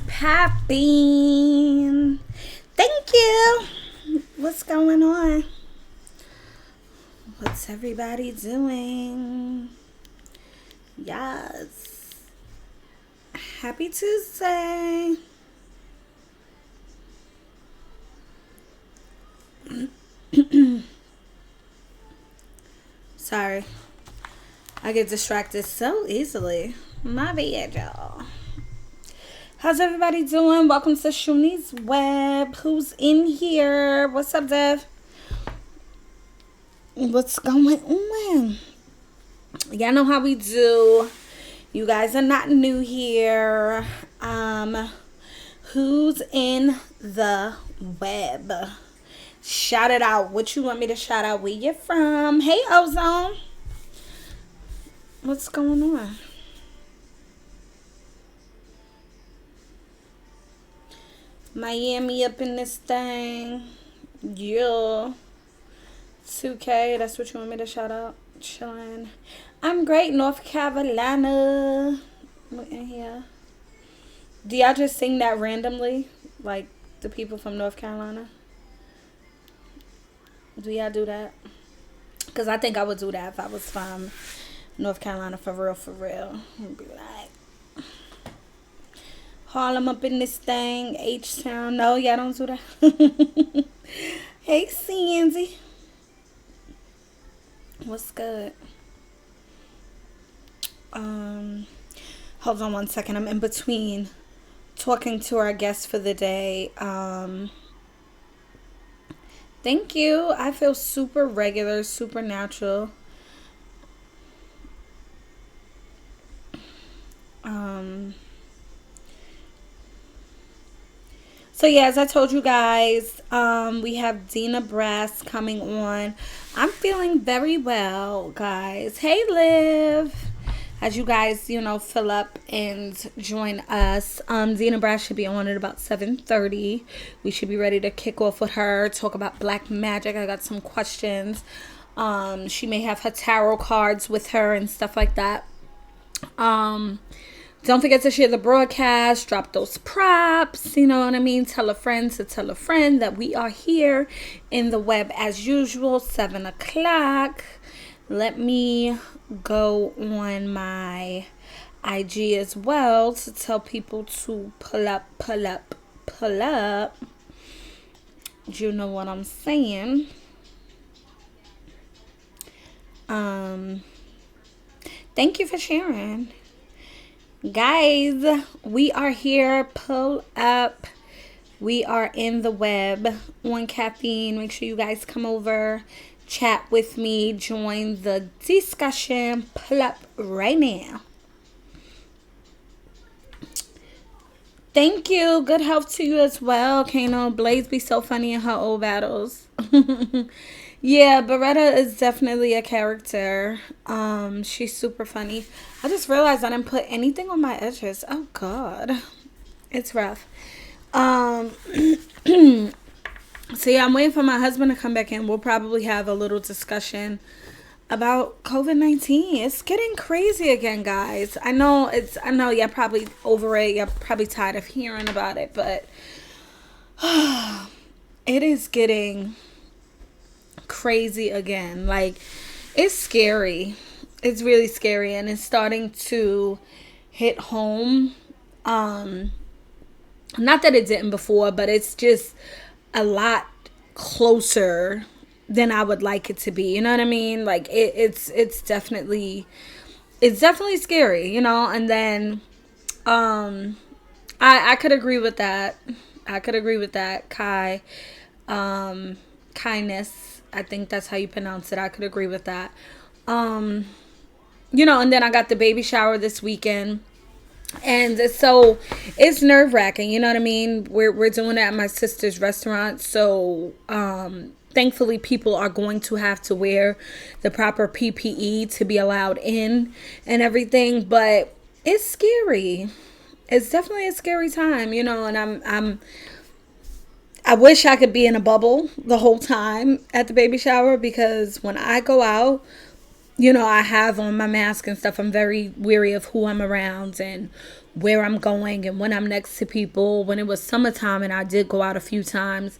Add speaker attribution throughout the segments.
Speaker 1: Popping. Thank you. What's going on? What's everybody doing? Yes. Happy Tuesday. Sorry. I get distracted so easily. My bad, y'all. How's everybody doing? Welcome to Shooneys Web. Who's in here? What's up, Dev? What's going on? Y'all know how we do. You guys are not new here. Who's in the web? Shout it out. What you want me to shout out? Where you from? Hey, Ozone. What's going on? Miami up in this thing. Yeah. 2K, that's what you want me to shout out? Chillin'. I'm great, North Carolina. We're in here. Do y'all just sing that randomly? Like the people from North Carolina? Do y'all do that? Because I think I would do that if I was from North Carolina for real, for real. I'd be like, Harlem up in this thing, H-Town. No, y'all don't do that. Hey, Sandy. What's good? Hold on one second. I'm in between talking to our guest for the day. Thank you. I feel super regular, super natural. So yeah, as I told you guys, we have Dina Brass coming on. I'm feeling very well, guys. Hey, Liv. As you guys, fill up and join us. Dina Brass should be on at about 7:30. We should be ready to kick off with her, talk about black magic. I got some questions. She may have her tarot cards with her and stuff like that. Don't forget to share the broadcast, drop those props, you know what I mean? Tell a friend to tell a friend that we are here in the web as usual, 7 o'clock. Let me go on my IG as well to tell people to pull up. You know what I'm saying? Thank you for sharing. Guys, we are here. Pull up. We are in the web on Caffeine. Make sure you guys come over, chat with me, join the discussion. Pull up right now. Thank you. Good health to you as well, Kano. Blaze be so funny in her old battles. Yeah, Beretta is definitely a character. She's super funny. I just realized I didn't put anything on my edges. Oh God, it's rough. So yeah, I'm waiting for my husband to come back in. We'll probably have a little discussion about COVID-19. It's getting crazy again, guys. I know you're probably over it. You're probably tired of hearing about it, but it is getting crazy again. Like, it's scary. It's really scary, and it's starting to hit home. Not that it didn't before, but it's just a lot closer than I would like it to be. You know what I mean? Like, it's definitely scary, and then I could agree with that. Kindness, I think that's how you pronounce it. I could agree with that. And then I got the baby shower this weekend. And so it's nerve-wracking, you know what I mean? We're doing it at my sister's restaurant. So thankfully people are going to have to wear the proper PPE to be allowed in and everything. But it's scary. It's definitely a scary time, and I wish I could be in a bubble the whole time at the baby shower, because when I go out, I have on my mask and stuff. I'm very weary of who I'm around and where I'm going and when I'm next to people. When it was summertime and I did go out a few times,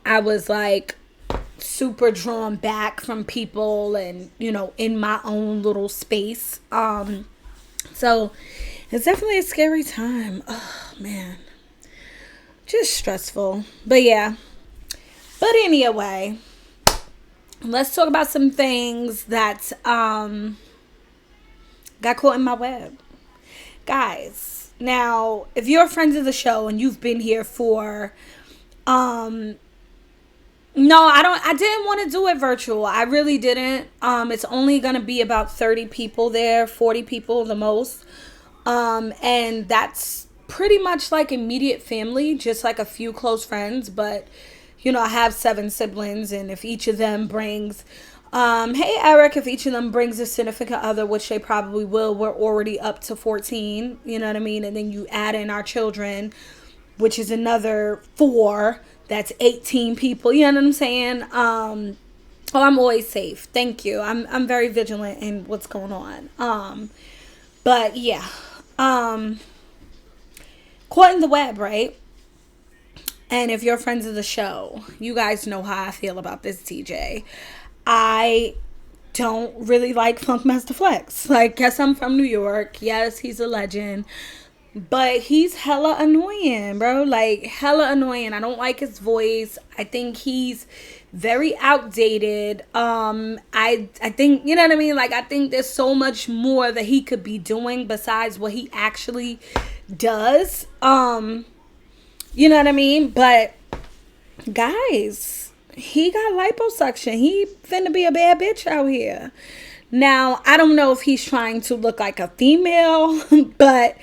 Speaker 1: I was like super drawn back from people and, in my own little space. So it's definitely a scary time. Oh man. Just stressful. But yeah. But anyway, let's talk about some things that got caught in my web. Guys, now if you're friends of the show and you've been here for no, I didn't want to do it virtual. I really didn't. It's only gonna be about 30 people there, 40 people the most. And that's pretty much like immediate family, just like a few close friends, but I have 7 siblings, and if each of them brings hey Eric, if each of them brings a significant other, which they probably will, we're already up to 14, you know what I mean? And then you add in our children, which is another 4, that's 18 people, you know what I'm saying? I'm always safe. Thank you. I'm very vigilant in what's going on. But yeah. Caught in the web, right? And if you're friends of the show, you guys know how I feel about this DJ. I don't really like Funkmaster Flex. Like, guess I'm from New York. Yes, he's a legend. But he's hella annoying, bro. Like, hella annoying. I don't like his voice. I think he's very outdated. I think, you know what I mean? Like, I think there's so much more that he could be doing besides what he actually does. You know what I mean? But, guys, he got liposuction. He finna be a bad bitch out here. Now, I don't know if he's trying to look like a female, but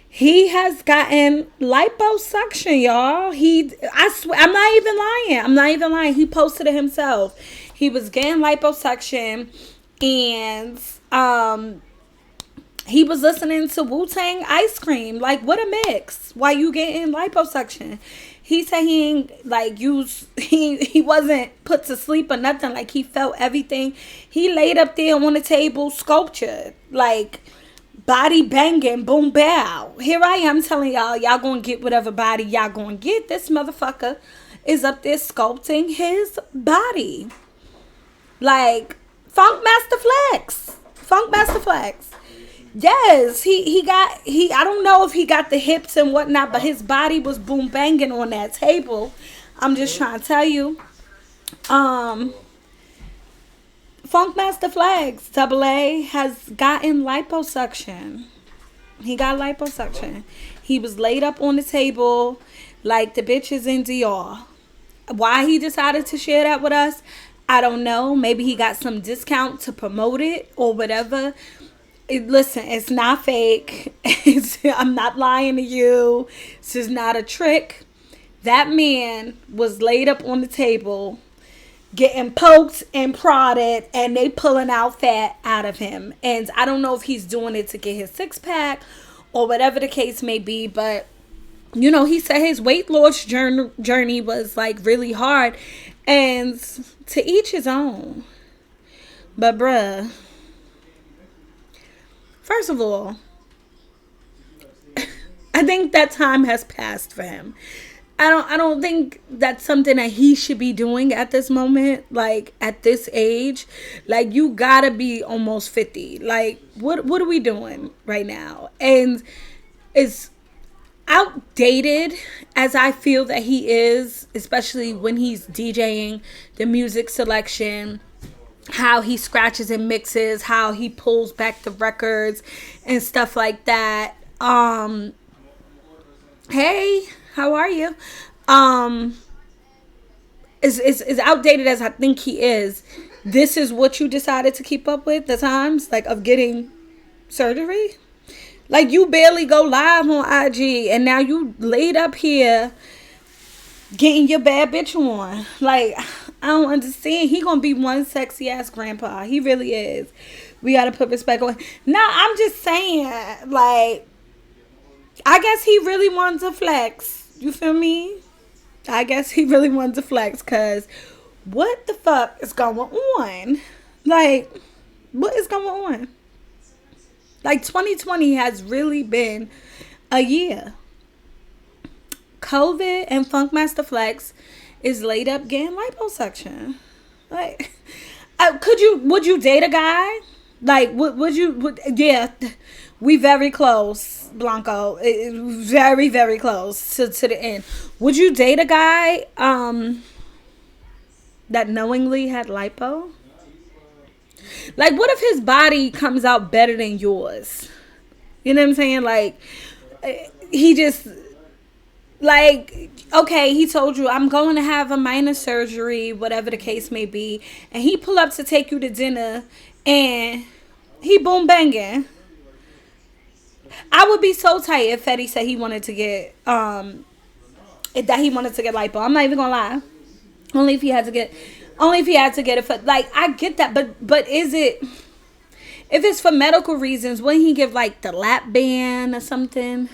Speaker 1: he has gotten liposuction, y'all. I swear, I'm not even lying. He posted it himself. He was getting liposuction, and he was listening to Wu-Tang Ice Cream. Like, what a mix. Why you getting liposuction? He said he ain't like used, he wasn't put to sleep or nothing. Like, he felt everything. He laid up there on the table, sculptured, like body banging, boom bow. Here I am telling y'all gonna get whatever body y'all gonna get. This motherfucker is up there sculpting his body. Like, Funkmaster Flex. Funkmaster Flex. Yes, I don't know if he got the hips and whatnot, but his body was boom banging on that table. I'm just trying to tell you. Funkmaster Flex, AA, has gotten liposuction. He got liposuction. He was laid up on the table like the bitches in Dior. Why he decided to share that with us, I don't know. Maybe he got some discount to promote it or whatever. Listen, it's not fake. I'm not lying to you. This is not a trick. That man was laid up on the table, getting poked and prodded, and they pulling out fat out of him. And I don't know if he's doing it to get his 6-pack or whatever the case may be, but he said his weight loss journey was like really hard, and to each his own. But bruh, first of all, I think that time has passed for him. I don't think that's something that he should be doing at this moment, like at this age. Like, you gotta be almost 50. Like, what are we doing right now? And it's outdated as I feel that he is, especially when he's DJing, the music selection, how he scratches and mixes, how he pulls back the records and stuff like that. Hey, how are you? Is outdated as I think he is. This is what you decided to keep up with, the times like of getting surgery. Like, you barely go live on IG, and now you laid up here getting your bad bitch on. Like, I don't understand. He gonna be one sexy ass grandpa. He really is. We gotta put respect on. No, I'm just saying, like, I guess he really wanted to flex. You feel me? I guess he really wanted to flex, because what the fuck is going on? Like, What is going on? Like 2020 has really been a year. COVID and Funkmaster Flex is laid up getting liposuction. Like, would you date a guy? Like, yeah, we very close, Blanco. Very, very close to the end. Would you date a guy that knowingly had lipo? Like, what if his body comes out better than yours? You know what I'm saying? Like, he just, like, okay, he told you, I'm going to have a minor surgery, whatever the case may be. And he pull up to take you to dinner and he boom banging. I would be so tight if Fetty said he wanted to get, that he wanted to get lipo. I'm not even going to lie. Only if he had to get it for, like, I get that, but is it, if it's for medical reasons, wouldn't he give like the lap band or something?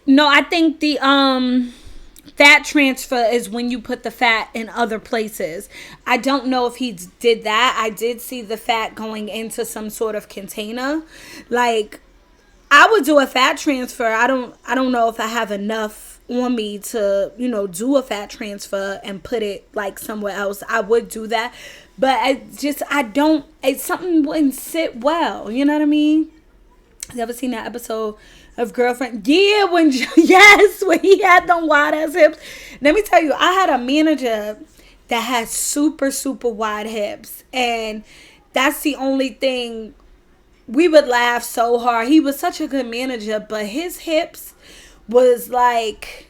Speaker 1: No, I think the fat transfer is when you put the fat in other places. I don't know if he did that. I did see the fat going into some sort of container. Like, I would do a fat transfer. I don't know if I have enough on me to, do a fat transfer and put it like somewhere else. I would do that. But something wouldn't sit well. You know what I mean? You ever seen that episode of Girlfriend? Yeah, when he had them wide ass hips. Let me tell you, I had a manager that had super, super wide hips. And that's the only thing. We would laugh so hard. He was such a good manager, but his hips was like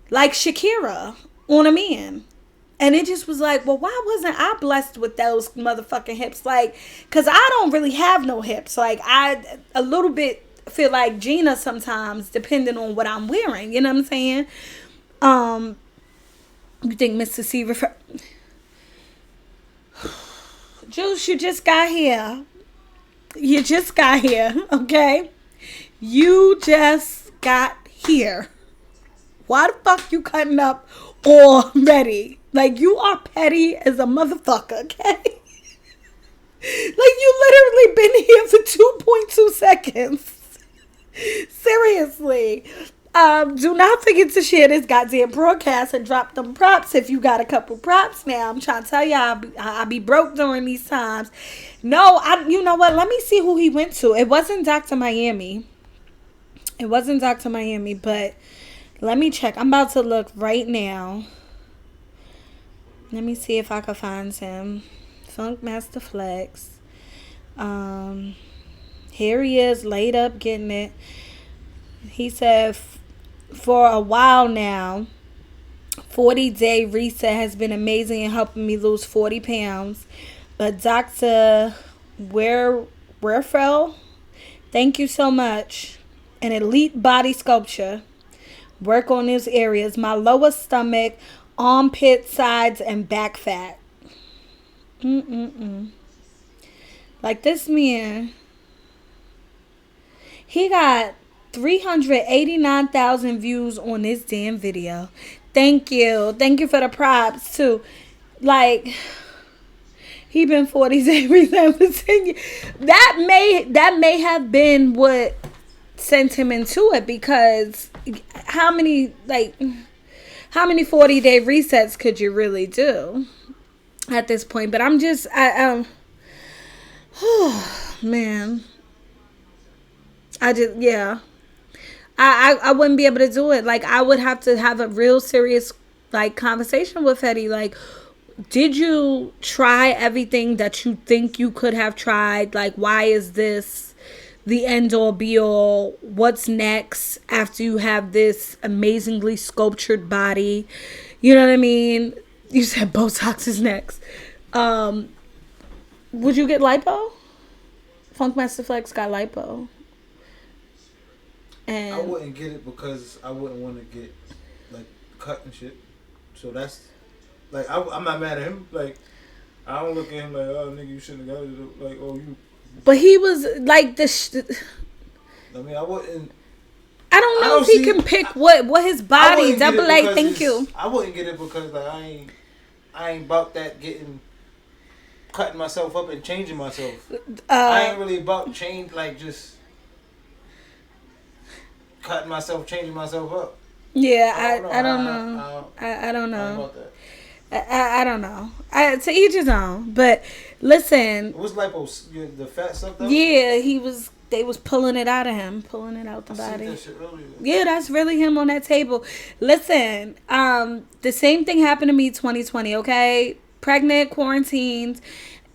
Speaker 1: Shakira on a man. And it just was like, well, why wasn't I blessed with those motherfucking hips? Like, because I don't really have no hips. Like, I a little bit feel like Gina sometimes, depending on what I'm wearing. You know what I'm saying? You think Mr. C Juice, you just got here. You just got here, okay? You just got here. Why the fuck you cutting up already? Like, you are petty as a motherfucker, okay? Like, you literally been here for 2.2 seconds. Seriously. Do not forget to share this goddamn broadcast and drop them props if you got a couple props now. I'm trying to tell y'all, I'll be broke during these times. No, you know what? Let me see who he went to. It wasn't Dr. Miami. But let me check. I'm about to look right now. Let me see if I can find him. Funkmaster Flex. Here he is, laid up, getting it. He said, for a while now, 40-day reset has been amazing in helping me lose 40 pounds. But Dr. Werfel, thank you so much. An elite body sculpture. Work on these areas. My lower stomach, armpit, sides, and back fat. Like, this man, he got 389,000 views on this damn video. Thank you for the props too. Like, he been 40 days for 10 years. That may have been what sent him into it, because how many 40-day resets could you really do at this point? But I'm just man, I wouldn't be able to do it. Like, I would have to have a real serious, like, conversation with Eddie. Like, did you try everything that you think you could have tried? Like, why is this the end all be all? What's next after you have this amazingly sculptured body? You know what I mean? You said Botox is next. Would you get lipo? Funkmaster Flex got lipo. And
Speaker 2: I wouldn't get it because I wouldn't want to get, like, cut and shit. So that's, like, I'm not mad at him. Like, I don't look at him like, oh, nigga, you shouldn't have got it. Like, oh, you.
Speaker 1: But he was like
Speaker 2: I mean, I wouldn't.
Speaker 1: I don't know if he can pick what his body. Double A, thank you.
Speaker 2: I wouldn't get it because, like, I ain't about that getting cutting myself up and changing myself. I
Speaker 1: Uh,
Speaker 2: ain't really about change, like just cutting myself, changing myself up.
Speaker 1: yeah,
Speaker 2: I don't know.
Speaker 1: I don't know. I don't
Speaker 2: I ain't
Speaker 1: know.
Speaker 2: about that.
Speaker 1: I don't know. To each his own. But listen,
Speaker 2: What's lipo? The fat sucked out?
Speaker 1: yeah, they was pulling it out of him, pulling it out the
Speaker 2: I seen
Speaker 1: body.
Speaker 2: that shit earlier.
Speaker 1: Yeah, that's really him on that table. Listen, the same thing happened to me 2020, okay? Pregnant, quarantined,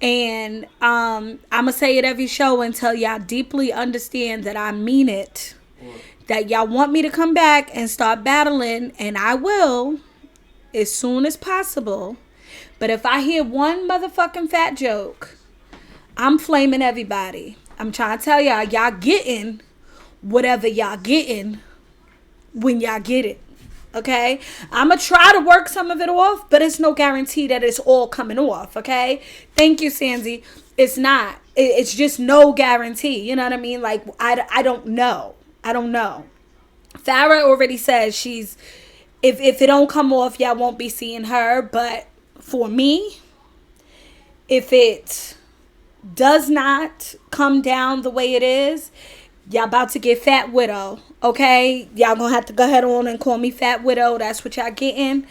Speaker 1: and I'ma say it every show until y'all deeply understand that I mean it.
Speaker 2: What?
Speaker 1: That y'all want me to come back and start battling, and I will as soon as possible. But if I hear one motherfucking fat joke, I'm flaming everybody. I'm trying to tell y'all getting whatever y'all getting when y'all get it. Okay? I'm going to try to work some of it off, but it's no guarantee that it's all coming off. Okay? Thank you, Sandy. It's not. It's just no guarantee. You know what I mean? Like, I don't know. I don't know. Farrah already says she's, if it don't come off, y'all won't be seeing her. But for me, if it does not come down the way it is, y'all about to get Fat Widow. Okay? Y'all gonna have to go ahead on and call me Fat Widow. That's what y'all getting.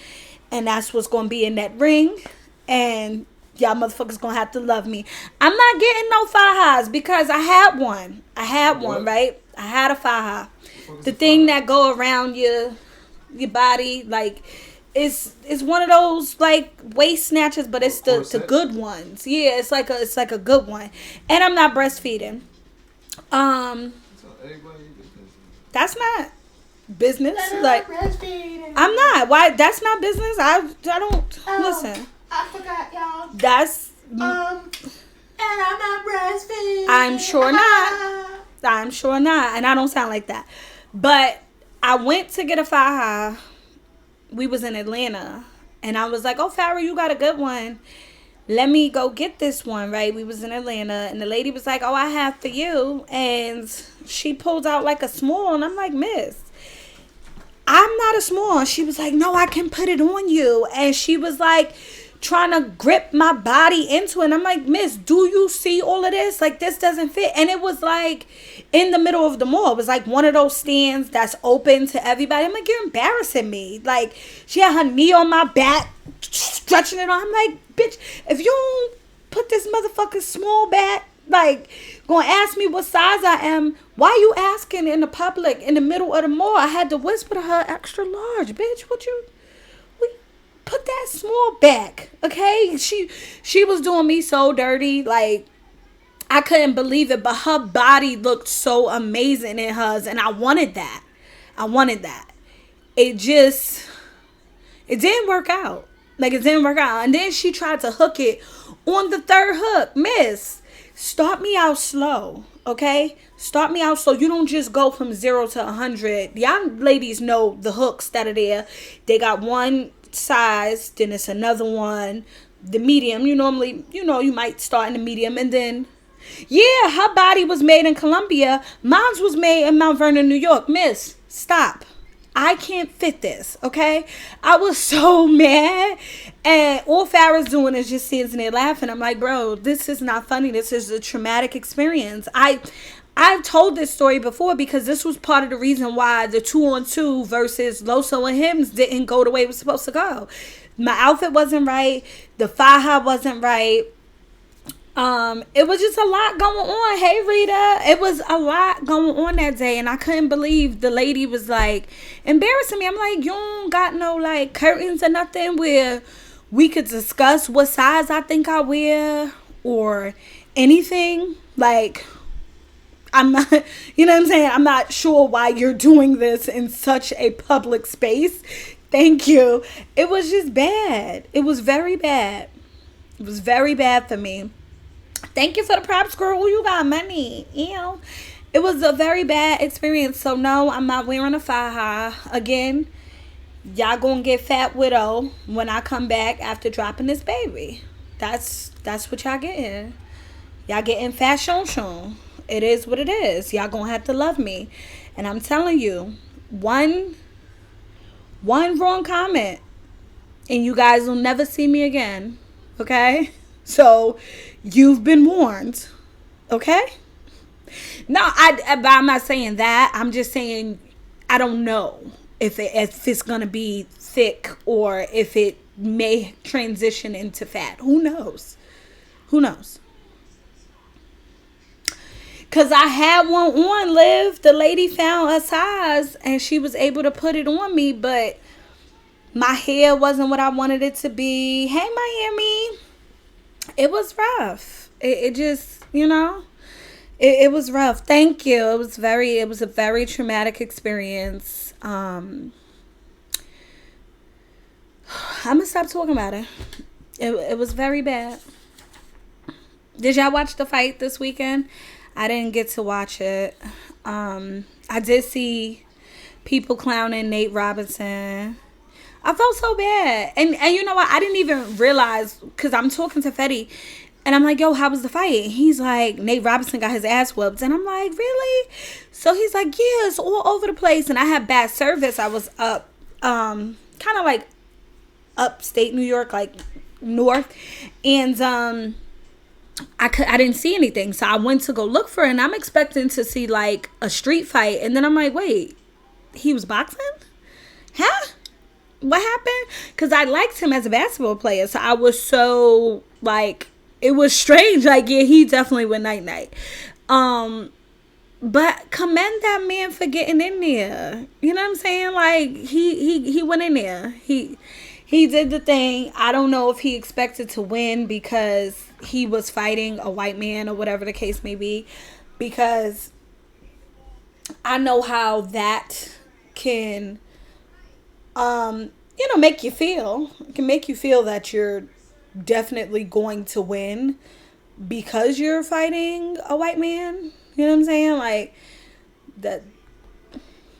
Speaker 1: And that's what's gonna be in that ring. And y'all motherfuckers gonna have to love me. I'm not getting no fajas because I had one. I had one,
Speaker 2: What?
Speaker 1: right? I had a faja.
Speaker 2: What
Speaker 1: The
Speaker 2: the
Speaker 1: thing
Speaker 2: fuck?
Speaker 1: that go around your body, like it's one of those like waist snatchers, but it's the
Speaker 2: Corset?
Speaker 1: good ones. Yeah, it's like a good one. And I'm not breastfeeding. Um,
Speaker 2: So everybody business.
Speaker 1: that's not business. Like I'm not. Why? That's not business. I don't listen.
Speaker 3: I forgot, y'all.
Speaker 1: That's
Speaker 3: And I'm not breastfeeding.
Speaker 1: I'm sure not. I'm sure not. And I don't sound like that. But I went to get a faja. We was in Atlanta. And I was like, oh, Farrah, you got a good one. Let me go get this one, right? We was in Atlanta. And the lady was like, oh, I have for you. And she pulled out like a small. And I'm like, miss, I'm not a small. And she was like, no, I can put it on you. And she was like trying to grip my body into it. And I'm like, miss, do you see all of this? Like, this doesn't fit. And it was like in the middle of the mall. It was like one of those stands that's open to everybody. I'm like, you're embarrassing me. Like, she had her knee on my back, stretching it on. I'm like, bitch, if you don't put this motherfucking small back, like, gonna ask me what size I am, why you asking in the public in the middle of the mall? I had to whisper to her, extra large, bitch. What you, we put that small back, okay? She was doing me so dirty, like I couldn't believe it. But her body looked so amazing in hers, and I wanted that. I wanted that. It just, it didn't work out. Like, it didn't work out. And then she tried to hook it on the third hook. Miss, start me out slow, okay? Start me out slow. You don't just go from 0 to 100. Y'all ladies know the hooks that are there. They got one size, then it's another one. The medium, you normally, you might start in the medium. And then, yeah, her body was made in Colombia. Mine's was made in Mount Vernon, New York. Miss, stop. I can't fit this, okay? I was so mad. And all Farrah's doing is just sitting there laughing. I'm like, bro, this is not funny. This is a traumatic experience. I've told this story before because this was part of the reason why the 2-on-2 versus Loso and Hims didn't go the way it was supposed to go. My outfit wasn't right. The faja wasn't right. It was just a lot going on. Hey, Rita. It was a lot going on that day, and I couldn't believe the lady was like embarrassing me. I'm like, you don't got no like curtains or nothing where we could discuss what size I think I wear or anything. Like, I'm not, you know what I'm saying? I'm not sure why you're doing this in such a public space. Thank you. It was just bad. It was very bad. It was very bad for me. Thank you for the props, girl. You got money. It was a very bad experience. So no, I'm not wearing a faja again. Y'all gonna get Fat Widow when I come back after dropping this baby. That's what y'all getting. Y'all getting fashion show. It is what it is. Y'all gonna have to love me. And I'm telling you, one wrong comment and you guys will never see me again. Okay? So you've been warned. Okay? No, I'm not saying that. I'm just saying I don't know if it's gonna be thick or if it may transition into fat. Who knows? Who knows? Cause I had one on, Liv. The lady found a size and she was able to put it on me, but my hair wasn't what I wanted it to be. Hey, Miami. It was rough. It just, it was rough. Thank you. It was a very traumatic experience. I'm gonna stop talking about it. It was very bad. Did y'all watch the fight this weekend? I didn't get to watch it. I did see people clowning Nate Robinson. I felt so bad. And you know what? I didn't even realize, because I'm talking to Fetty, and I'm like, yo, how was the fight? And he's like, Nate Robinson got his ass whooped. And I'm like, really? So he's like, yeah, it's all over the place. And I had bad service. I was up, kind of like upstate New York, like north. And I didn't see anything. So I went to go look for it. And I'm expecting to see like a street fight. And then I'm like, wait, he was boxing? Huh? What happened? Because I liked him as a basketball player. So I was so like, it was strange. Like, yeah, he definitely went night-night. But commend that man for getting in there. You know what I'm saying? Like, he went in there. He did the thing. I don't know if he expected to win because he was fighting a white man or whatever the case may be. Because I know how that can, make you feel. It can make you feel that you're definitely going to win because you're fighting a white man. You know what I'm saying? Like, that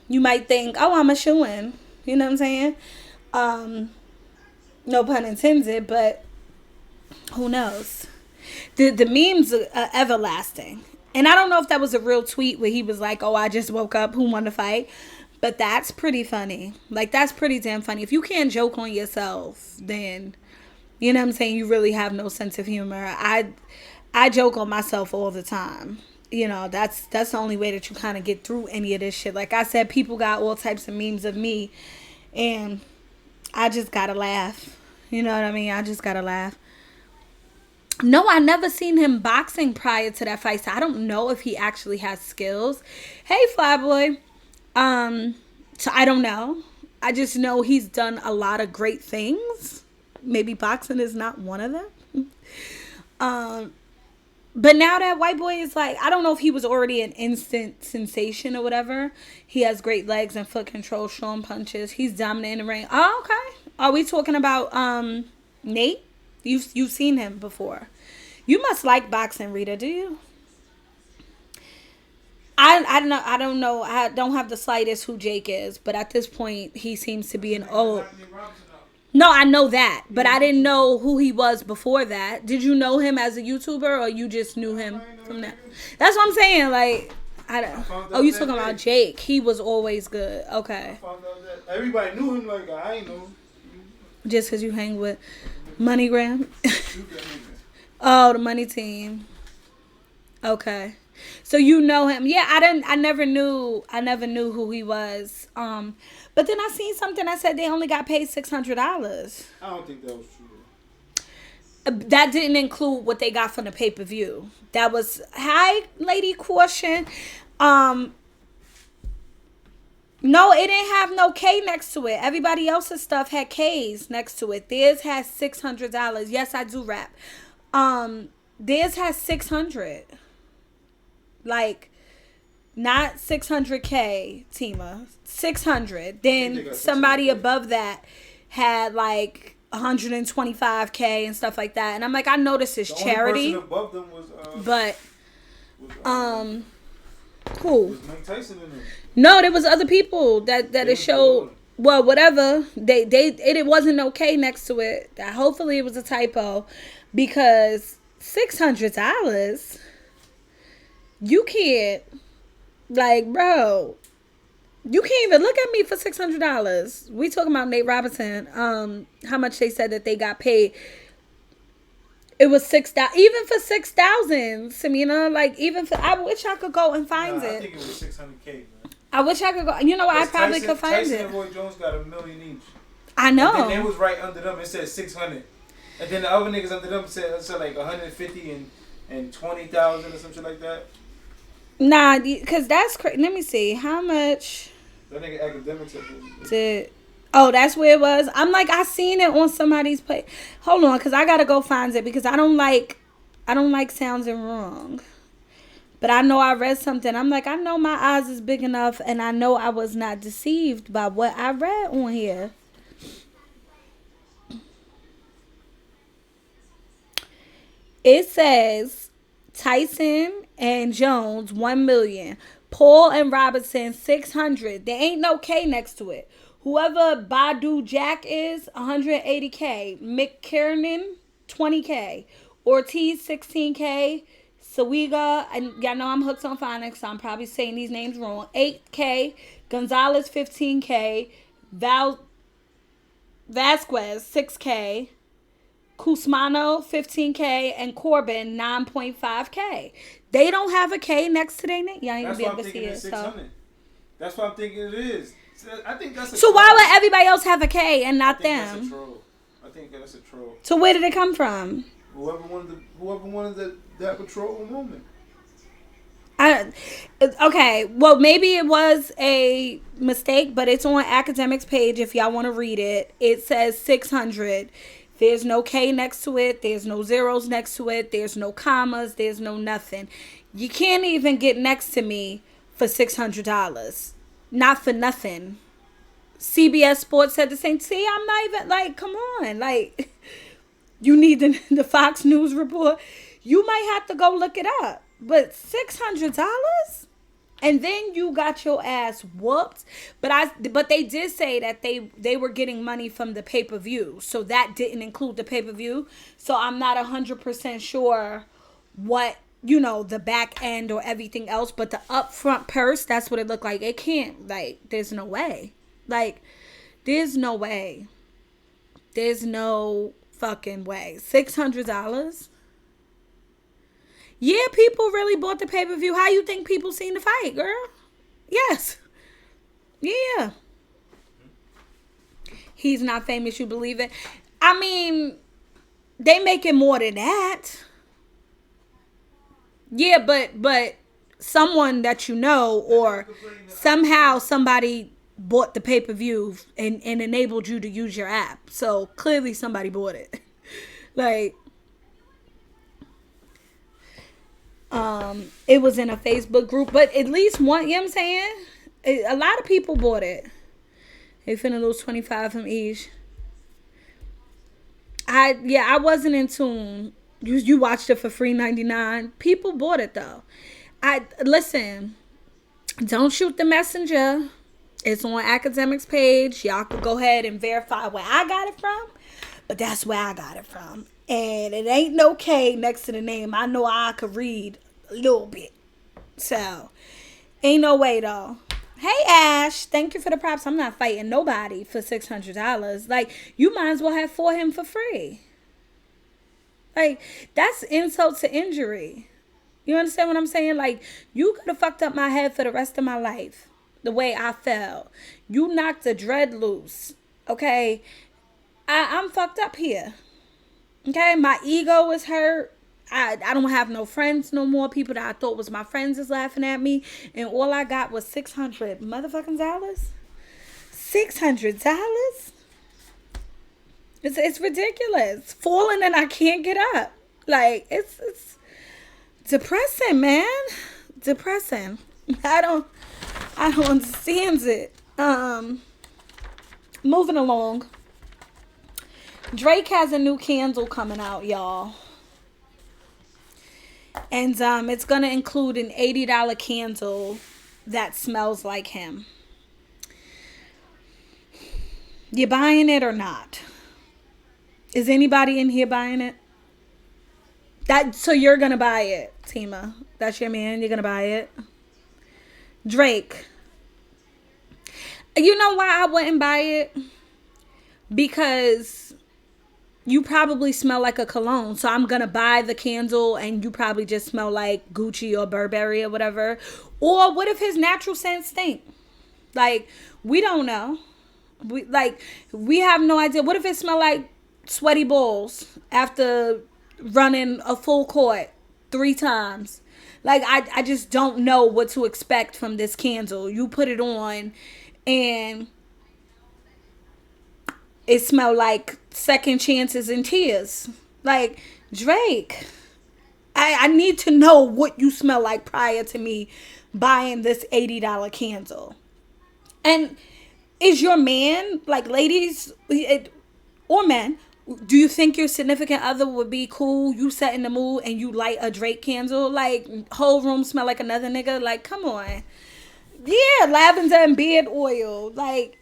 Speaker 1: you might think, oh, I'm a shoo-in. You know what I'm saying? No pun intended, but who knows? The memes are everlasting. And I don't know if that was a real tweet where he was like, oh, I just woke up. Who won the fight? But that's pretty funny. Like, that's pretty damn funny. If you can't joke on yourself, then, you know what I'm saying, you really have no sense of humor. I joke on myself all the time. That's the only way that you kind of get through any of this shit. Like I said, people got all types of memes of me, and I just gotta laugh. You know what I mean? I just gotta laugh. No, I never seen him boxing prior to that fight, so I don't know if he actually has skills. Hey, Flyboy. So I don't know. I just know he's done a lot of great things. Maybe boxing is not one of them. But now that white boy is like, I don't know if he was already an instant sensation or whatever. He has great legs and foot control, showing punches. He's dominant in the ring. Oh, okay. Are we talking about Nate? You've seen him before. You must like boxing, Rita, do you? I don't know. I don't have the slightest who Jake is, but at this point, he seems to be an old. No, I know that, but I didn't know who he was before that. Did you know him as a YouTuber, or you just knew him from that? That's what I'm saying. Like, oh, you talking about Jake? He was always good. Okay.
Speaker 2: Everybody knew him. Like, I ain't know him.
Speaker 1: Just because you hang with MoneyGram. Oh, the money team. Okay. So you know him. Yeah, I never knew who he was. But then I seen something that said they only got paid $600.
Speaker 2: I don't think that was true.
Speaker 1: That didn't include what they got from the pay-per-view. That was, hi, Lady Caution. No, it didn't have no K next to it. Everybody else's stuff had K's next to it. Theirs has $600. Yes, I do rap. Theirs has 600. Like, not 600K, Tima. 600. Then somebody above that had like 125K and stuff like that. And I'm like, I know this is charity.
Speaker 2: The only person above them was
Speaker 1: who?
Speaker 2: Was Mike Tyson in there?
Speaker 1: No, there was other people that it showed. Well, whatever. It wasn't okay next to it. Hopefully it was a typo, because $600. You can't, like, bro, you can't even look at me for $600. We talking about Nate Robinson. How much they said that they got paid. It was 6,000. Even for 6,000, Samina. Like even for, I wish I could go and find
Speaker 2: Nah, I
Speaker 1: it.
Speaker 2: think it was 600K, man.
Speaker 1: I wish I could go. You know what? I probably could find
Speaker 2: Tyson
Speaker 1: it.
Speaker 2: and Roy Jones got $1 million each.
Speaker 1: I
Speaker 2: And then
Speaker 1: know.
Speaker 2: they was right under them. It said 600. And then the other niggas under them said like 150 and 20,000 or something like that.
Speaker 1: Nah, because that's crazy. Let me see. How much
Speaker 2: That nigga academics
Speaker 1: did... Oh, that's where it was? I'm like, I seen it on somebody's page. Hold on, because I got to go find it because I don't like sounding wrong. But I know I read something. I'm like, I know my eyes is big enough and I know I was not deceived by what I read on here. It says Tyson and Jones 1 million, Paul and Robinson 600. There ain't no K next to it. Whoever Badu Jack is 180K, McKiernan 20K, Ortiz 16K, Sawiga, and y'all know I'm hooked on phonics, so I'm probably saying these names wrong. 8K, Gonzalez 15K, Vasquez 6K. Cusmano 15K and Corbin 9.5K. They don't have a K next to their name. Y'all ain't gonna be able to see it. So.
Speaker 2: That's what I'm thinking it is. I think that's a
Speaker 1: So
Speaker 2: troll.
Speaker 1: why would everybody else have a K and not them?
Speaker 2: That's a troll. I think that's a troll.
Speaker 1: So where did it come from?
Speaker 2: Whoever wanted that patrol moment.
Speaker 1: Okay, well maybe it was a mistake, but it's on academics page if y'all want to read it. It says 600. There's no K next to it. There's no zeros next to it. There's no commas. There's no nothing. You can't even get next to me for $600. Not for nothing. CBS Sports said the same. See, I'm not even like, come on. Like, you need the Fox News report. You might have to go look it up. But $600? And then you got your ass whooped. But they did say that they were getting money from the pay-per-view. So that didn't include the pay-per-view. So I'm not 100% sure what, the back end or everything else. But the upfront purse, that's what it looked like. It can't, like, there's no way. Like, there's no way. There's no fucking way. $600? Yeah, people really bought the pay-per-view. How you think people seen the fight, girl? Yes. Yeah. He's not famous, you believe it? I mean, they making more than that. Yeah, but someone that you know or somehow somebody bought the pay-per-view and enabled you to use your app. So clearly somebody bought it. Like, it was in a Facebook group, but at least one, you know what I'm saying? A lot of people bought it. They finna lose 25 from each. I wasn't in tune. You watched it for free 99. People bought it though. Listen, don't shoot the messenger. It's on academics page. Y'all can go ahead and verify where I got it from. But that's where I got it from. And it ain't no K next to the name. I know I could read a little bit. So, ain't no way though. Hey Ash, thank you for the props. I'm not fighting nobody for $600. Like, you might as well have fought him for free. Like, that's insult to injury. You understand what I'm saying? Like, you could have fucked up my head for the rest of my life. The way I felt. You knocked the dread loose. Okay? I'm fucked up here. Okay? My ego is hurt. I don't have no friends no more. People that I thought was my friends is laughing at me. And all I got was $600 motherfucking dollars. $600? It's ridiculous. Falling and I can't get up. Like, it's depressing, man. Depressing. I don't understand it. Moving along. Drake has a new candle coming out, y'all. And it's going to include an $80 candle that smells like him. You buying it or not? Is anybody in here buying it? So you're going to buy it, Tima. That's your man. You're going to buy it. Drake. You know why I wouldn't buy it? Because you probably smell like a cologne. So I'm gonna buy the candle and you probably just smell like Gucci or Burberry or whatever. Or what if his natural scent stink? Like, we don't know. We have no idea. What if it smell like sweaty balls after running a full court 3 times? Like, I just don't know what to expect from this candle. You put it on and it smelled like second chances and tears. Like, Drake, I need to know what you smell like prior to me buying this $80 candle. And is your man, like, ladies or men, do you think your significant other would be cool? You set in the mood and you light a Drake candle, like, whole room smell like another nigga? Like, come on. Yeah, lavender and beard oil. Like,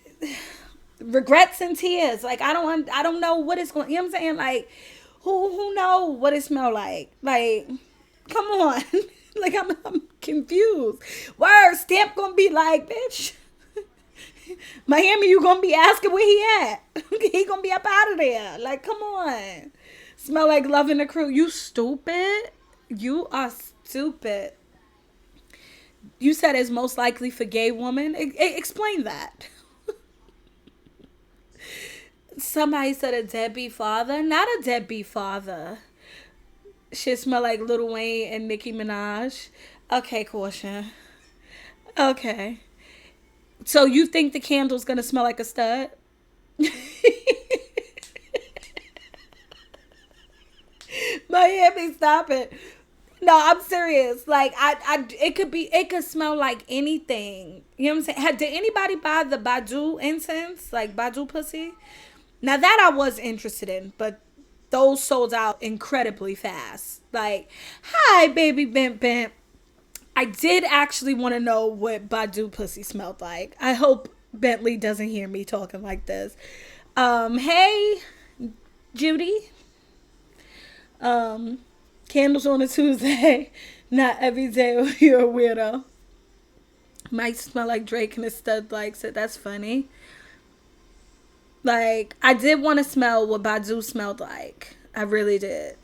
Speaker 1: regrets and tears. Like, I don't know what it's going. You know what I'm saying? Like, who know what it smell like? Like, come on. Like, I'm confused. Word, Stamp gonna be like, bitch. Miami, you gonna be asking where he at? He gonna be up out of there. Like, come on. Smell like love in the crew. You stupid. You are stupid. You said it's most likely for gay women. Explain that. Somebody said a deadbeat father. Not a deadbeat father. Shit smell like Lil Wayne and Nicki Minaj. Okay, caution. Okay. So you think the candle's gonna smell like a stud? Miami, stop it. No, I'm serious. Like, it could smell like anything. You know what I'm saying? Did anybody buy the Badu incense? Like, Badu pussy? Now, that I was interested in, but those sold out incredibly fast. Like, hi, baby Bent Bent. I did actually want to know what Badu pussy smelled like. I hope Bentley doesn't hear me talking like this. Hey, Judy. Candles on a Tuesday. Not every day you're a weirdo. Might smell like Drake and his stud likes it. That's funny. Like, I did want to smell what Badu smelled like. I really did.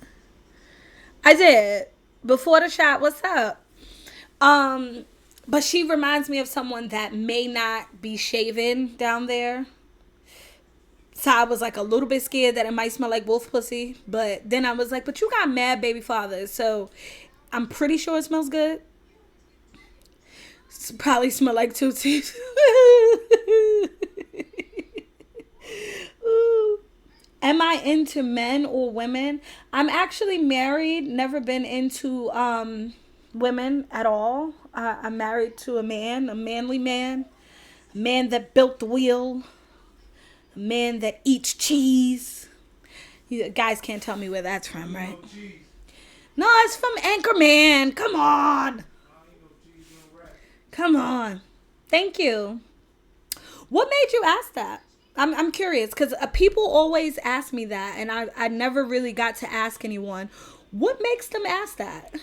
Speaker 1: I did. Before the shot, what's up? But she reminds me of someone that may not be shaven down there. So I was like a little bit scared that it might smell like wolf pussy. But then I was like, but you got mad baby fathers. So I'm pretty sure it smells good. It's probably smell like Tootsies. Am I into men or women? I'm actually married. Never been into women at all. I'm married to a man, a manly man. A man that built the wheel. A man that eats cheese. You guys can't tell me where that's from, right? No, it's from Anchorman. Come on. Come on. Thank you. What made you ask that? I'm curious because people always ask me that, and I never really got to ask anyone. What makes them ask that?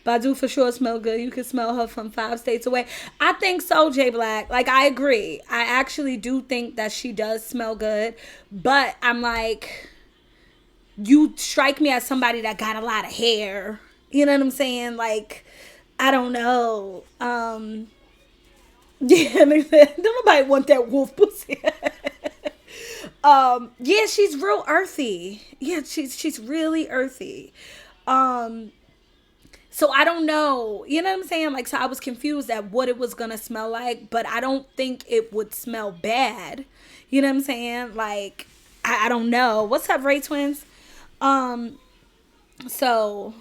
Speaker 1: Badu for sure smell good. You can smell her from 5 states away. I think so, J Black. Like, I agree. I actually do think that she does smell good. But I'm like, you strike me as somebody that got a lot of hair. You know what I'm saying? Like, I don't know. Yeah, don't nobody want that wolf pussy. Yeah, she's real earthy. Yeah, she's really earthy. So I don't know. You know what I'm saying? Like, so I was confused at what it was gonna smell like, but I don't think it would smell bad. You know what I'm saying? Like, I don't know. What's up, Ray Twins? So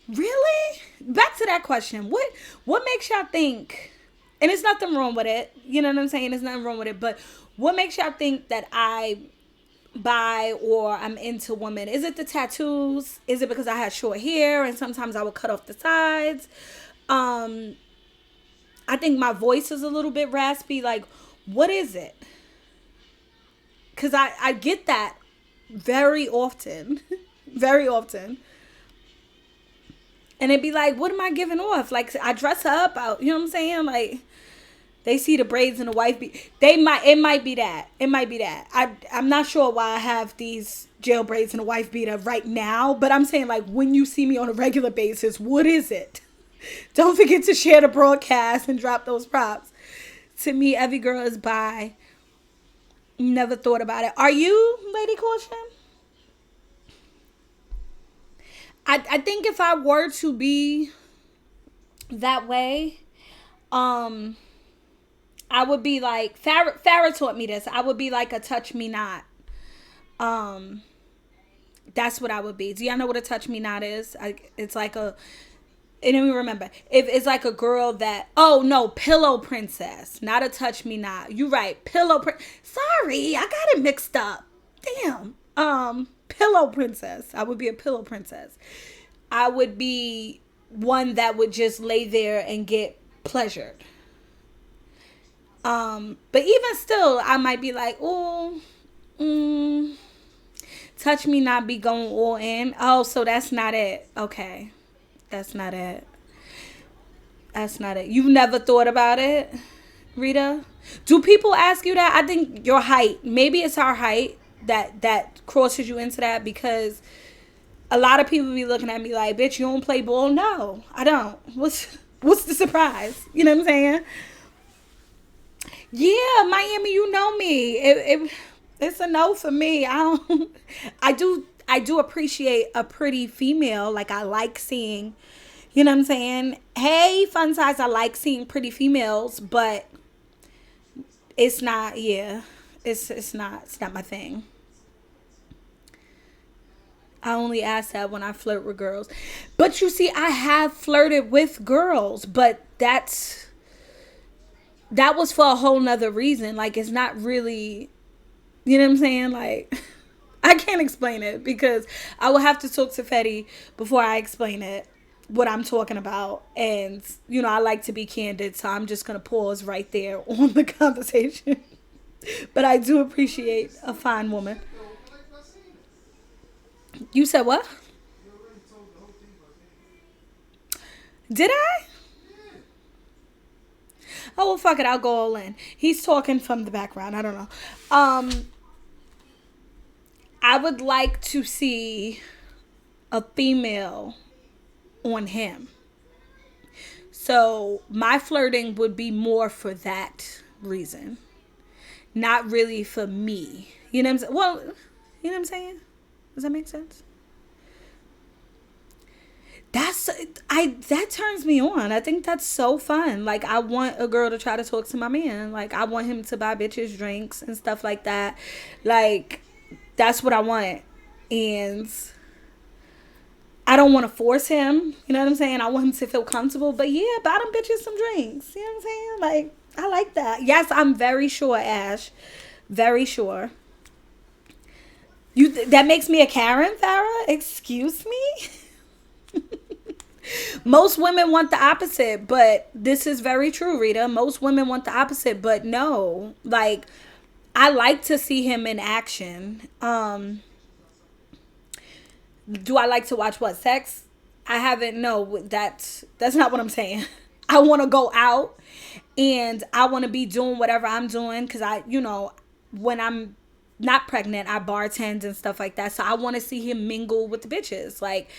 Speaker 1: really? Back to that question. What makes y'all think, and there's nothing wrong with it. You know what I'm saying? There's nothing wrong with it. But what makes y'all think that I buy or I'm into women? Is it the tattoos? Is it because I had short hair and sometimes I would cut off the sides? I think my voice is a little bit raspy. Like, what is it? Because I get that very often. Very often. And it'd be like, what am I giving off? Like, I dress up, you know what I'm saying? Like, They see the braids and the wife beat. It might be that. It might be that. I'm not sure why I have these jail braids and a wife beater right now, but I'm saying like when you see me on a regular basis, what is it? Don't forget to share the broadcast and drop those props. To me, every girl is bi. Never thought about it. Are you, Lady Caution? I think if I were to be that way, I would be like Farrah taught me this. I would be like a touch me not. That's what I would be. Do y'all know what a touch me not is? It's like a. And then we remember, if it's like a girl that, oh no, pillow princess, not a touch me not. You right, sorry, I got it mixed up. Damn. Pillow princess. I would be a pillow princess. I would be one that would just lay there and get pleasured. But even still, I might be like, oh, touch me not be going all in. Oh, so that's not it. Okay. That's not it. That's not it. You've never thought about it, Rita? Do people ask you that? I think your height. Maybe it's our height that crosses you into that, because a lot of people be looking at me like, bitch, you don't play ball? No, I don't. What's the surprise? You know what I'm saying? Yeah, Miami, you know me. It's a no for me. I do appreciate a pretty female. Like, I like seeing, you know what I'm saying? Hey, fun size, I like seeing pretty females, but it's not, it's not my thing. I only ask that when I flirt with girls. But you see, I have flirted with girls, but that was for a whole nother reason. Like, it's not really, you know what I'm saying? Like, I can't explain it, because I will have to talk to Fetty before I explain it, what I'm talking about. And, you know, I like to be candid, so I'm just going to pause right there on the conversation. But I do appreciate a fine woman. You said what? Did I? Oh, well, fuck it. I'll go all in. He's talking from the background. I don't know. I would like to see a female on him. So my flirting would be more for that reason. Not really for me. You know what I'm saying? Well, you know what I'm saying? Does that make sense? That turns me on. I think that's so fun. Like, I want a girl to try to talk to my man. Like, I want him to buy bitches drinks and stuff like that. Like, that's what I want. And I don't want to force him. You know what I'm saying? I want him to feel comfortable. But yeah, buy them bitches some drinks. You know what I'm saying? Like, I like that. Yes, I'm very sure, Ash. Very sure. That makes me a Karen, Farrah? Excuse me? Most women want the opposite, but this is very true, Rita. Most women want the opposite, but no. Like, I like to see him in action. Do I like to watch what? Sex? I haven't. No, that's not what I'm saying. I want to go out and I want to be doing whatever I'm doing, because when I'm not pregnant, I bartend and stuff like that. So I want to see him mingle with the bitches. Like,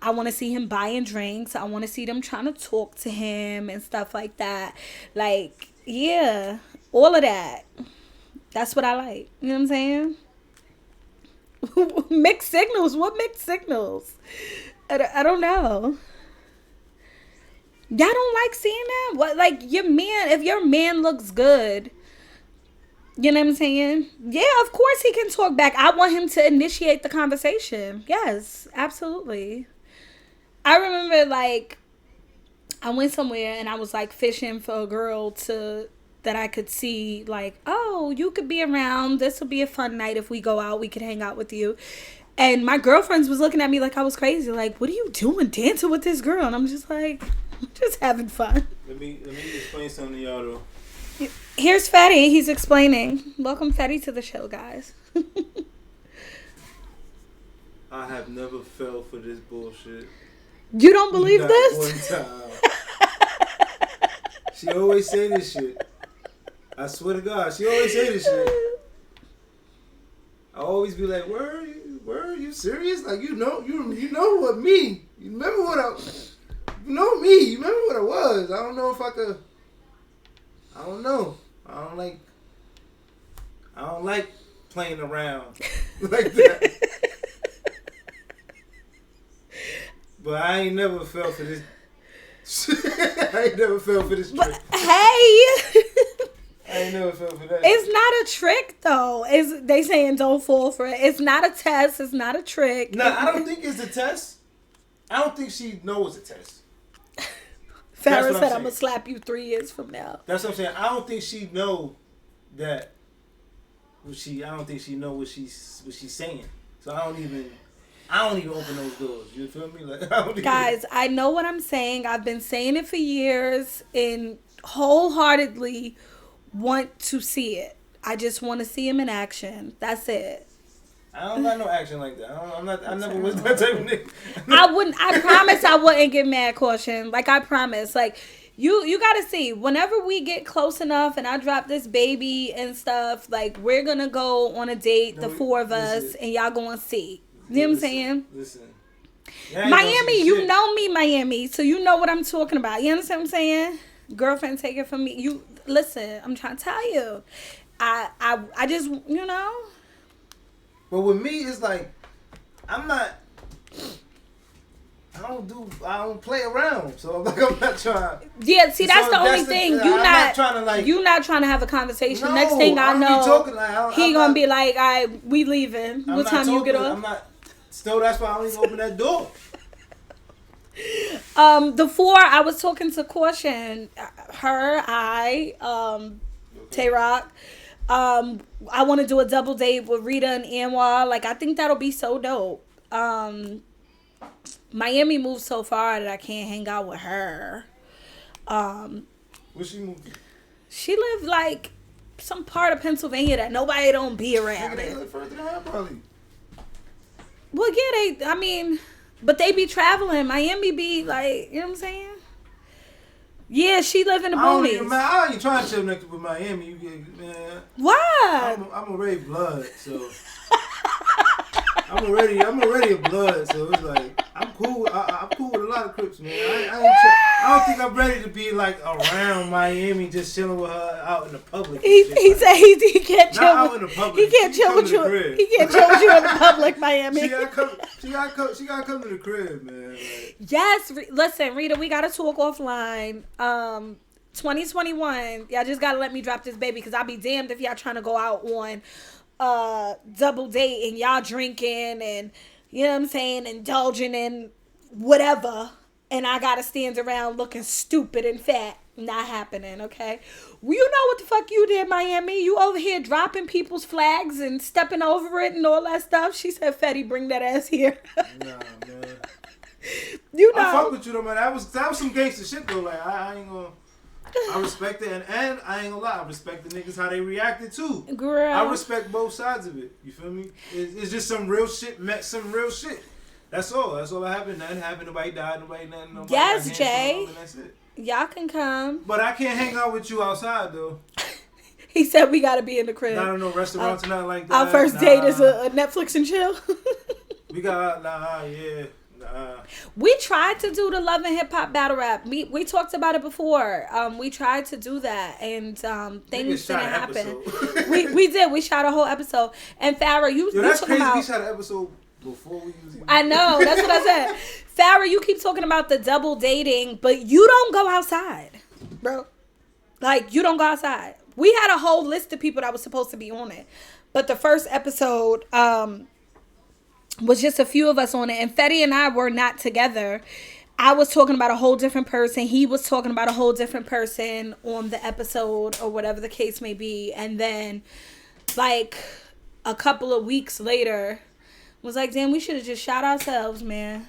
Speaker 1: I want to see him buying drinks. I want to see them trying to talk to him and stuff like that. Like, yeah, all of that. That's what I like. You know what I'm saying? Mixed signals. What mixed signals? I don't know. Y'all don't like seeing that? What, like, your man, if your man looks good, you know what I'm saying? Yeah, of course he can talk back. I want him to initiate the conversation. Yes, absolutely. I remember, like, I went somewhere and I was, like, fishing for a girl that I could see, like, oh, you could be around. This will be a fun night if we go out. We could hang out with you. And my girlfriends was looking at me like I was crazy. Like, what are you doing dancing with this girl? And I'm just like, I'm just having fun.
Speaker 2: Let me explain something to y'all, though.
Speaker 1: Here's Fetty. He's explaining. Welcome, Fetty, to the show, guys.
Speaker 2: I have never fell for this bullshit.
Speaker 1: You don't believe
Speaker 2: Not
Speaker 1: this?
Speaker 2: one time. She always say this shit. I swear to God, she always say this shit. I always be like, word, you serious? Like, you know what me. You remember what you know me. You remember what I was. I don't know if I could. I don't know. I don't like playing around like that. But I ain't never fell for this. I ain't never fell for this trick.
Speaker 1: But, hey.
Speaker 2: I ain't never fell for that.
Speaker 1: It's not a trick, though. They saying don't fall for it. It's not a test. It's not a trick.
Speaker 2: No, I don't think it's a test. I don't think she knows it's a test.
Speaker 1: Farrah said, I'm going to slap you 3 years from now.
Speaker 2: That's what I'm saying. I don't think she know that. I don't think she know what she's saying. So I don't even open those doors. You feel me? Like,
Speaker 1: Guys, I know what I'm saying. I've been saying it for years and wholeheartedly want to see it. I just want to see him in action. That's it.
Speaker 2: I don't got no action like that. I never was that type of nigga.
Speaker 1: I promise I wouldn't get mad, Caution. Like, I promise. Like, you got to see, whenever we get close enough and I drop this baby and stuff, like, we're going to go on a date, the 4 of us, and y'all going to see. You know what I'm saying?
Speaker 2: Listen.
Speaker 1: Miami, you know me, Miami, so you know what I'm talking about. You understand what I'm saying? Girlfriend, take it from me. You listen. I'm trying to tell you. I just, you know.
Speaker 2: But with me, it's like I don't play around. So like I'm not trying.
Speaker 1: Yeah, see, that's the only thing. You're not trying to have a conversation. No, next thing I know, he gonna be like, "All right, we leaving. What time you get off?"
Speaker 2: I'm not. Still, that's why I don't even open that door.
Speaker 1: The 4, I was talking to Caution, Tay Rock. I want to do a double date with Rita and Anwar. Like, I think that'll be so dope. Miami moved so far that I can't hang out with her.
Speaker 2: Where she moved?
Speaker 1: She lived like some part of Pennsylvania that nobody don't be around.
Speaker 2: They live further than her, probably.
Speaker 1: Well, yeah, but they be traveling. Miami be like, you know what I'm saying? Yeah, she live in the boonies.
Speaker 2: I ain't trying to chill next to Miami. Man.
Speaker 1: Why?
Speaker 2: I'm already blood, so I'm already a blood, so it's like I'm cool. I'm cool with a lot of Crips, man. I don't think I'm ready to be like around Miami, just chilling with her out in the public.
Speaker 1: He said he can't chill.
Speaker 2: Not out in the public.
Speaker 1: He can't chill with you. He can't chill with you in the public, Miami.
Speaker 2: She gotta come to the crib, man. Like.
Speaker 1: Yes, listen, Rita, we gotta talk offline. 2021, y'all just gotta let me drop this baby because I'll be damned if y'all trying to go out on double date and y'all drinking and, you know what I'm saying, indulging in whatever, and I gotta stand around looking stupid and fat. Not happening, okay? Well, you know what the fuck you did, Miami. You over here dropping people's flags and stepping over it and all that stuff. She said, Fetty, bring that ass here.
Speaker 2: Nah, man.
Speaker 1: You know.
Speaker 2: I fuck with you though, man. That was some gangster shit though. Like I ain't gonna. I respect it, and I ain't gonna lie. I respect the niggas how they reacted too.
Speaker 1: Girl.
Speaker 2: I respect both sides of it. You feel me? It's just some real shit met some real shit. That's all. That's all that happened. Nothing happened. Nobody died. Nobody.
Speaker 1: Yes, Jay.
Speaker 2: And that's it.
Speaker 1: Y'all can come.
Speaker 2: But I can't hang out with you outside though.
Speaker 1: He said we gotta be in the crib.
Speaker 2: Not in no restaurants or nothing like that.
Speaker 1: Our first date is a Netflix and chill.
Speaker 2: We got
Speaker 1: We tried to do the Love and Hip Hop battle rap. We talked about it before. We tried to do that, and things didn't happen. we did. We shot a whole episode. And Farrah, you
Speaker 2: that's
Speaker 1: talking
Speaker 2: crazy.
Speaker 1: about?
Speaker 2: We shot an episode before we used.
Speaker 1: I know. That's what I said. Farrah, you keep talking about the double dating, but you don't go outside, bro. Like, you don't go outside. We had a whole list of people that was supposed to be on it, but the first episode was just a few of us on it, and Fetty and I were not together. I was talking about a whole different person. He was talking about a whole different person on the episode or whatever the case may be. And then like a couple of weeks later was like, damn, we should have just shot ourselves, man.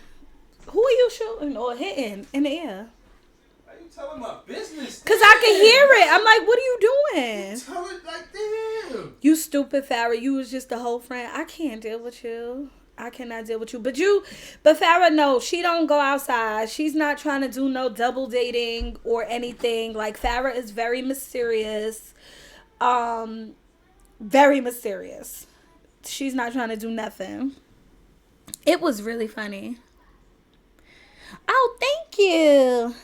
Speaker 1: Who are you shooting or hitting in the air?
Speaker 2: Why you telling my business?
Speaker 1: Because I can hear it. I'm like, what are you doing?
Speaker 2: You tell it like damn.
Speaker 1: You stupid Farrah. You was just a whole friend. I can't deal with you. I cannot deal with you. But Farrah, no, she don't go outside. She's not trying to do no double dating or anything. Like, Farrah is very mysterious. Um, very mysterious. She's not trying to do nothing. It was really funny. Oh, thank you.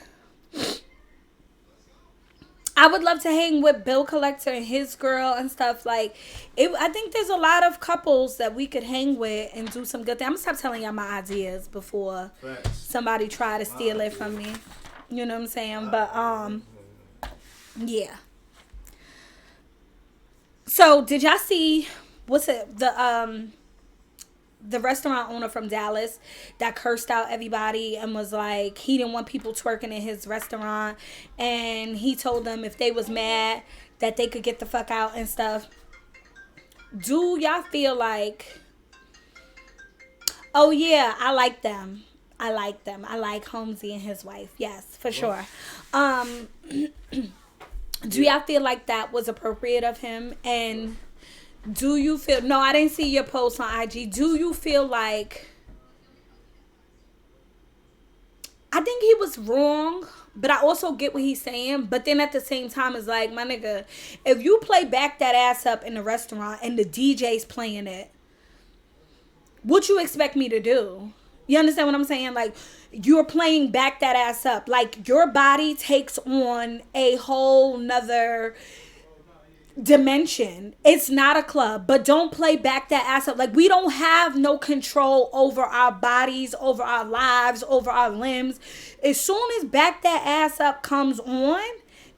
Speaker 1: I would love to hang with Bill Collector and his girl and stuff like it. I think there's a lot of couples that we could hang with and do some good things. I'm gonna stop telling y'all my ideas before
Speaker 2: Facts.
Speaker 1: somebody try to steal it from me. You know what I'm saying? But yeah. So did y'all see what's it the restaurant owner from Dallas that cursed out everybody and was like he didn't want people twerking in his restaurant, and he told them if they was mad that they could get the fuck out and stuff. Do y'all feel like, oh yeah, I like them. I like them. I like Holmesy and his wife. Yes, for sure. Do y'all feel like that was appropriate of him? And do you feel, no, I didn't see your post on IG. Do you feel like, I think he was wrong, but I also get what he's saying. But then at the same time, it's like, my nigga, if you play Back That Ass Up in the restaurant and the DJ's playing it, what you expect me to do? You understand what I'm saying? Like, you're playing Back That Ass Up. Like, your body takes on a whole nother dimension. It's not a club, but don't play Back That Ass Up. Like, we don't have no control over our bodies, over our lives, over our limbs. As soon as Back That Ass Up comes on,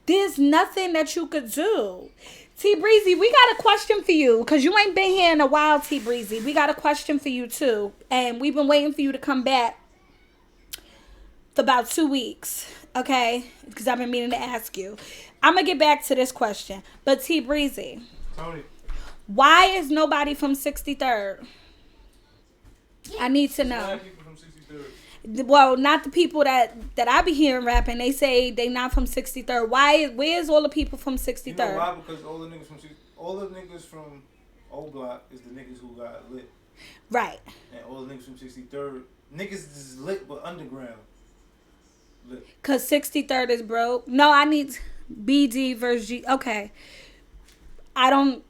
Speaker 1: there's nothing that you could do. T Breezy, we got a question for you because you ain't been here in a while. T Breezy, we got a question for you too, and we've been waiting for you to come back for about 2 weeks, okay? Because I've been meaning to ask you. I'm going to get back to this question. But T Breezy,
Speaker 2: Tony.
Speaker 1: why is nobody from 63rd? I need to know. Well, not the people that I be hearing rapping. They say they not from 63rd. Where's all the people from 63rd?
Speaker 2: You know why? Because all the niggas from O Block is the niggas who got lit.
Speaker 1: Right.
Speaker 2: And all the niggas from 63rd, niggas is lit but underground. Lit.
Speaker 1: Cause 63rd is broke. No, I need BD versus G. Okay. I don't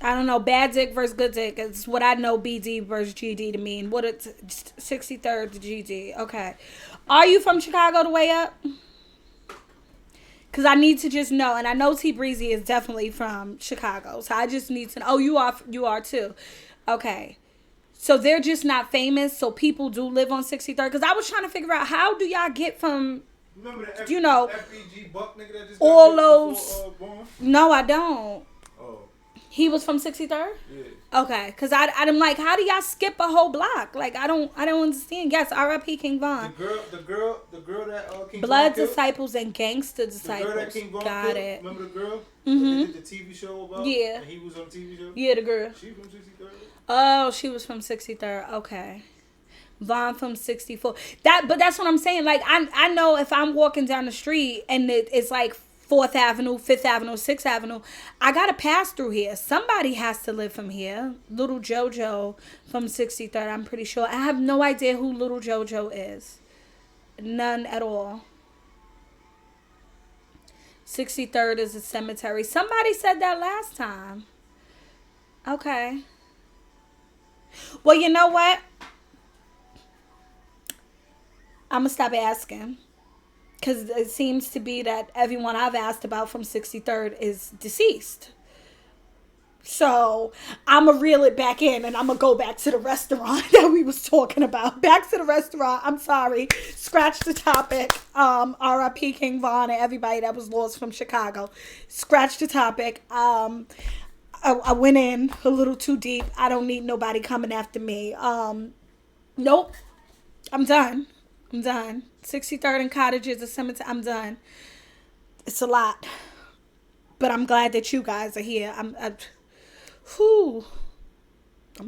Speaker 1: know. Bad dick versus good dick is what I know BD versus GD to mean. What it's 63rd to GD. Okay. Are you from Chicago the way up? Because I need to just know. And I know T Breezy is definitely from Chicago. So I just need to know. Oh, you are too. Okay. So they're just not famous. So people do live on 63rd. Because I was trying to figure out how do y'all get from,
Speaker 2: remember the FBG Buck nigga that just
Speaker 1: all
Speaker 2: got
Speaker 1: those.
Speaker 2: before,
Speaker 1: No, I don't.
Speaker 2: Oh.
Speaker 1: He was from 63rd?
Speaker 2: Yeah.
Speaker 1: Okay, because I'm like, how do y'all skip a whole block? Like, I don't understand. Yes, R.I.P. King Von.
Speaker 2: The girl that King
Speaker 1: Blood
Speaker 2: Von killed?
Speaker 1: Disciples and Gangster Disciples.
Speaker 2: The girl that King Von
Speaker 1: Got
Speaker 2: killed?
Speaker 1: it.
Speaker 2: Remember the girl?
Speaker 1: Mm-hmm.
Speaker 2: That did the TV show about?
Speaker 1: Yeah.
Speaker 2: And he was on the TV show?
Speaker 1: Yeah, the girl.
Speaker 2: She from 63rd?
Speaker 1: Oh, she was from 63rd. Okay. Von from 64. But that's what I'm saying. Like, I know if I'm walking down the street and it's like 4th Avenue, 5th Avenue, 6th Avenue, I got to pass through here. Somebody has to live from here. Little JoJo from 63rd, I'm pretty sure. I have no idea who Little JoJo is. None at all. 63rd is a cemetery. Somebody said that last time. Okay. Well, you know what? I'm going to stop asking. Because it seems to be that everyone I've asked about from 63rd is deceased. So I'm going to reel it back in and I'm going to go back to the restaurant that we was talking about. Back to the restaurant. I'm sorry. Scratch the topic. R.I.P. King Von and everybody that was lost from Chicago. Scratch the topic. I went in a little too deep. I don't need nobody coming after me. Nope. I'm done. 63rd and Cottages, a cemetery. I'm done. It's a lot. But I'm glad that you guys are here. I'm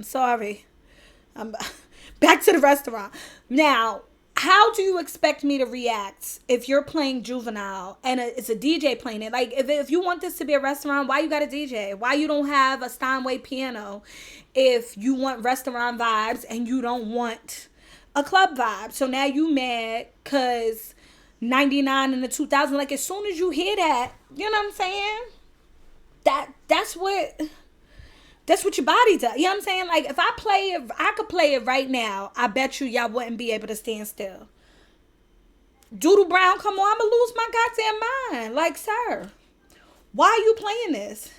Speaker 1: sorry. I'm back to the restaurant. Now, how do you expect me to react if you're playing Juvenile and it's a DJ playing it? Like, if you want this to be a restaurant, why you got a DJ? Why you don't have a Steinway piano if you want restaurant vibes and you don't want a club vibe? So now you mad because 99 and the 2000. Like, as soon as you hear that, you know what I'm saying? That's what your body does. You know what I'm saying? Like, if I could play it right now, I bet you y'all wouldn't be able to stand still. Doodle Brown, come on, I'ma lose my goddamn mind. Like, sir, why are you playing this?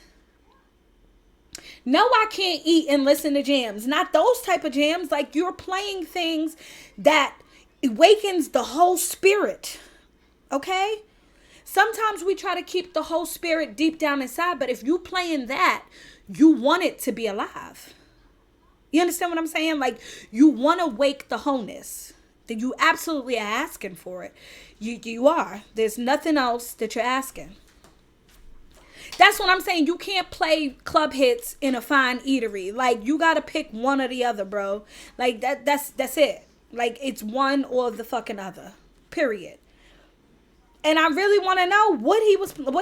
Speaker 1: No, I can't eat and listen to jams. Not those type of jams. Like, you're playing things that awakens the whole spirit. Okay? Sometimes we try to keep the whole spirit deep down inside, but if you playing that, you want it to be alive. You understand what I'm saying? Like, you want to wake the wholeness. That you absolutely are asking for it. You are. There's nothing else that you're asking. That's what I'm saying. You can't play club hits in a fine eatery. Like, you gotta pick one or the other, bro. Like, that's it. Like, it's one or the fucking other. Period. And I really want to know what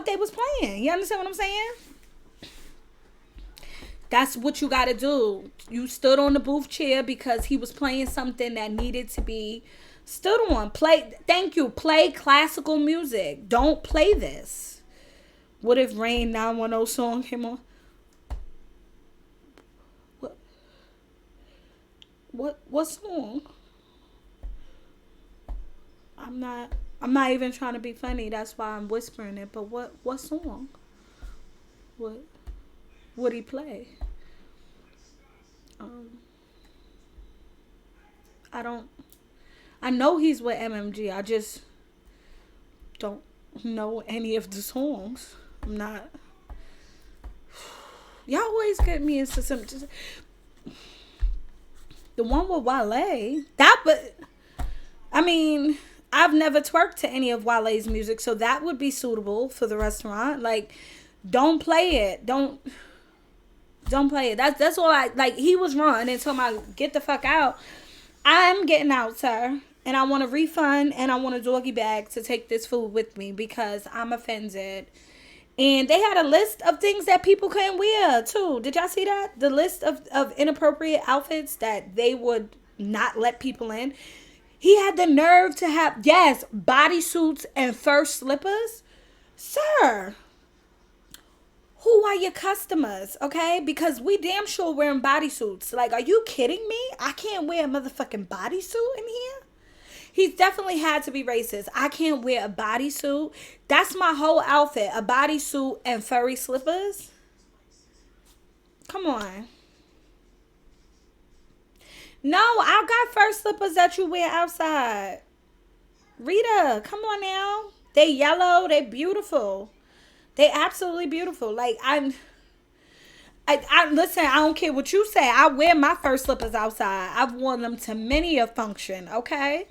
Speaker 1: they was playing. You understand what I'm saying? That's what you gotta do. You stood on the booth chair because he was playing something that needed to be stood on. Thank you. Play classical music. Don't play this. What if Rain 910 song came on? What song? I'm not even trying to be funny. That's why I'm whispering it. But what song? What he play? I know he's with MMG. I just don't know any of the songs. I'm not. Y'all always get me into some. The one with Wale. I mean, I've never twerked to any of Wale's music, so that would be suitable for the restaurant. Like, don't play it. Don't play it. That's all he was wrong and told me, get the fuck out. I'm getting out, sir. And I want a refund and I want a doggy bag to take this food with me because I'm offended. And they had a list of things that people couldn't wear too. Did y'all see that? The list of inappropriate outfits that they would not let people in. He had the nerve to have, yes, bodysuits and fur slippers. Sir, who are your customers, okay? Because we damn sure wearing bodysuits. Like, are you kidding me? I can't wear a motherfucking bodysuit in here. He's definitely had to be racist. I can't wear a bodysuit. That's my whole outfit. A bodysuit and furry slippers. Come on. No, I got fur slippers that you wear outside. Rita, come on now. They yellow. They beautiful. They absolutely beautiful. Like, I listen, I don't care what you say. I wear my fur slippers outside. I've worn them to many a function, okay?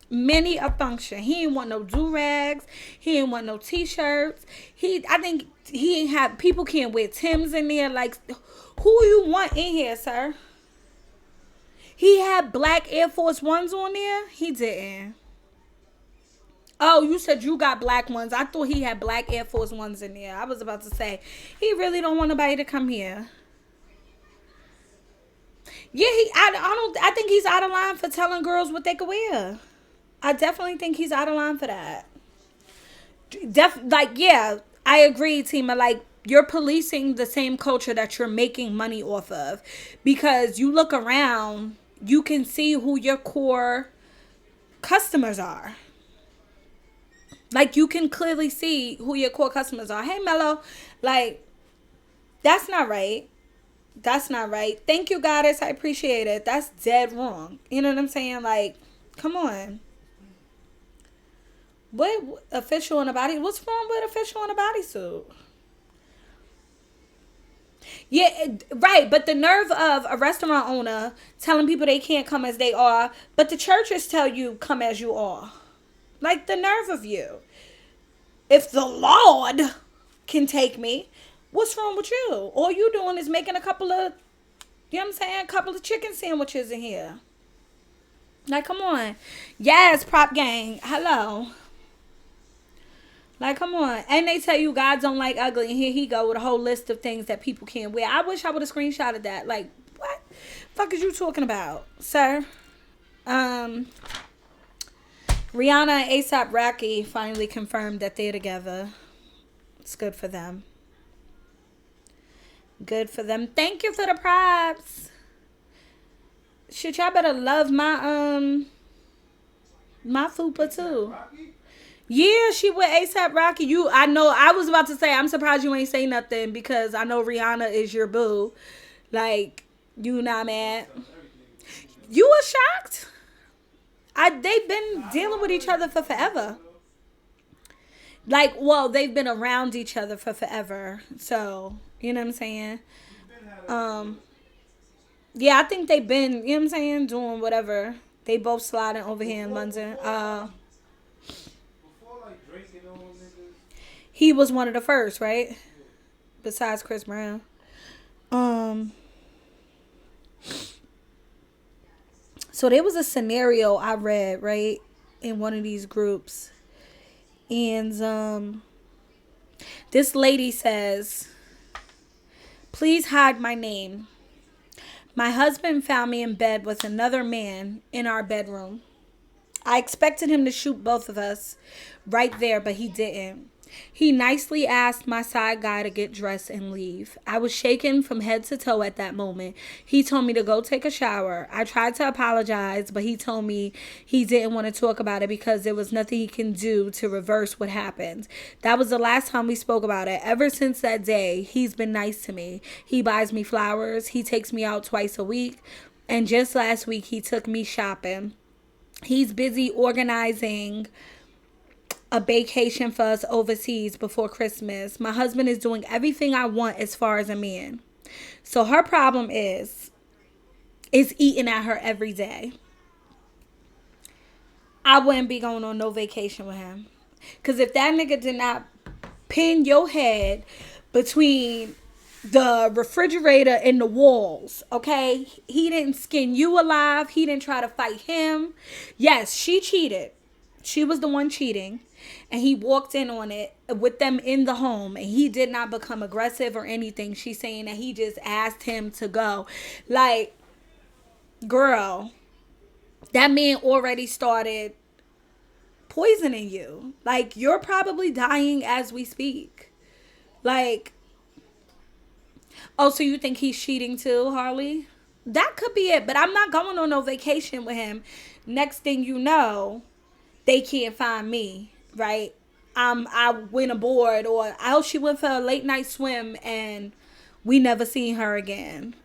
Speaker 1: Many a function. He ain't want no do-rags. He ain't want no t-shirts. I think he ain't have, people can't wear Timbs in there. Like, who you want in here, sir? He had black Air Force Ones on there? He didn't. Oh, you said you got black ones. I thought he had black Air Force Ones in there. I was about to say, he really don't want nobody to come here. Yeah, I think he's out of line for telling girls what they could wear. I definitely think he's out of line for that. Yeah, I agree, Tima. Like, you're policing the same culture that you're making money off of. Because you look around, you can see who your core customers are. Like, you can clearly see who your core customers are. Hey, Mello. Like, that's not right. That's not right. Thank you, Goddess. I appreciate it. That's dead wrong. You know what I'm saying? Like, come on. What official in a body? What's wrong with official in a bodysuit? Yeah, right. But the nerve of a restaurant owner telling people they can't come as they are, but the churches tell you come as you are. Like, the nerve of you. If the Lord can take me, what's wrong with you? All you doing is making a couple of, you know what I'm saying? A couple of chicken sandwiches in here. Like, come on. Yes, prop gang. Hello. Like, come on. And they tell you God don't like ugly. And here he go with a whole list of things that people can't wear. I wish I would have screenshotted that. Like, what the fuck is you talking about, sir? Rihanna and A$AP Rocky finally confirmed that they're together. It's good for them. Good for them. Thank you for the props. Shit, y'all better love my fupa too. Yeah, she with A$AP Rocky. I know. I was about to say, I'm surprised you ain't say nothing because I know Rihanna is your boo. Like, you not mad. You were shocked? They've been dealing with each other for forever. Like, well, they've been around each other for forever. So, you know what I'm saying? Um, yeah, I think they've been, you know what I'm saying, doing whatever. They both sliding over here in London. He was one of the first, right? Besides Chris Brown. Um, so there was a scenario I read, right, in one of these groups. And this lady says, "Please hide my name. My husband found me in bed with another man in our bedroom. I expected him to shoot both of us right there, but he didn't. He nicely asked my side guy to get dressed and leave. I was shaken from head to toe at that moment. He told me to go take a shower. I tried to apologize, but he told me he didn't want to talk about it because there was nothing he can do to reverse what happened. That was the last time we spoke about it. Ever since that day, he's been nice to me. He buys me flowers. He takes me out twice a week. And just last week, he took me shopping. He's busy organizing a vacation for us overseas before Christmas. My husband is doing everything I want as far as a man. So her problem is eating at her every day. I wouldn't be going on no vacation with him. Because if that nigga did not pin your head between the refrigerator and the walls, okay? He didn't skin you alive. He didn't try to fight him. Yes, she cheated. She was the one cheating. And he walked in on it with them in the home. And he did not become aggressive or anything. She's saying that he just asked him to go. Like, girl, that man already started poisoning you. Like, you're probably dying as we speak. Like, oh, so you think he's cheating too, Harley? That could be it. But I'm not going on no vacation with him. Next thing you know, they can't find me, right? I went aboard, or I hope she went for a late night swim and we never seen her again.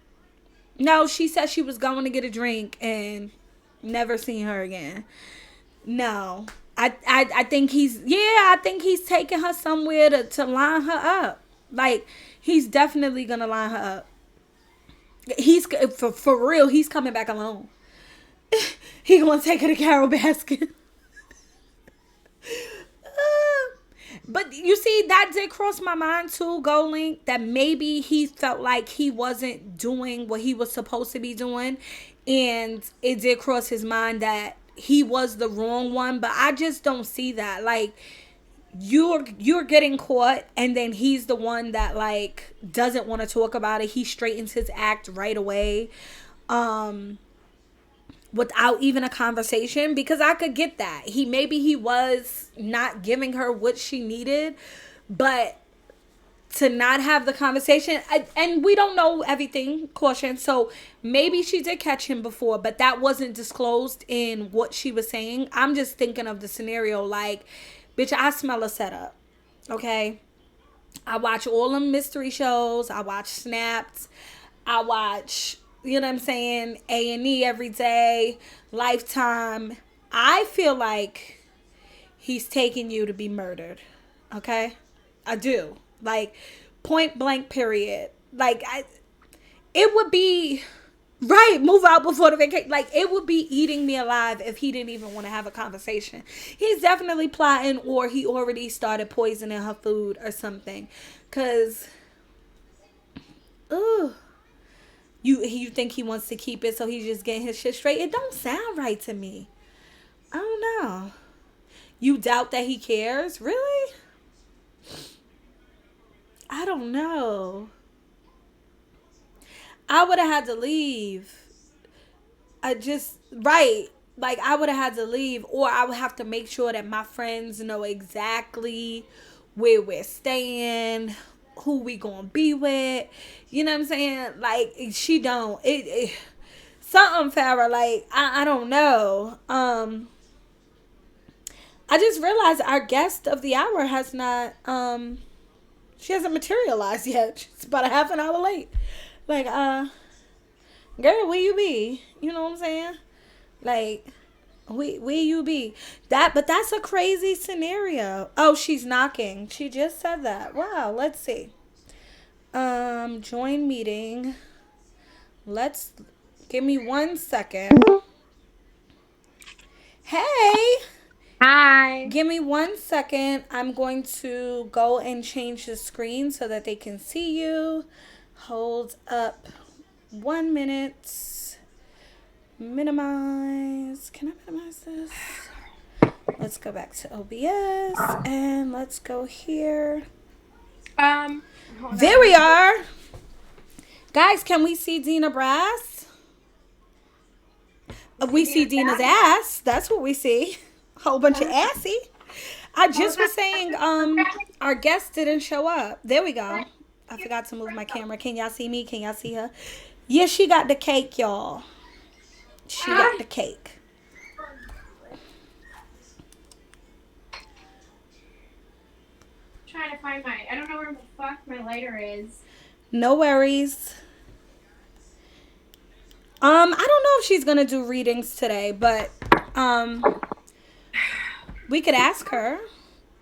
Speaker 1: No, she said she was going to get a drink and never seen her again. No. I think I think he's taking her somewhere to line her up. Like, he's definitely gonna line her up. He's for real, he's coming back alone. He gonna take her to Carol Baskin. But you see, that did cross my mind too, GoLink, that maybe he felt like he wasn't doing what he was supposed to be doing. And it did cross his mind that he was the wrong one. But I just don't see that. Like, you're getting caught, and then he's the one that, like, doesn't want to talk about it. He straightens his act right away. Without even a conversation, because I could get that. Maybe he was not giving her what she needed, but to not have the conversation, and we don't know everything, caution, so maybe she did catch him before, but that wasn't disclosed in what she was saying. I'm just thinking of the scenario like, bitch, I smell a setup, okay? I watch all them mystery shows. I watch Snapped. I watch, you know what I'm saying, A&E every day, Lifetime. I feel like he's taking you to be murdered, okay? I do. Like, point blank period. Like, it would be, right, move out before the vacation. Like, it would be eating me alive if he didn't even want to have a conversation. He's definitely plotting, or he already started poisoning her food or something. Because, ooh. You think he wants to keep it, so he's just getting his shit straight? It don't sound right to me. I don't know. You doubt that he cares? Really? I don't know. I would have had to leave. Right. like I would have had to leave, or I would have to make sure that my friends know exactly where we're staying, who we gonna be with. You know what I'm saying? Like she don't. It something, Farrah. Like I don't know. I just realized our guest of the hour has not. She hasn't materialized yet. She's about a half an hour late. Like girl, where you be? You know what I'm saying? Like. Where you be? But that's a crazy scenario. Oh, she's knocking. She just said that. Wow, let's see. Join meeting. Let's give me 1 second. Hey,
Speaker 4: Hi.
Speaker 1: give me 1 second. I'm going to go and change the screen so that they can see you. Hold up 1 minute. Minimize. Can I minimize this? Let's go back to OBS and let's go here. There we are. Guys, can we see Dina Brass? We see Dina's ass. That's what we see. A whole bunch of assy. I just was saying our guest didn't show up. There we go. I forgot to move my camera. Can y'all see me? Can y'all see her? Yeah, she got the cake, y'all. She got the cake.
Speaker 4: Trying to find I don't know where the fuck my lighter is.
Speaker 1: No worries. I don't know if she's gonna do readings today, but we could ask her.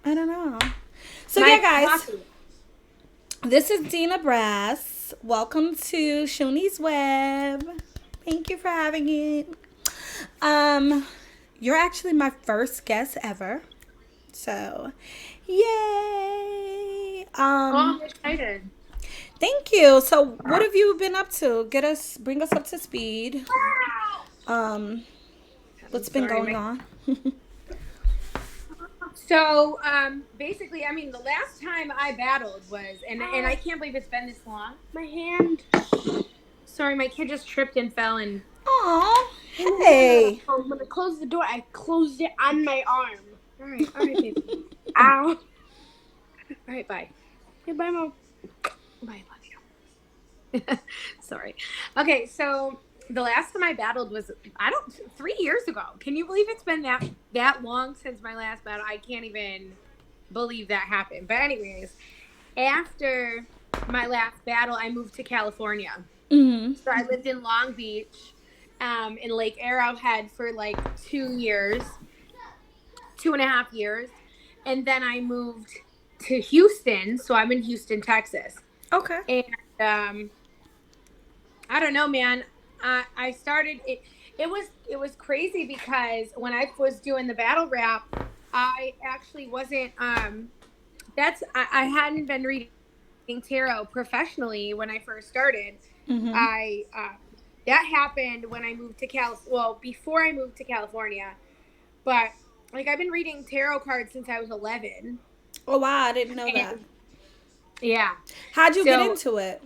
Speaker 1: I don't know. So yeah, guys, this is Dina Brass. Welcome to Shooneys Web. Thank you for having it. You're actually my first guest ever. So, yay!
Speaker 4: I'm excited.
Speaker 1: Thank you. So, what have you been up to? Bring us up to speed. What's been going on?
Speaker 4: So, basically, I mean, the last time I battled was, and I can't believe it's been this long. My hand. Sorry, my kid just tripped and fell and.
Speaker 1: Aw, hey.
Speaker 3: When I closed the door, I closed it on my arm. All right, baby. Ow. All right, bye. Okay, bye, Mom. Bye, love you.
Speaker 4: Sorry. Okay, so the last time I battled was 3 years ago. Can you believe it's been that long since my last battle? I can't even believe that happened. But anyways, after my last battle, I moved to California.
Speaker 1: Mm-hmm.
Speaker 4: So I lived in Long Beach, in Lake Arrowhead for like 2.5 years. And then I moved to Houston. So I'm in Houston, Texas.
Speaker 1: Okay.
Speaker 4: And I don't know, man. I started it. It was crazy because when I was doing the battle rap, I actually wasn't. I hadn't been reading tarot professionally when I first started.
Speaker 1: Mm-hmm.
Speaker 4: That happened when I moved to before I moved to California, but like I've been reading tarot cards since I was 11.
Speaker 1: Oh wow, I didn't know that.
Speaker 4: Yeah.
Speaker 1: How'd you get into it?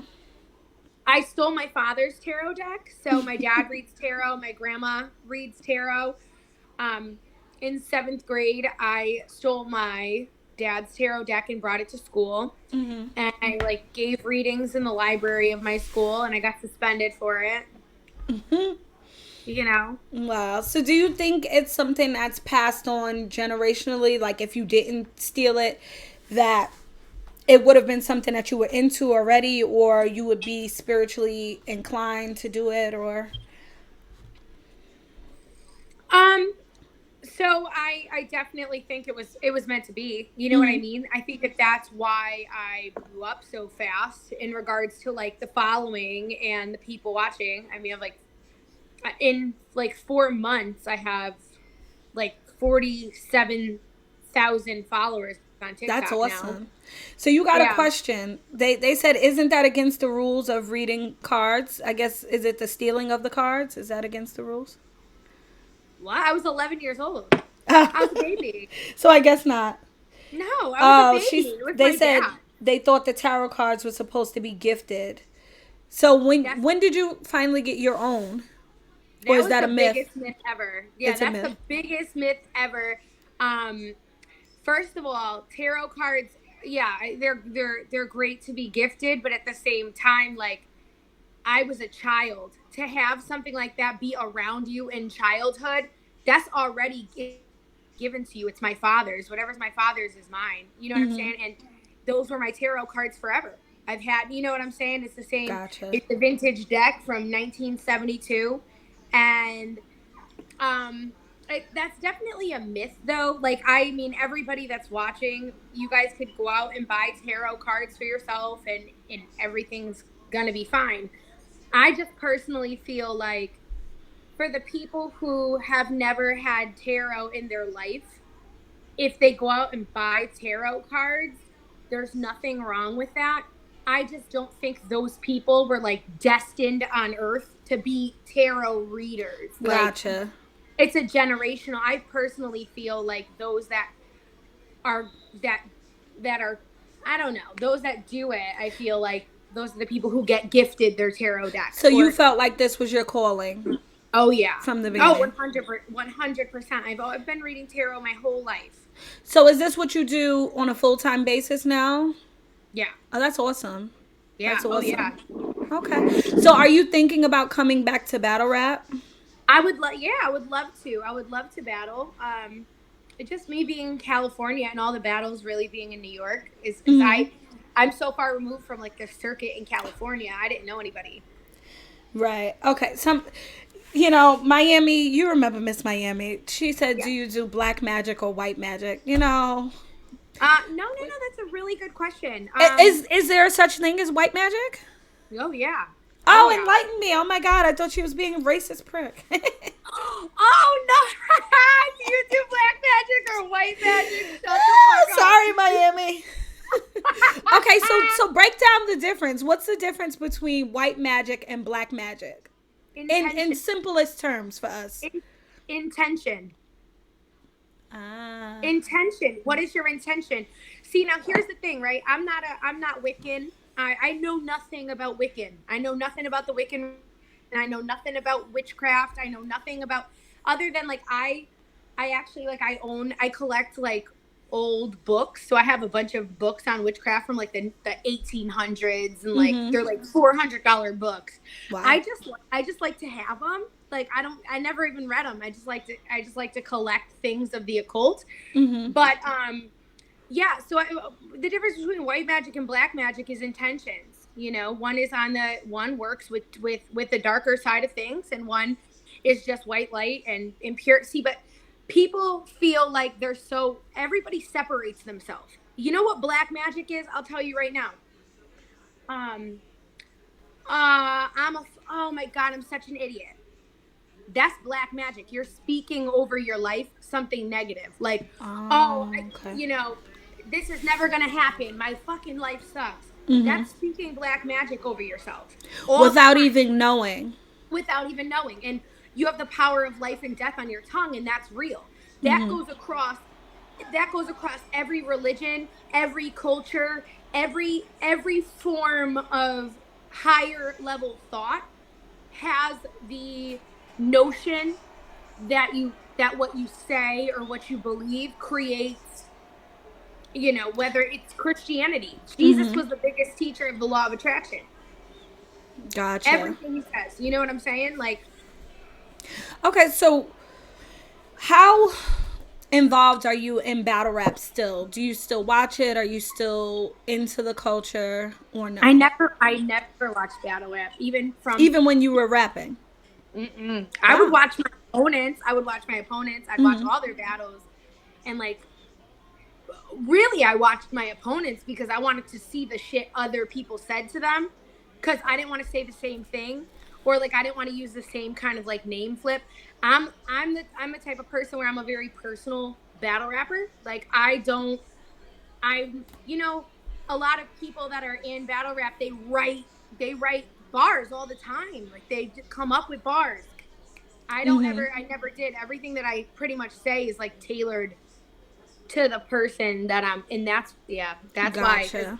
Speaker 4: I stole my father's tarot deck. So my dad reads tarot. My grandma reads tarot. In 7th grade, I stole my dad's tarot deck and brought it to school.
Speaker 1: Mm-hmm.
Speaker 4: And I gave readings in the library of my school, and I got suspended for it.
Speaker 1: Mm-hmm.
Speaker 4: You know?
Speaker 1: Wow. So do you think it's something that's passed on generationally? Like if you didn't steal it, that it would have been something that you were into already, or you would be spiritually inclined to do it, or?
Speaker 4: So I definitely think it was meant to be. You know what I mean? I think that's why I blew up so fast in regards to the following and the people watching. I mean, in 4 months, I have 47,000 followers on TikTok.
Speaker 1: That's awesome.
Speaker 4: Now.
Speaker 1: So you got a question. They said, isn't that against the rules of reading cards? I guess, is it the stealing of the cards? Is that against the rules?
Speaker 4: Well, I was 11 years old. I was a baby.
Speaker 1: So I guess not.
Speaker 4: No, I was a baby.
Speaker 1: They said they thought the tarot cards were supposed to be gifted. So when did you finally get your own? Or
Speaker 4: That
Speaker 1: is
Speaker 4: was
Speaker 1: that a
Speaker 4: the
Speaker 1: myth?
Speaker 4: biggest myth ever. Yeah,
Speaker 1: It's a
Speaker 4: that's
Speaker 1: myth.
Speaker 4: the biggest myth ever. Um, First of all, tarot cards, yeah, they're great to be gifted, but at the same time, like I was a child. To have something like that be around you in childhood, that's already given to you. It's my father's. Whatever's my father's is mine. You know what I'm
Speaker 1: Mm-hmm.
Speaker 4: saying? And those were my tarot cards forever. I've had, you know what I'm saying? It's the same.
Speaker 1: Gotcha.
Speaker 4: It's the vintage deck from 1972, and that's definitely a myth though. Like, I mean, everybody that's watching, you guys could go out and buy tarot cards for yourself, and everything's gonna be fine. I just personally feel like for the people who have never had tarot in their life, if they go out and buy tarot cards, there's nothing wrong with that. I just don't think those people were like destined on earth to be tarot readers. Like,
Speaker 1: Gotcha.
Speaker 4: it's a generational. I personally feel like those are that that are I don't know, those that do it, I feel like those are the people who get gifted their tarot decks.
Speaker 1: So you
Speaker 4: Or
Speaker 1: felt like this was your calling
Speaker 4: oh yeah.
Speaker 1: from the
Speaker 4: Oh,
Speaker 1: beginning.
Speaker 4: 100%. I've been reading tarot my whole life.
Speaker 1: So is this what you do on a full-time basis now?
Speaker 4: Yeah.
Speaker 1: Oh, that's awesome.
Speaker 4: Yeah.
Speaker 1: That's
Speaker 4: Oh yeah.
Speaker 1: awesome. Okay. So are you thinking about coming back to battle rap?
Speaker 4: I would love to. I would love to battle. It's just me being in California and all the battles really being in New York is because
Speaker 1: Mm-hmm.
Speaker 4: I'm so far removed from like the circuit in California. I didn't know anybody.
Speaker 1: Right. Okay. Miami, you remember Miss Miami. She said,
Speaker 4: Yeah.
Speaker 1: do you do black magic or white magic? You know,
Speaker 4: No. That's a really good question.
Speaker 1: is there such thing as white magic?
Speaker 4: Oh yeah. Oh
Speaker 1: Oh,
Speaker 4: yeah.
Speaker 1: enlighten me. Oh my God. I thought she was being a racist prick.
Speaker 4: Oh no! Do you do black magic or white magic? Shut the
Speaker 1: Ah,
Speaker 4: fuck up.
Speaker 1: sorry, Miami. Okay, so break down the difference. What's the difference between white magic and black magic? In
Speaker 4: Intention.
Speaker 1: simplest terms for us.
Speaker 4: In, intention.
Speaker 1: Ah.
Speaker 4: Intention. What is your intention? See, now here's the thing, right? I'm not Wiccan. I know nothing about Wiccan. I know nothing about the Wiccan. I know nothing about witchcraft. I know nothing about other than like I actually like I collect like old books. So I have a bunch of books on witchcraft from like the 1800s, and like
Speaker 1: Mm-hmm.
Speaker 4: they're like $400 books.
Speaker 1: Wow.
Speaker 4: I just like to have them. Like I never even read them. I just like to collect things of the occult.
Speaker 1: Mm-hmm.
Speaker 4: But yeah, so the difference between white magic and black magic is intentions. You know, one works with the darker side of things, and one is just white light and impure. See, but people feel like everybody separates themselves. You know what black magic is? I'll tell you right now. Um, oh my God, I'm such an idiot. That's black magic. You're speaking over your life something negative, like, oh,
Speaker 1: Oh, okay.
Speaker 4: this is never gonna happen. My fucking life sucks.
Speaker 1: Mm-hmm.
Speaker 4: That's speaking black magic over yourself all the
Speaker 1: Without
Speaker 4: time
Speaker 1: even knowing.
Speaker 4: without even knowing. And you have the power of life and death on your tongue, and that's real. That
Speaker 1: Mm-hmm.
Speaker 4: goes across. That goes across every religion, every culture, every form of higher level thought has the notion that what you say or what you believe creates, whether it's Christianity. Jesus
Speaker 1: Mm-hmm.
Speaker 4: was the biggest teacher of the law of attraction.
Speaker 1: Gotcha.
Speaker 4: Everything he says, you know what I'm saying? Like,
Speaker 1: Okay, so how involved are you in battle rap still? Do you still watch it? Are you still into the culture or no?
Speaker 4: I never watched battle rap, even from.
Speaker 1: Even when you were rapping.
Speaker 4: I would
Speaker 1: Wow.
Speaker 4: watch my opponents. I would watch my opponents. I'd watch
Speaker 1: Mm-hmm.
Speaker 4: all their battles, and like, really, I watched my opponents because I wanted to see the shit other people said to them, because I didn't want to say the same thing, or like I didn't want to use the same kind of like name flip. I'm the type of person where I'm a very personal battle rapper. Like, I don't I a lot of people that are in battle rap, they write bars all the time. Like, they just come up with bars.
Speaker 1: Mm-hmm.
Speaker 4: I never did. Everything that I pretty much say is like tailored to the person that I'm, and that's why. 'Cause
Speaker 1: Gotcha.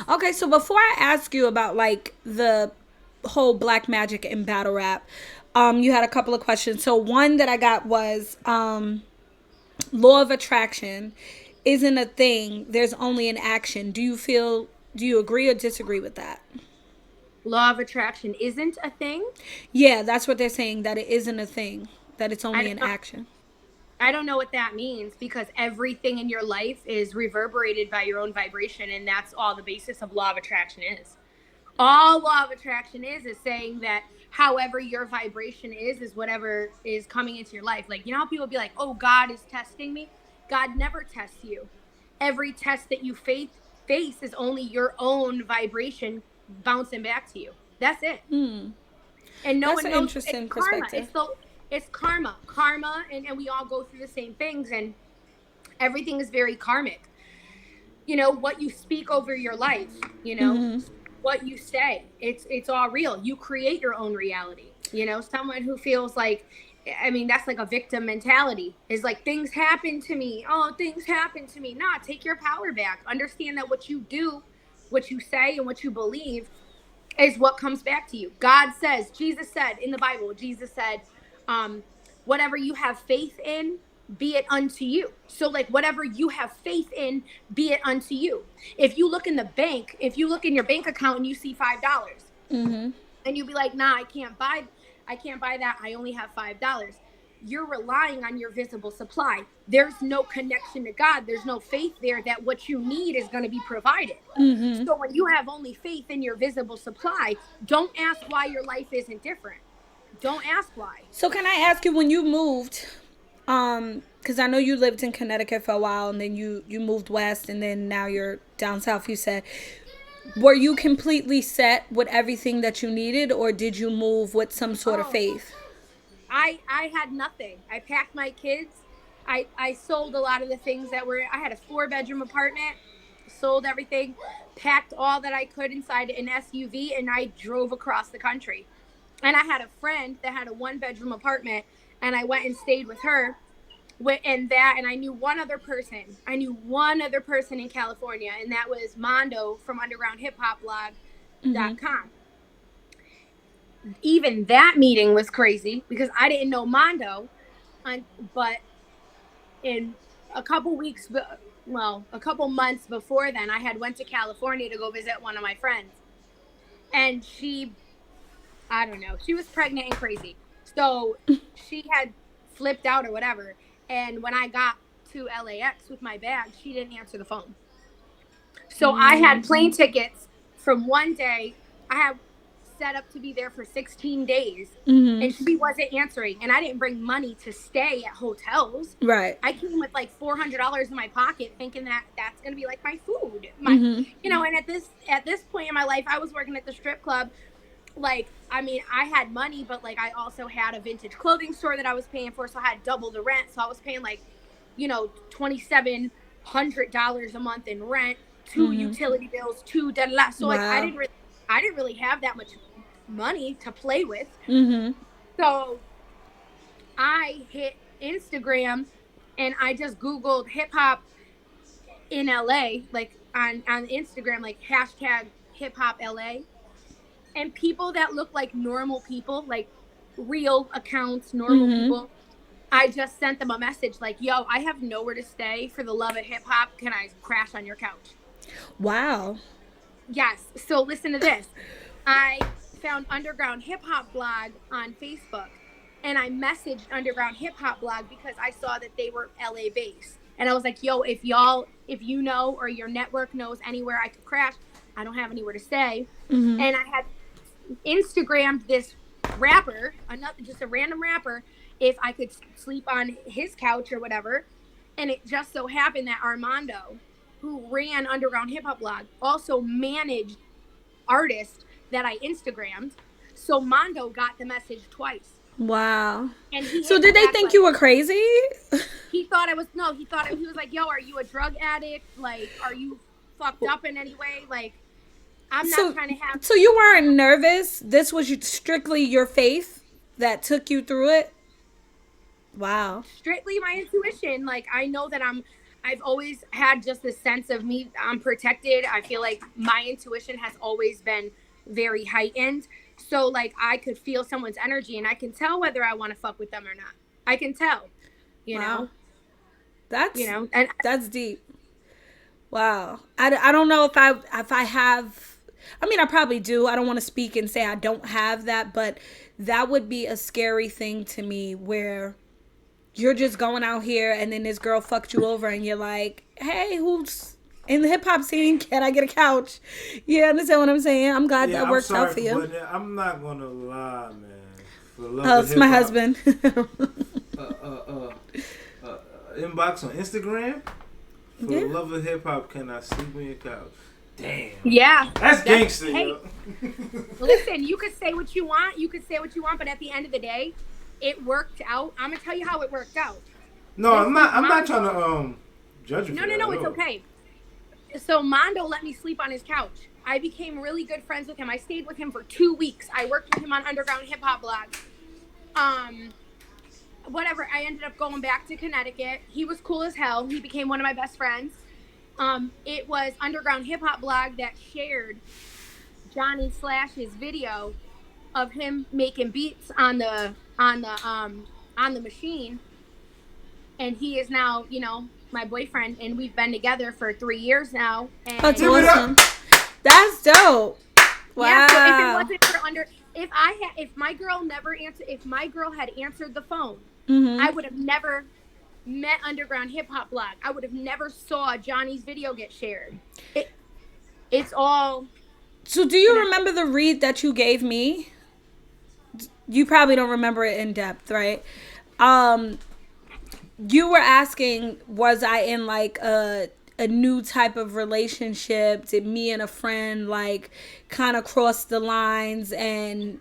Speaker 1: Okay, so before I ask you about like the whole black magic in battle rap, You had a couple of questions. So one that I got was law of attraction isn't a thing. There's only an action. Do you agree or disagree with that?
Speaker 4: Law of attraction isn't a thing.
Speaker 1: Yeah, that's what they're saying, that it isn't a thing, that it's
Speaker 4: I
Speaker 1: only
Speaker 4: don't
Speaker 1: an
Speaker 4: know.
Speaker 1: action.
Speaker 4: I don't know what that means because everything in your life is reverberated by your own vibration, and that's all the basis of law of attraction is. All law of attraction is saying that however your vibration is whatever is coming into your life. Like, you know how people be like, oh, God is testing me? God never tests you. Every test that you face is only your own vibration bouncing back to you. That's it. And no
Speaker 1: That's
Speaker 4: one
Speaker 1: an
Speaker 4: knows. It's
Speaker 1: interesting
Speaker 4: karma.
Speaker 1: perspective.
Speaker 4: It's karma, and we all go through the same things, and everything is very karmic. What you speak over your life, what you say, it's all real. You create your own reality. Someone who feels like, I mean, that's like a victim mentality, is like, things happen to me, oh, things happen to me. Nah, take your power back. Understand that what you do, what you say, and what you believe is what comes back to you. God says, Jesus said in the Bible, Jesus said, um, whatever you have faith in, be it unto you. So, like, whatever you have faith in, be it unto you. If you look in the bank, if you look in your bank account and you see $5, and you be like, nah, I can't buy that. I only have $5. You're relying on your visible supply. There's no connection to God. There's no faith there that what you need is going to be provided. So when you have only faith in your visible supply, don't ask why your life isn't different. Don't ask why.
Speaker 1: So can I ask you, when you moved, because I know you lived in Connecticut for a while, and then you moved west, and then now you're down south, you said, were you completely set with everything that you needed, or did you move with some sort of
Speaker 4: Oh,
Speaker 1: faith?
Speaker 4: I had nothing. I packed my kids. I sold a lot of the things that were. I had a 4-bedroom apartment. Sold everything, packed all that I could inside an SUV, and I drove across the country. And I had a friend that had a 1-bedroom apartment, and I went and stayed with her. And I knew one other person. I knew one other person in California, and that was Mondo from undergroundhiphopblog.com. Even that meeting was crazy because I didn't know Mondo, but in a couple weeks, well, a couple months before then, I had went to California to go visit one of my friends, and I don't know, she was pregnant and crazy, so she had flipped out or whatever. And when I got to LAX with my bag, she didn't answer the phone. So I had plane tickets from one day. I had set up to be there for 16 days, and she wasn't answering. And I didn't bring money to stay at hotels.
Speaker 1: Right.
Speaker 4: I came with like $400 in my pocket, thinking that that's gonna be like my food, And at this point in my life, I was working at the strip club. Like, I mean, I had money, but like, I also had a vintage clothing store that I was paying for, so I had double the rent. So I was paying like, $2,700 a month in rent, two utility bills, two da da. So like,
Speaker 1: Wow.
Speaker 4: I didn't really have that much money to play with. So I hit Instagram, and I just Googled hip hop in LA, like on Instagram, like hashtag hip hop LA, and people that look like normal people, like real accounts, normal people. I just sent them a message like, yo, I have nowhere to stay. For the love of hip hop, can I crash on your couch?
Speaker 1: Wow.
Speaker 4: Yes. So listen to this. I found Underground Hip Hop Blog on Facebook, and I messaged Underground Hip Hop Blog because I saw that they were LA based. And I was like, yo, if you know, or your network knows anywhere I could crash, I don't have anywhere to stay. And I had Instagrammed this rapper, another, just a random rapper, if I could sleep on his couch or whatever. And it just so happened that Armando, who ran Underground Hip Hop Blog, also managed artists that I Instagrammed. So Mondo got the message twice.
Speaker 1: Wow.
Speaker 4: And he
Speaker 1: So
Speaker 4: hit me
Speaker 1: did they
Speaker 4: back
Speaker 1: think
Speaker 4: like,
Speaker 1: you were crazy?
Speaker 4: he thought I was, no, he was like, yo, are you a drug addict? Like, are you fucked up in any way? Like, I'm not
Speaker 1: so
Speaker 4: trying to have,
Speaker 1: so you weren't nervous? This was strictly your faith that took you through it? Wow.
Speaker 4: strictly my intuition. Like, I know that I've always had just this sense of me, I'm protected. I feel like my intuition has always been very heightened. So like I could feel someone's energy and I can tell whether I want to fuck with them or not. I can tell, you
Speaker 1: Wow.
Speaker 4: know,
Speaker 1: That's
Speaker 4: and
Speaker 1: that's deep. Wow. I don't know if I have, I mean I probably do. I don't want to speak and say I don't have that, but that would be a scary thing to me where you're just going out here and then this girl fucked you over and you're like, "Hey, who's in the hip hop scene? Can I get a couch?" You understand what I'm saying? I'm glad
Speaker 2: Yeah,
Speaker 1: that
Speaker 2: I'm
Speaker 1: worked out
Speaker 2: sorry
Speaker 1: for
Speaker 2: for
Speaker 1: you.
Speaker 2: butting it. I'm not gonna lie, man. For the love
Speaker 1: Oh,
Speaker 2: of
Speaker 1: it's my
Speaker 2: hip hop,
Speaker 1: husband.
Speaker 2: uh, uh, uh, inbox on Instagram. For the
Speaker 1: Yeah.
Speaker 2: love of hip hop, can I sleep on your couch? Damn,
Speaker 4: yeah,
Speaker 2: that's
Speaker 4: that's
Speaker 2: gangster,
Speaker 4: hey,
Speaker 2: yo.
Speaker 4: listen, you could say what you want, but at the end of the day, it worked out. I'm gonna tell you how it worked out.
Speaker 2: No,
Speaker 4: This
Speaker 2: I'm not.
Speaker 4: dude
Speaker 2: I'm not trying
Speaker 4: Mondo,
Speaker 2: to judge you
Speaker 4: no,
Speaker 2: for
Speaker 4: no,
Speaker 2: that
Speaker 4: no,
Speaker 2: at
Speaker 4: it's
Speaker 2: all.
Speaker 4: okay. So Mondo let me sleep on his couch. I became really good friends with him. I stayed with him for 2 weeks. I worked with him on underground hip hop blogs. Um, whatever. I ended up going back to Connecticut. He was cool as hell. He became one of my best friends. It was underground hip hop blog that shared Johnny Slash's video of him making beats on the machine, and he is now, my boyfriend, and we've been together for 3 years now.
Speaker 1: That's
Speaker 2: Give
Speaker 4: And
Speaker 2: it up.
Speaker 1: awesome. That's dope.
Speaker 4: yeah, so if it
Speaker 1: Wow.
Speaker 4: wasn't for if my girl never answered, if my girl had answered the phone, I
Speaker 1: Mhm.
Speaker 4: would have never met underground hip hop blog. I would have never saw Johnny's video get shared. It it's all
Speaker 1: So do you
Speaker 4: connected.
Speaker 1: remember the read that you gave me? You probably don't remember it in depth, right? Um you were asking, was I in like a new type of relationship? Did me and a friend like kind of cross the lines and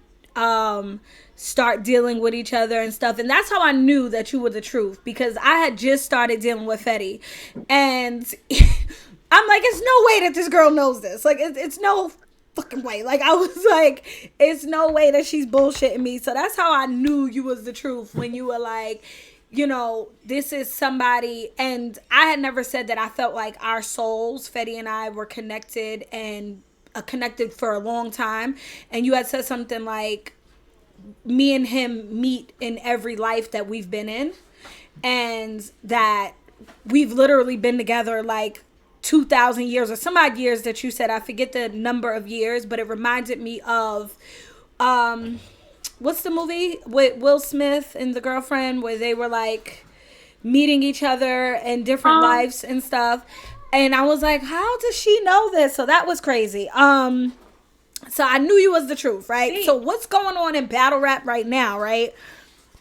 Speaker 1: start dealing with each other and stuff? And that's how I knew that you were the truth, because I had just started dealing with Fetty, and I'm like, it's no way that this girl knows this. Like, it's no fucking way. Like, I was like, it's no way that she's bullshitting me. So that's how I knew you was the truth, when you were like, this is somebody. And I had never said that I felt like our souls, Fetty and I, were connected, and connected for a long time. And you had said something like, me and him meet in every life that we've been in, and that we've literally been together like 2,000 years or some odd years that you said. I forget the number of years, but it reminded me of um what's the movie with Will Smith and the girlfriend, where they were like meeting each other in different
Speaker 4: Um,
Speaker 1: lives and stuff. And I was like, how does she know this? So that was crazy. So I knew you was the truth, right? So
Speaker 4: Thanks.
Speaker 1: what's going on in battle rap right now, right,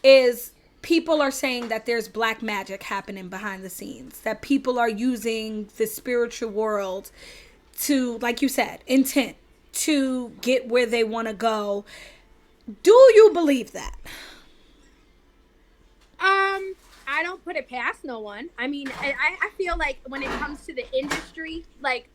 Speaker 1: is people are saying that there's black magic happening behind the scenes, that people are using the spiritual world to, like you said, intent to get where they want to go. Do you believe that?
Speaker 4: I don't put it past no one. I mean, I feel like when it comes to the industry, like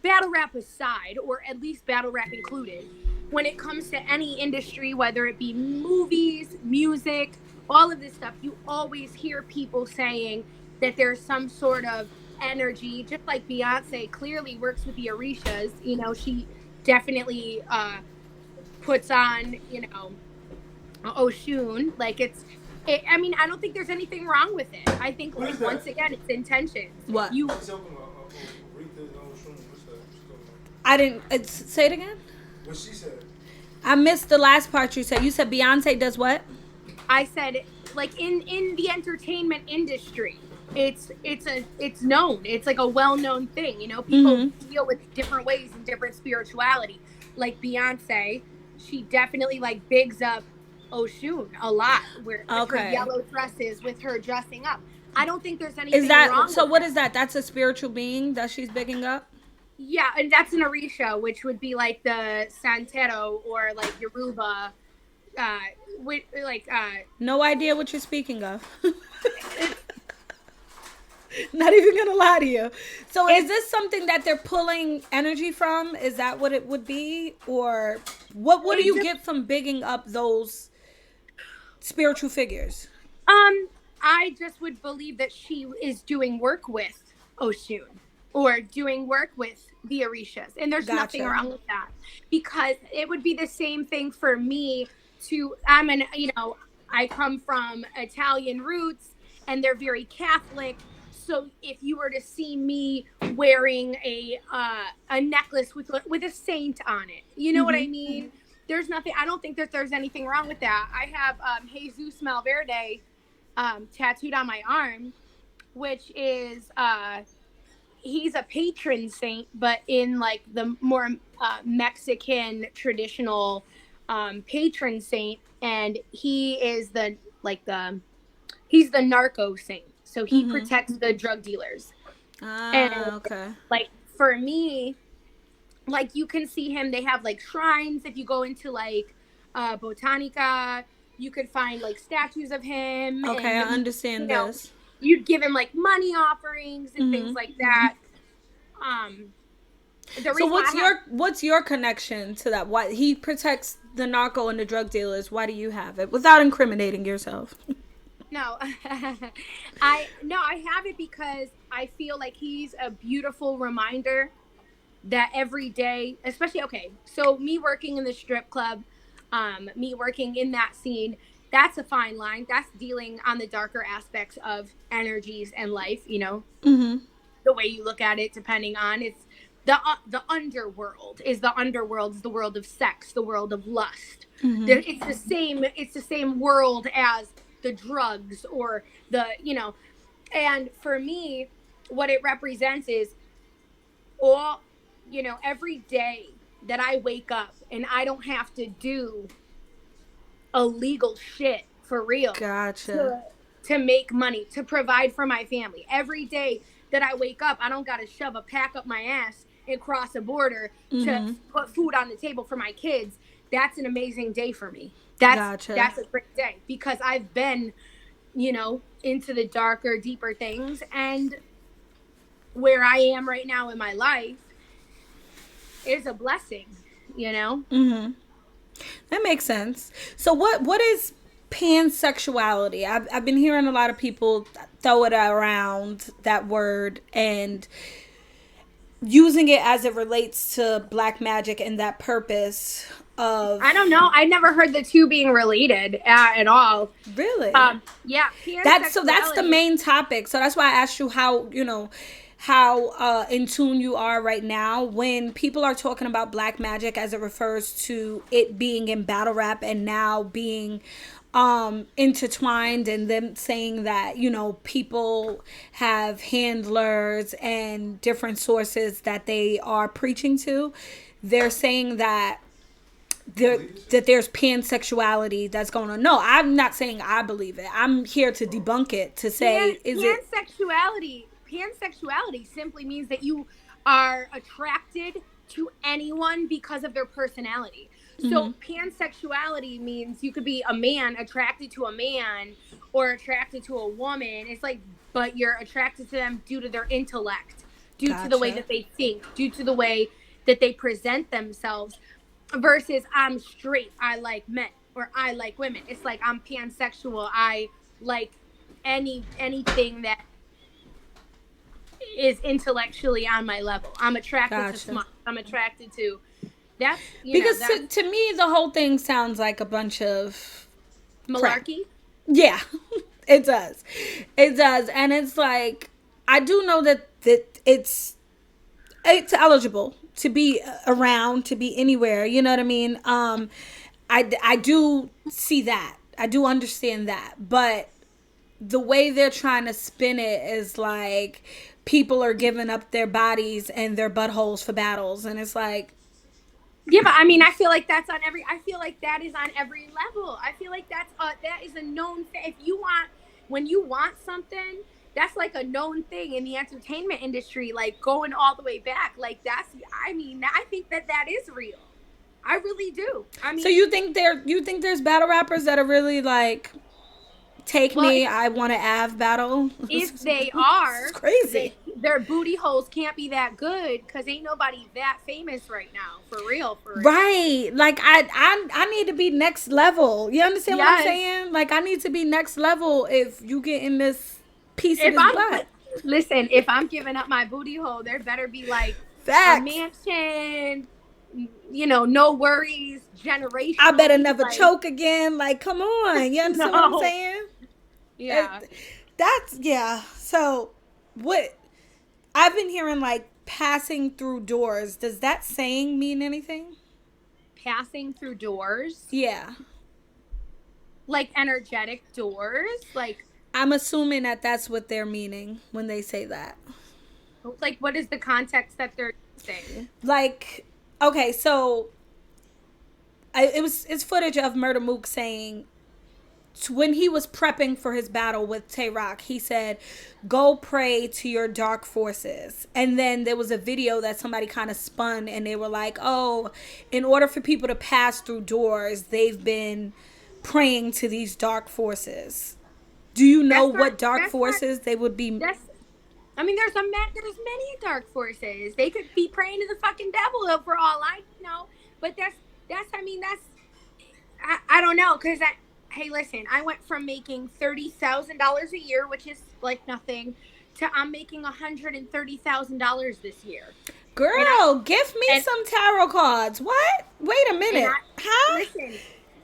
Speaker 4: battle rap aside, or at least battle rap included, when it comes to any industry, whether it be movies, music, all of this stuff, you always hear people saying that there's some sort of energy, just like Beyonce clearly works with the Orishas. She definitely puts on, Oshun. Like I mean, I don't think there's anything wrong with it. I think,
Speaker 2: What
Speaker 4: like,
Speaker 2: is that?
Speaker 4: once again, it's intentions.
Speaker 1: What?
Speaker 4: You,
Speaker 2: She's talking about Aretha's own Shooneys. What's that? What's going on?
Speaker 1: I didn't say it again.
Speaker 2: What she said?
Speaker 1: I missed the last part you said. You said Beyonce does what?
Speaker 4: I said, like, in the entertainment industry, it's known. It's like a well-known thing. People
Speaker 1: Mm-hmm.
Speaker 4: deal with different ways and different spirituality. Like Beyonce, she definitely like bigs up Oshun a lot, where with her
Speaker 1: Okay.
Speaker 4: yellow dresses, with her dressing up. I don't think there's
Speaker 1: Is
Speaker 4: anything
Speaker 1: that
Speaker 4: wrong
Speaker 1: so?
Speaker 4: with
Speaker 1: What
Speaker 4: that.
Speaker 1: is that? That's a spiritual being that she's bigging up.
Speaker 4: Yeah, and that's an Orisha, which would be like the Santero or like Yoruba, uh, with like
Speaker 1: No idea what you're speaking of.
Speaker 4: it's
Speaker 1: Not even gonna lie to you. So is
Speaker 4: it's
Speaker 1: this something that they're pulling energy from? Is that what it would be? Or what do
Speaker 4: it
Speaker 1: you
Speaker 4: just
Speaker 1: get from bigging up those spiritual figures?
Speaker 4: um I just would believe that she is doing work with Oshun, or doing work with the Orishas. And there's nothing
Speaker 1: Gotcha.
Speaker 4: wrong with that, because it would be the same thing for me to, I'm an, I come from Italian roots and they're very Catholic. So if you were to see me wearing a necklace with a saint on it, you know what I
Speaker 1: Mm-hmm.
Speaker 4: mean? There's nothing. I don't think that there's anything wrong with that. I have Jesus Malverde tattooed on my arm, which is he's a patron saint, but in like the more Mexican traditional patron saint, and he is the like the he's the narco saint. So he
Speaker 1: Mm-hmm.
Speaker 4: protects the drug dealers. And
Speaker 1: Ah, okay.
Speaker 4: like for me, like you can see him, they have like shrines. If you go into like Botanica, you could find like statues of him,
Speaker 1: Okay,
Speaker 4: and
Speaker 1: I
Speaker 4: you
Speaker 1: understand
Speaker 4: know,
Speaker 1: this.
Speaker 4: you'd give him like money offerings and things
Speaker 1: Mm-hmm.
Speaker 4: like that. um the
Speaker 1: So
Speaker 4: reason why I have
Speaker 1: what's your connection to that? Why he protects the narco and the drug dealers? Why do you have it without incriminating yourself?
Speaker 4: no I have it because I feel like he's a beautiful reminder that every day, especially, okay, so me working in the strip club, me working in that scene, that's a fine line. That's dealing on the darker aspects of energies and life,
Speaker 1: Mm-hmm.
Speaker 4: the way you look at it, depending on it's the underworld is the underworld is the world of sex, the world of lust.
Speaker 1: Mm-hmm.
Speaker 4: It's the same world as the drugs or the and for me, what it represents is all every day that I wake up and I don't have to do illegal shit for real
Speaker 1: Gotcha.
Speaker 4: to make money, to provide for my family. Every day that I wake up, I don't got to shove a pack up my ass and cross a border to
Speaker 1: Mm-hmm.
Speaker 4: put food on the table for my kids. That's an amazing day for me. that's
Speaker 1: Gotcha.
Speaker 4: that's a great day because I've been into the darker, deeper things, and where I am right now in my life is a blessing.
Speaker 1: Mm-hmm. That makes sense. So what is pansexuality? I've been hearing a lot of people throw it around that word and using it as it relates to black magic and that purpose
Speaker 4: I
Speaker 1: of
Speaker 4: don't know. I never heard the two being related at all.
Speaker 1: really.
Speaker 4: Yeah,
Speaker 1: That's the
Speaker 4: pansexuality.
Speaker 1: main topic. So that's why I asked you how in tune you are right now when people are talking about black magic as it refers to it being in battle rap and now being intertwined, and them saying that people have handlers and different sources that they are preaching to. They're saying that there that there's pansexuality that's going on. No, I'm not saying I believe it. I'm here to debunk it, to say is it
Speaker 4: Pansexuality simply means that you are attracted to anyone because of their personality.
Speaker 1: mm-hmm,
Speaker 4: So pansexuality means you could be a man attracted to a man or attracted to a woman. It's like, but you're attracted to them due to their intellect, due to the way
Speaker 1: gotcha,
Speaker 4: that they think, due to the way that they present themselves, versus I'm straight, I like men, or I like women. It's like I'm pansexual. I like anything that is intellectually on my level. I'm attracted to
Speaker 1: gotcha.
Speaker 4: smart. I'm attracted to that's
Speaker 1: Because
Speaker 4: that's
Speaker 1: to me the whole thing sounds like a bunch of crap.
Speaker 4: malarkey.
Speaker 1: Yeah, it does. It does. And it's like, I do know that it's eligible to be around, to be anywhere, you know what I mean? I do see that. I do understand that. But the way they're trying to spin it is like people are giving up their bodies and their buttholes for battles, and it's like,
Speaker 4: Yeah, but I mean, I feel like that's on every. I feel like that is on every level. I feel like that is a known thing. If you want, when you want something, that's like a known thing in the entertainment industry. Like going all the way back, like that's. I mean, I think that is real. I really do. I
Speaker 1: so
Speaker 4: mean,
Speaker 1: you think there's battle rappers that are really like, take
Speaker 4: well,
Speaker 1: me, I want to av battle?
Speaker 4: if they
Speaker 1: It's
Speaker 4: are,
Speaker 1: crazy.
Speaker 4: their booty holes can't be that good because ain't nobody that famous right now. For real, for real.
Speaker 1: Right. Like I need to be next level. You understand what I'm
Speaker 4: Yes.
Speaker 1: saying? Like I need to be next level if you get in this piece of
Speaker 4: If
Speaker 1: this
Speaker 4: I'm
Speaker 1: butt.
Speaker 4: Listen, if I'm giving up my booty hole, there better be like a
Speaker 1: Facts.
Speaker 4: mansion, no worries,
Speaker 1: I better
Speaker 4: generationally.
Speaker 1: never
Speaker 4: Like,
Speaker 1: choke again. Like, come on. You understand what I'm
Speaker 4: no.
Speaker 1: saying?
Speaker 4: Yeah.
Speaker 1: It, that's, yeah. So, what I've been hearing, like, passing through doors. Does that saying mean anything?
Speaker 4: Passing through doors,
Speaker 1: Yeah.
Speaker 4: like energetic doors,
Speaker 1: I'm assuming that that's what they're meaning when they say that.
Speaker 4: what is the context that they're using?
Speaker 1: Like, okay, so it's footage of Murder Mook saying when he was prepping for his battle with Tay Rock, he said, "Go pray to your dark forces." And then there was a video that somebody kind of spun, and they were like, "Oh, in order for people to pass through doors, they've been praying to these dark forces." Do you know
Speaker 4: That's not.
Speaker 1: what dark
Speaker 4: That's not.
Speaker 1: forces they would be?
Speaker 4: That's. I mean, there's many dark forces. They could be praying to the fucking devil for all I know. But that's. I mean, that's. I don't know because I. Hey, listen. I went from making $30,000 a year, which is like nothing, to I'm making $130,000 this year, and I
Speaker 1: Girl, give me
Speaker 4: and
Speaker 1: some tarot cards. What? Wait a
Speaker 4: and
Speaker 1: minute.
Speaker 4: I
Speaker 1: Huh?
Speaker 4: listen.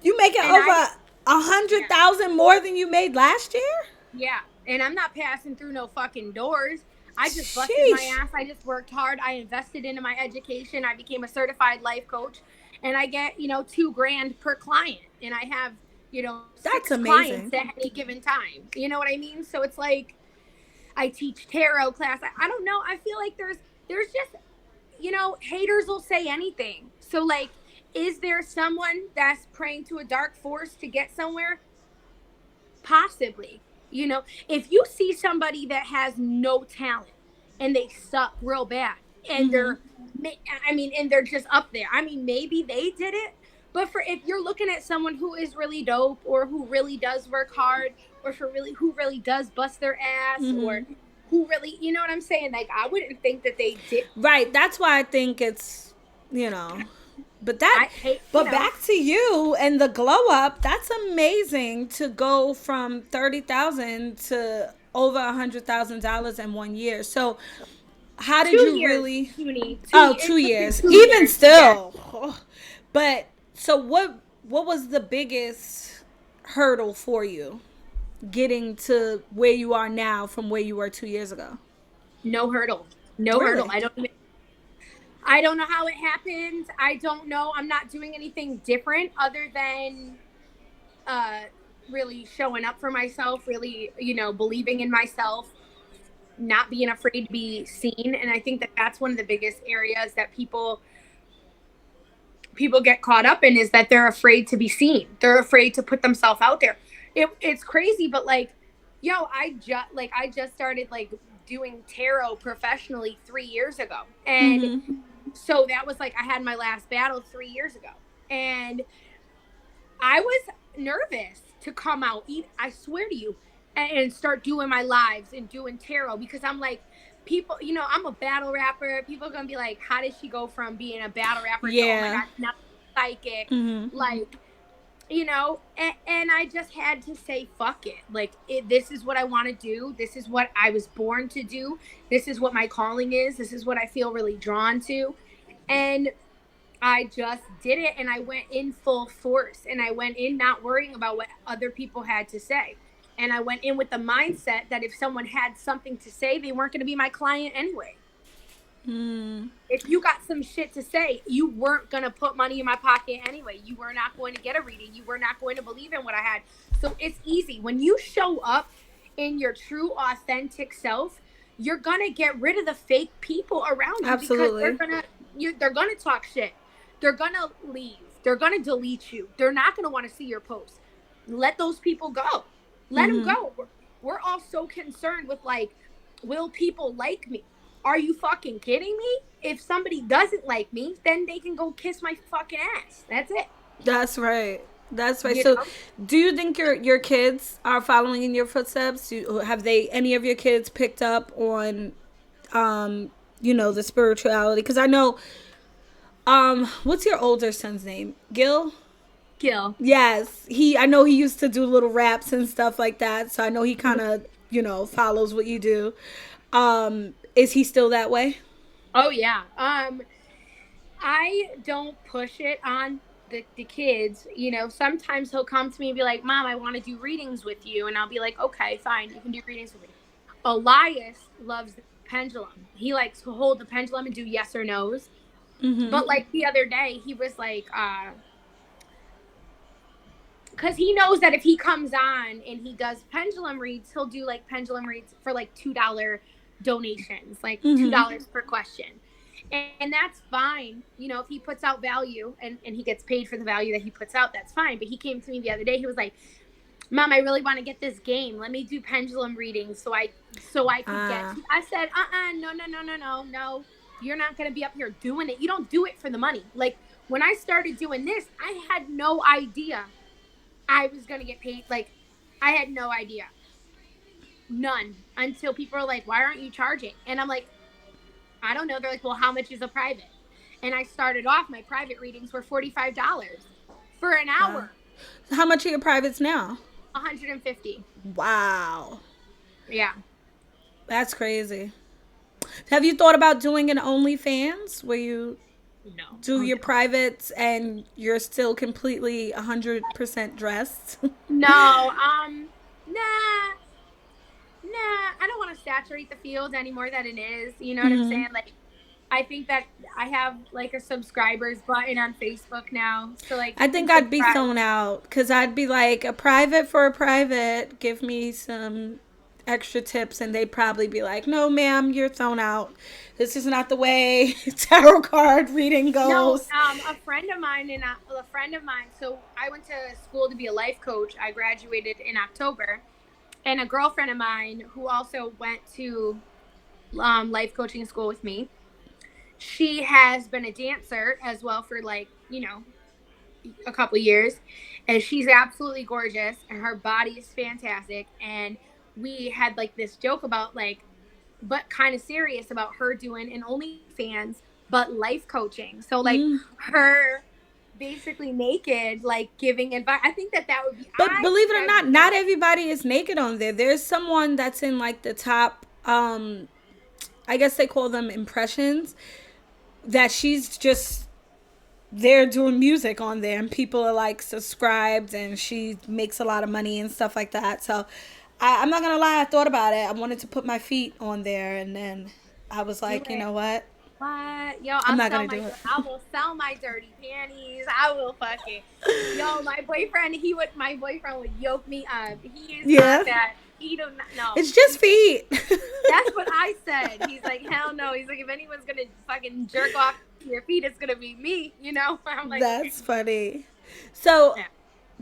Speaker 1: You making
Speaker 4: And
Speaker 1: over
Speaker 4: I
Speaker 1: a
Speaker 4: yeah.
Speaker 1: hundred thousand more than you made last year?
Speaker 4: Yeah. And I'm not passing through no fucking doors. I just busted my
Speaker 1: Sheesh.
Speaker 4: ass. I just worked hard. I invested into my education. I became a certified life coach. And I get, 2 grand per client. And I have,
Speaker 1: That's
Speaker 4: 6 clients
Speaker 1: amazing.
Speaker 4: at any given time. You know what I mean? So it's like I teach tarot class. I don't know. I feel like there's just, haters will say anything. So like, is there someone that's praying to a dark force to get somewhere? Possibly. If you see somebody that has no talent and they suck real bad and
Speaker 1: Mm-hmm.
Speaker 4: they're just up there. I mean, maybe they did it, but for if you're looking at someone who is really dope or who really does work hard or for really who really does bust their ass or
Speaker 1: Mm-hmm.
Speaker 4: who really, you know what I'm saying? Like I wouldn't think that they did.
Speaker 1: Right. That's why I think it's, you know, but that,
Speaker 4: I hate,
Speaker 1: but back to you and the glow up. That's amazing to go from 30,000 to over $100,000 in 1 year. So, how did
Speaker 4: 2
Speaker 1: you
Speaker 4: years,
Speaker 1: really?
Speaker 4: Junie.
Speaker 1: Oh,
Speaker 4: It
Speaker 1: two
Speaker 4: took me
Speaker 1: years.
Speaker 4: 2 years.
Speaker 1: Even
Speaker 4: Yeah.
Speaker 1: still. Oh. But so what was the biggest hurdle for you getting to where you are now from where you were 2 years ago?
Speaker 4: No hurdle. No hurdle.
Speaker 1: Really?
Speaker 4: I don't know how it happened. I don't know. I'm not doing anything different other than uh really showing up for myself, really, believing in myself, not being afraid to be seen. And I think that that's one of the biggest areas that people get caught up in is that they're afraid to be seen. They're afraid to put themselves out there. It's crazy, but like, I just started like doing tarot professionally 3 years ago. And
Speaker 1: Mm-hmm.
Speaker 4: so that was like I had my last battle 3 years ago. And I was nervous to come out, I swear to you, and start doing my lives and doing tarot because I'm like, people, I'm a battle rapper. People are gonna be like, how did she go from being a battle rapper to oh my
Speaker 1: Yeah.
Speaker 4: god, now psychic?
Speaker 1: Mm-hmm.
Speaker 4: Like, and I just had to say fuck it. Like this is what I want to do. This is what I was born to do. This is what my calling is. This is what I feel really drawn to. And I just did it and I went in full force and I went in not worrying about what other people had to say. And I went in with the mindset that if someone had something to say, they weren't going to be my client anyway.
Speaker 1: Mm.
Speaker 4: If you got some shit to say, you weren't going to put money in my pocket anyway. You were not going to get a reading. You were not going to believe in what I had. So it's easy. When you show up in your true, authentic self, you're going to get rid of the fake people around you because
Speaker 1: Absolutely.
Speaker 4: they're going to talk shit. They're going to leave. They're going to delete you. They're not going to want to see your posts. Let those people go. Let them
Speaker 1: Mm-hmm.
Speaker 4: go. We're all so concerned with like, will people like me? Are you fucking kidding me? If somebody doesn't like me, then they can go kiss my fucking ass. That's it.
Speaker 1: That's right. That's right.
Speaker 4: You
Speaker 1: So,
Speaker 4: know?
Speaker 1: do you think your kids are following in your footsteps? Have they any of your kids picked up on, um, the spirituality? Because I know, what's your older son's name? Gil.
Speaker 4: Gil.
Speaker 1: Yes, I know he used to do little raps and stuff like that. So I know he kind of follows what you do. Is he still that way?
Speaker 4: Oh yeah. I don't push it on the kids. You know, sometimes he'll come to me and be like, "Mom, I want to do readings with you," and I'll be like, "Okay, fine, you can do readings with me." Elias loves the pendulum. He likes to hold the pendulum and do yes or no's.
Speaker 1: Mm-hmm.
Speaker 4: But like the other day, he was like, because he knows that if he comes on and he does pendulum reads, he'll do like pendulum reads for like $2 donations, like
Speaker 1: Mm-hmm.
Speaker 4: $2 per question. And that's fine. You know, if he puts out value and he gets paid for the value that he puts out, that's fine. But he came to me the other day. He was like, "Mom, I really want to get this game. Let me do pendulum readings so I could get
Speaker 1: Ah.
Speaker 4: I said, no, no, no, no, no, no. You're not gonna be up here doing it. You don't do it for the money. Like when I started doing this, I had no idea I was gonna get paid. Like I had no idea. None. Until people are like, "Why aren't you charging?" And I'm like, "I don't know." They're like, "Well, how much is a private?" And I started off, my private readings were $45 for an
Speaker 1: Wow.
Speaker 4: hour.
Speaker 1: How much are your privates now?
Speaker 4: 150.
Speaker 1: Wow.
Speaker 4: Yeah.
Speaker 1: That's crazy. Have you thought about doing an OnlyFans where you
Speaker 4: No.
Speaker 1: do
Speaker 4: Oh,
Speaker 1: your
Speaker 4: no.
Speaker 1: privates and you're still completely 100% dressed?
Speaker 4: No. Nah. Nah. I don't want to saturate the field any more than it is. You know what I'm
Speaker 1: Mm-hmm.
Speaker 4: saying? Like I think that I have like a subscribers button on Facebook now. So like
Speaker 1: I
Speaker 4: you can
Speaker 1: think I'd be
Speaker 4: subscribe.
Speaker 1: thrown out because I'd be like, a private for a private, give me some extra tips. And they'd probably be like, no, ma'am, you're thrown out. This is not the way tarot card reading
Speaker 4: No,
Speaker 1: goes.
Speaker 4: a friend of mine. So I went to school to be a life coach. I graduated in October, and a girlfriend of mine who also went to life coaching school with me. She has been a dancer as well for like a couple years, and she's absolutely gorgeous, and her body is fantastic. And we had like this joke about like, but kind of serious about her doing an OnlyFans, but life coaching. So like
Speaker 1: Mm.
Speaker 4: her basically naked, like giving advice. I think that would be.
Speaker 1: But
Speaker 4: I
Speaker 1: believe
Speaker 4: think
Speaker 1: it or
Speaker 4: that would
Speaker 1: not,
Speaker 4: be
Speaker 1: not
Speaker 4: dope.
Speaker 1: everybody is naked on there. There's someone that's in like the top, I guess they call them impressions, that she's just they're doing music on there and people are like subscribed and she makes a lot of money and stuff like that. So I'm not gonna lie, I thought about it. I wanted to put my feet on there and then I was
Speaker 4: Do
Speaker 1: like, you
Speaker 4: it.
Speaker 1: know what?
Speaker 4: What? Yo,
Speaker 1: I'm not gonna do it.
Speaker 4: I will sell my dirty panties. I will fucking. Yo, my boyfriend would yoke me up. He is not
Speaker 1: Yeah.
Speaker 4: that. He do not. No.
Speaker 1: It's just feet.
Speaker 4: That's what I said. He's like, hell no. He's like, if anyone's gonna fucking jerk off to your feet, it's gonna be me. You know? I'm like, okay.
Speaker 1: That's funny. So
Speaker 4: Yeah.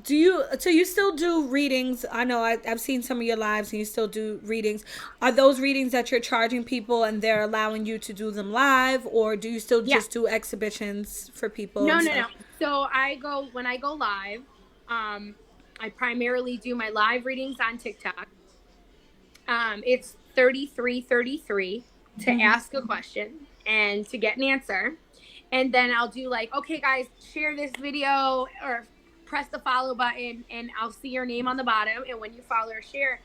Speaker 1: you still do readings? I know I've seen some of your lives and you still do readings. Are those readings that you're charging people and they're allowing you to do them live, or do you still
Speaker 4: Yeah.
Speaker 1: just do exhibitions for people
Speaker 4: No,
Speaker 1: and
Speaker 4: no,
Speaker 1: stuff?
Speaker 4: no. So when I go live, um, I primarily do my live readings on TikTok. It's 3333 to
Speaker 1: Mm-hmm.
Speaker 4: ask a question and to get an answer. And then I'll do like, okay, guys, share this video or press the follow button, and I'll see your name on the bottom. And when you follow or share,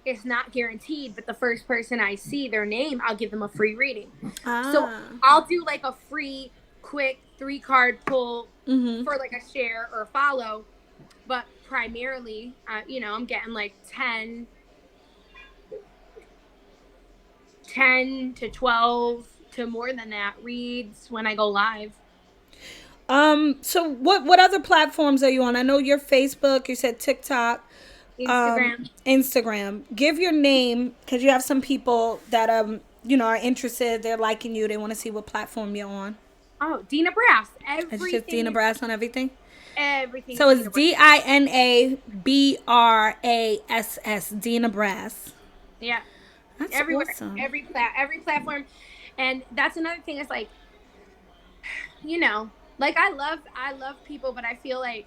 Speaker 4: it's not guaranteed, but the first person I see their name, I'll give them a free reading. So
Speaker 1: Ah.
Speaker 4: I'll do like a free, quick 3 card pull
Speaker 1: Mm-hmm.
Speaker 4: for like a share or a follow. But primarily, I'm getting like 10 to 12 to more than that reads when I go live.
Speaker 1: So what other platforms are you on? I know you're Facebook, you said TikTok,
Speaker 4: Instagram.
Speaker 1: Instagram. Give your name because you have some people that are interested, they're liking you, they want to see what platform you're on.
Speaker 4: Oh, Dina Brass.
Speaker 1: It's just Dina Brass on everything.
Speaker 4: Everything
Speaker 1: So
Speaker 4: is
Speaker 1: it's
Speaker 4: Dina Brass.
Speaker 1: DINABRASS, Dina Brass.
Speaker 4: Yeah,
Speaker 1: That's
Speaker 4: everywhere,
Speaker 1: awesome.
Speaker 4: every platform. And that's another thing is like, like I love people, but I feel like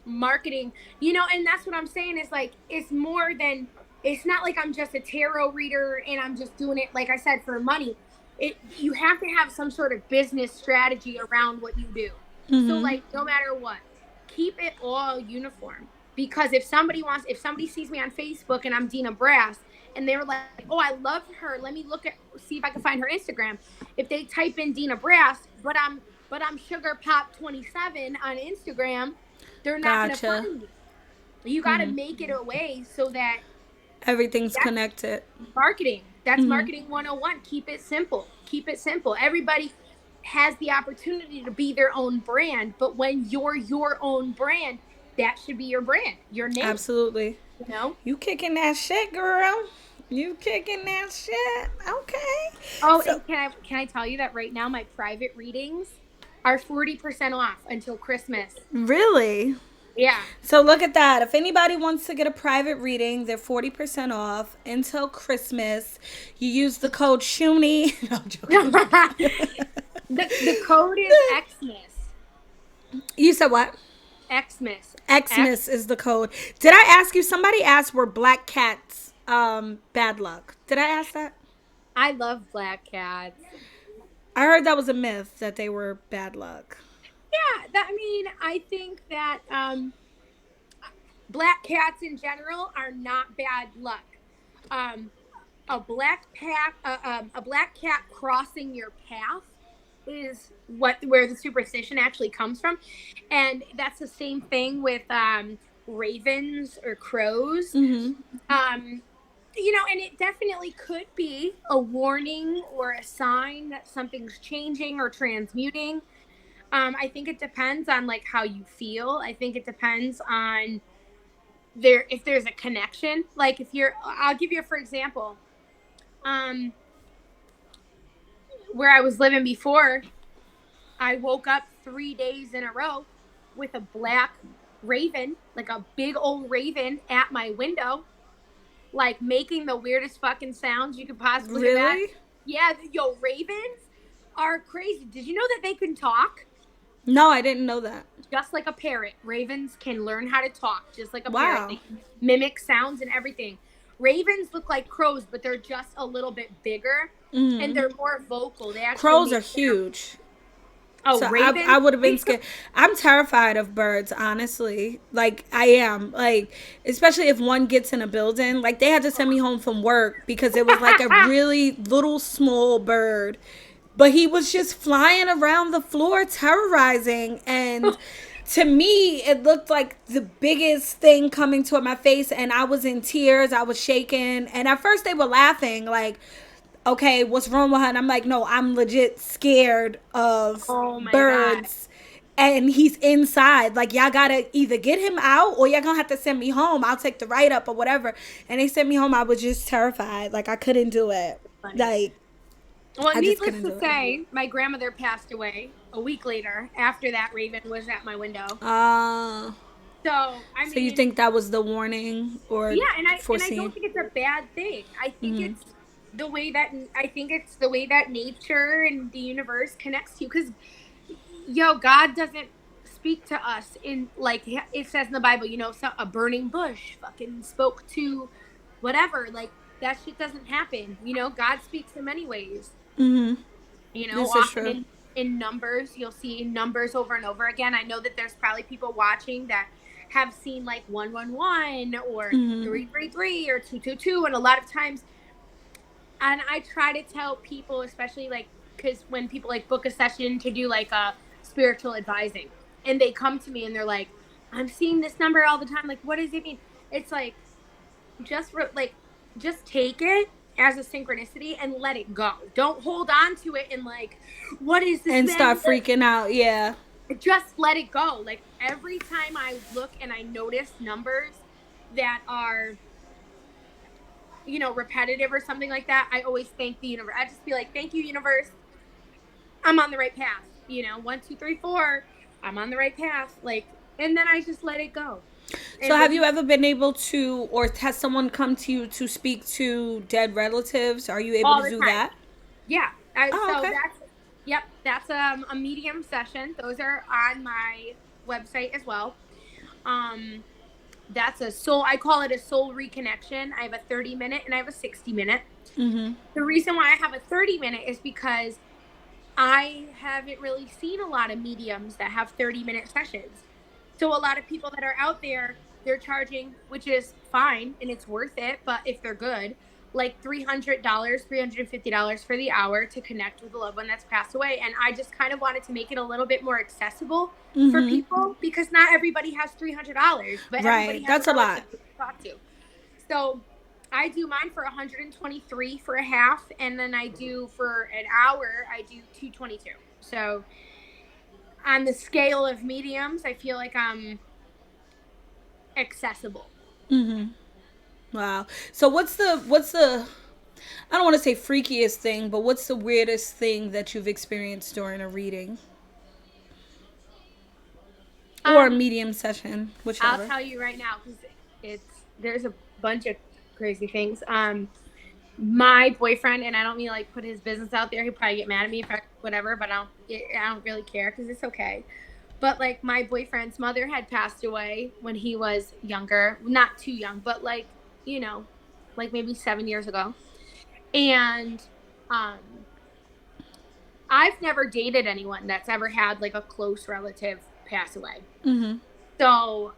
Speaker 4: marketing, and that's what I'm saying is like it's more than it's not like I'm just a tarot reader and I'm just doing it like I said for money. You have to have some sort of business strategy around what you do. So
Speaker 1: Mm-hmm.
Speaker 4: like no matter what, keep it all uniform, because if somebody sees me on Facebook and I'm Dina Brass and they were like, "Oh, I love her. Let me see if I can find her Instagram." If they type in Dina Brass, but I'm Sugar Pop 27 on Instagram, they're not gonna
Speaker 1: Gotcha.
Speaker 4: find me. You got to make it a way so that
Speaker 1: Everything's
Speaker 4: that's
Speaker 1: connected.
Speaker 4: marketing. That's marketing 101. Keep it simple. Keep it simple. Everybody has the opportunity to be their own brand, but when you're your own brand, that should be your brand, your name,
Speaker 1: Absolutely.
Speaker 4: you know?
Speaker 1: You kicking that shit, girl. You kicking that shit. Okay.
Speaker 4: Oh,
Speaker 1: So,
Speaker 4: and can I tell you that right now my private readings are 40% off until Christmas.
Speaker 1: really?
Speaker 4: Yeah.
Speaker 1: So look at that. If anybody wants to get a private reading, they're 40% off until Christmas. You use the code Shoonie. No, I'm joking.
Speaker 4: The code is Xmas.
Speaker 1: You said what?
Speaker 4: Xmas. X.
Speaker 1: Xmas is the code. Did I ask you? Somebody asked were black cats bad luck. Did I ask that?
Speaker 4: I love black cats.
Speaker 1: I heard that was a myth that they were bad luck.
Speaker 4: Yeah, I mean, I think that black cats in general are not bad luck. Um, a black cat crossing your path is where the superstition actually comes from, and that's the same thing with ravens or crows. Um, and it definitely could be a warning or a sign that something's changing or transmuting. I think it depends on like how you feel. I think it depends on if there's a connection. Like if you're, I'll give you for example. Um, where I was living before, I woke up 3 days in a row with a black raven, like a big old raven at my window, like making the weirdest fucking sounds you could possibly imagine.
Speaker 1: Really?
Speaker 4: Yeah, yo, ravens are crazy. Did you know that they can talk?
Speaker 1: No, I didn't know that.
Speaker 4: Just like a parrot. Ravens can learn how to talk just like a parrot.
Speaker 1: Wow.
Speaker 4: They can mimic sounds and everything. Ravens look like crows, but they're just a little bit bigger and they're more vocal. They actually
Speaker 1: Crows are
Speaker 4: make
Speaker 1: huge.
Speaker 4: Oh,
Speaker 1: So I
Speaker 4: ravens?
Speaker 1: would have been scared. I'm terrified of birds, honestly. Like I am. Like especially if one gets in a building. Like they had to send me home from work because it was like a really little small bird. But he was just flying around the floor terrorizing and to me it looked like the biggest thing coming toward my face and I was in tears. I was shaking and at first they were laughing like okay, what's wrong with her? And I'm like, no, I'm legit scared of
Speaker 4: Oh my god.
Speaker 1: birds. And he's inside. Like, y'all gotta either get him out or y'all gonna have to send me home. I'll take the write up or whatever. And they sent me home. I was just terrified. Like, I couldn't do it.
Speaker 4: Funny.
Speaker 1: Like,
Speaker 4: Well,
Speaker 1: I just
Speaker 4: needless
Speaker 1: couldn't
Speaker 4: to
Speaker 1: do it.
Speaker 4: say, my grandmother passed away a week later after that raven was at my window.
Speaker 1: Uh,
Speaker 4: So, I
Speaker 1: so you
Speaker 4: mean,
Speaker 1: think that was the warning or
Speaker 4: yeah, and I don't
Speaker 1: foreseen?
Speaker 4: think it's a bad thing. I think it's the way that nature and the universe connects to you cuz yo, God doesn't speak to us in like it says in the Bible, a burning bush fucking spoke to whatever. Like that shit doesn't happen. God speaks in many ways.
Speaker 1: This is
Speaker 4: Often
Speaker 1: true.
Speaker 4: in numbers, you'll see numbers over and over again. I know that there's probably people watching that have seen like 111 or 333 or 222, and a lot of times, and I try to tell people, especially like because when people like book a session to do like a spiritual advising, and they come to me and they're like, "I'm seeing this number all the time. Like, what does it mean?" It's like like just take it as a synchronicity and let it go. Don't hold on to it and like, what is this
Speaker 1: And
Speaker 4: man?
Speaker 1: start freaking out. Yeah.
Speaker 4: Just let it go. Like every time I look and I notice numbers that are, repetitive or something like that, I always thank the universe. I just be like, thank you, universe. I'm on the right path. 1, 2, 3, 4. I'm on the right path. Like, and then I just let it go.
Speaker 1: So
Speaker 4: And
Speaker 1: have you ever been able to, or has someone come to you to speak to dead relatives? Are you able
Speaker 4: all
Speaker 1: to
Speaker 4: the
Speaker 1: do
Speaker 4: time.
Speaker 1: that?
Speaker 4: Yeah.
Speaker 1: Oh,
Speaker 4: So
Speaker 1: okay.
Speaker 4: yep, that's a medium session. Those are on my website as well. Um, that's I call it a soul reconnection. I have a 30-minute and I have a 60-minute. The reason why I have a 30-minute is because I haven't really seen a lot of mediums that have 30-minute sessions. So a lot of people that are out there, they're charging, which is fine and it's worth it, but if they're good, like $300, $350 for the hour to connect with a loved one that's passed away. And I just kind of wanted to make it a little bit more accessible for people because not everybody has $300, but everybody
Speaker 1: Right.
Speaker 4: has a
Speaker 1: That's a
Speaker 4: relative
Speaker 1: lot.
Speaker 4: to talk to. So I do mine for 123 for a half, and then I do for an hour, I do 222. So on the scale of mediums, I feel like I'm accessible.
Speaker 1: Wow. So what's the I don't want to say freakiest thing, but what's the weirdest thing that you've experienced during a reading or a
Speaker 4: Um,
Speaker 1: medium session,
Speaker 4: I'll
Speaker 1: whichever?
Speaker 4: tell you right now because there's a bunch of crazy things. My boyfriend, and I don't mean like put his business out there. He'll probably get mad at me if I whatever, but I don't really care because it's okay. But like my boyfriend's mother had passed away when he was younger, not too young, but like you know, like maybe 7 years ago. And um, I've never dated anyone that's ever had like a close relative pass away. So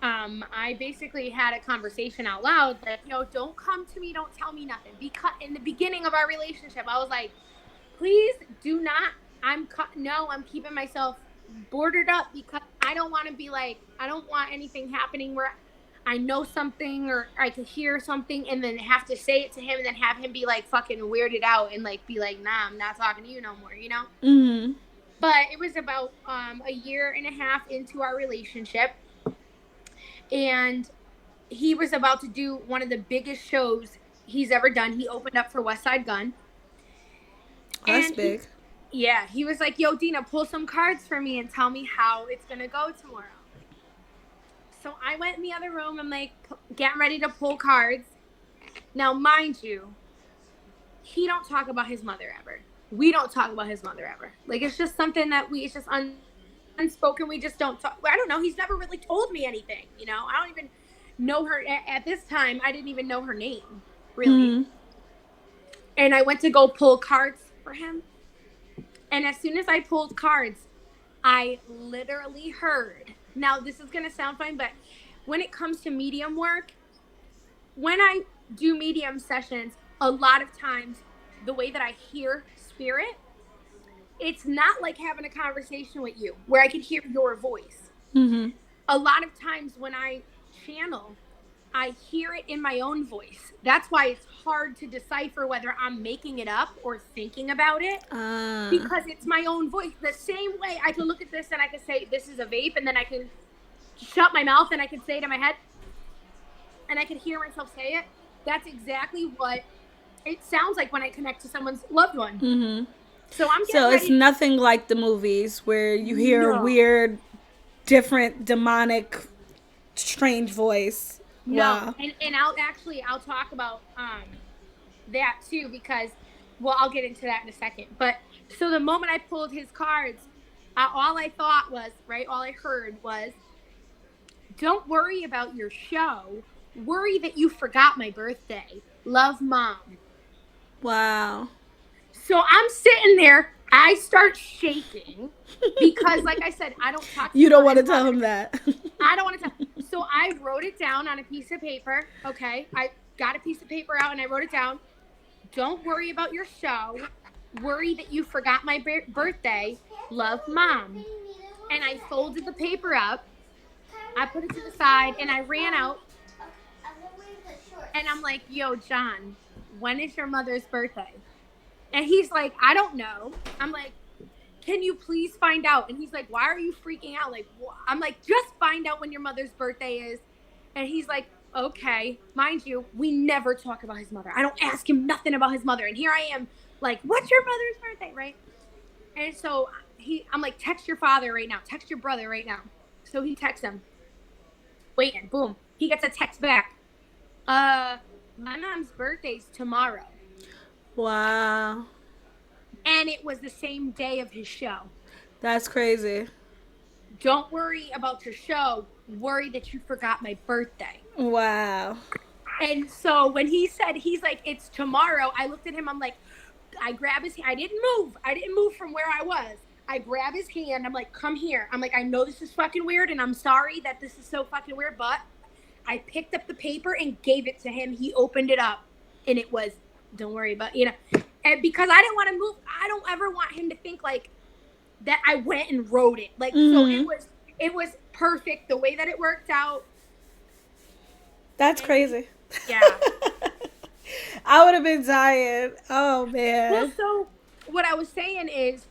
Speaker 4: I basically had a conversation out loud, like, don't come to me, don't tell me nothing. Because in the beginning of our relationship, I was like, please do not. No, I'm keeping myself bordered up because I don't want to be like, I don't want anything happening where I know something or I could hear something and then have to say it to him and then have him be like fucking weirded out and like be like, nah, I'm not talking to you no more, you know? But it was about a year and a half into our relationship, and he was about to do one of the biggest shows he's ever done. He opened up for West Side Gun.
Speaker 1: Oh, that's
Speaker 4: And
Speaker 1: big.
Speaker 4: yeah, he was like, yo, Dina, pull some cards for me and tell me how it's going to go tomorrow. So I went in the other room. I'm like, getting ready to pull cards. Now, mind you, he don't talk about his mother ever. We don't talk about his mother ever. Like, it's just something that it's just unspoken. We just don't talk. I don't know. He's never really told me anything, I don't even know her. At this time, I didn't even know her name, really. And I went to go pull cards for him. And as soon as I pulled cards, I literally heard. Now, this is going to sound fine, but when it comes to medium work, when I do medium sessions, a lot of times the way that I hear spirit, it's not like having a conversation with you where I can hear your voice. A lot of times when I channel, I hear it in my own voice. That's why it's hard to decipher whether I'm making it up or thinking about it because it's my own voice. The same way I can look at this and I can say, this is a vape, and then I can shut my mouth and I can say it in my head and I can hear myself say it. That's exactly what it sounds like when I connect to someone's loved one. So I'm
Speaker 1: So
Speaker 4: getting
Speaker 1: it's
Speaker 4: ready.
Speaker 1: nothing like the movies where you hear a
Speaker 4: No,
Speaker 1: weird, different, demonic, strange voice.
Speaker 4: no.
Speaker 1: Wow.
Speaker 4: And I'll talk about that too because well, I'll get into that in a second. But so the moment I pulled his cards, all I thought was, right, all I heard was, don't worry about your show. Worry that you forgot my birthday. Love, Mom.
Speaker 1: Wow.
Speaker 4: So I'm sitting there. I start shaking because, like I said, I don't talk to
Speaker 1: You
Speaker 4: him
Speaker 1: don't
Speaker 4: about
Speaker 1: want
Speaker 4: his
Speaker 1: to tell
Speaker 4: mother.
Speaker 1: him that.
Speaker 4: I don't want to tell. So I wrote it down on a piece of paper. Okay. I got a piece of paper out and I wrote it down. Don't worry about your show. Worry that you forgot my birthday. Love, Mom. And I folded the paper up. I put it to the side and I ran out. And I'm like, yo, John, when is your mother's birthday? And he's like, I don't know. I'm like, can you please find out? And he's like, why are you freaking out? Like, I'm like, just find out when your mother's birthday is. And he's like, okay. Mind you, we never talk about his mother. I don't ask him nothing about his mother. And here I am, like, what's your mother's birthday, right? And so I'm like, text your father right now. Text your brother right now. So he texts him. Waiting, boom. He gets a text back. My mom's birthday's tomorrow.
Speaker 1: Wow.
Speaker 4: And it was the same day of his show.
Speaker 1: That's crazy.
Speaker 4: Don't worry about your show. Worry that you forgot my birthday.
Speaker 1: Wow.
Speaker 4: And so when he said, he's like, it's tomorrow, I looked at him. I'm like, I grab his hand. I didn't move. I didn't move from where I was. I grab his hand. I'm like, come here. I'm like, I know this is fucking weird and I'm sorry that this is so fucking weird, but I picked up the paper and gave it to him. He opened it up. and it was, don't worry about, and because I didn't want to move, I don't ever want him to think like that I went and wrote it. Like, so
Speaker 1: Mm-hmm.
Speaker 4: it was perfect the way that it worked out.
Speaker 1: That's
Speaker 4: And
Speaker 1: crazy.
Speaker 4: yeah.
Speaker 1: I would have been dying. Oh
Speaker 4: Well,
Speaker 1: man.
Speaker 4: so what I was saying is,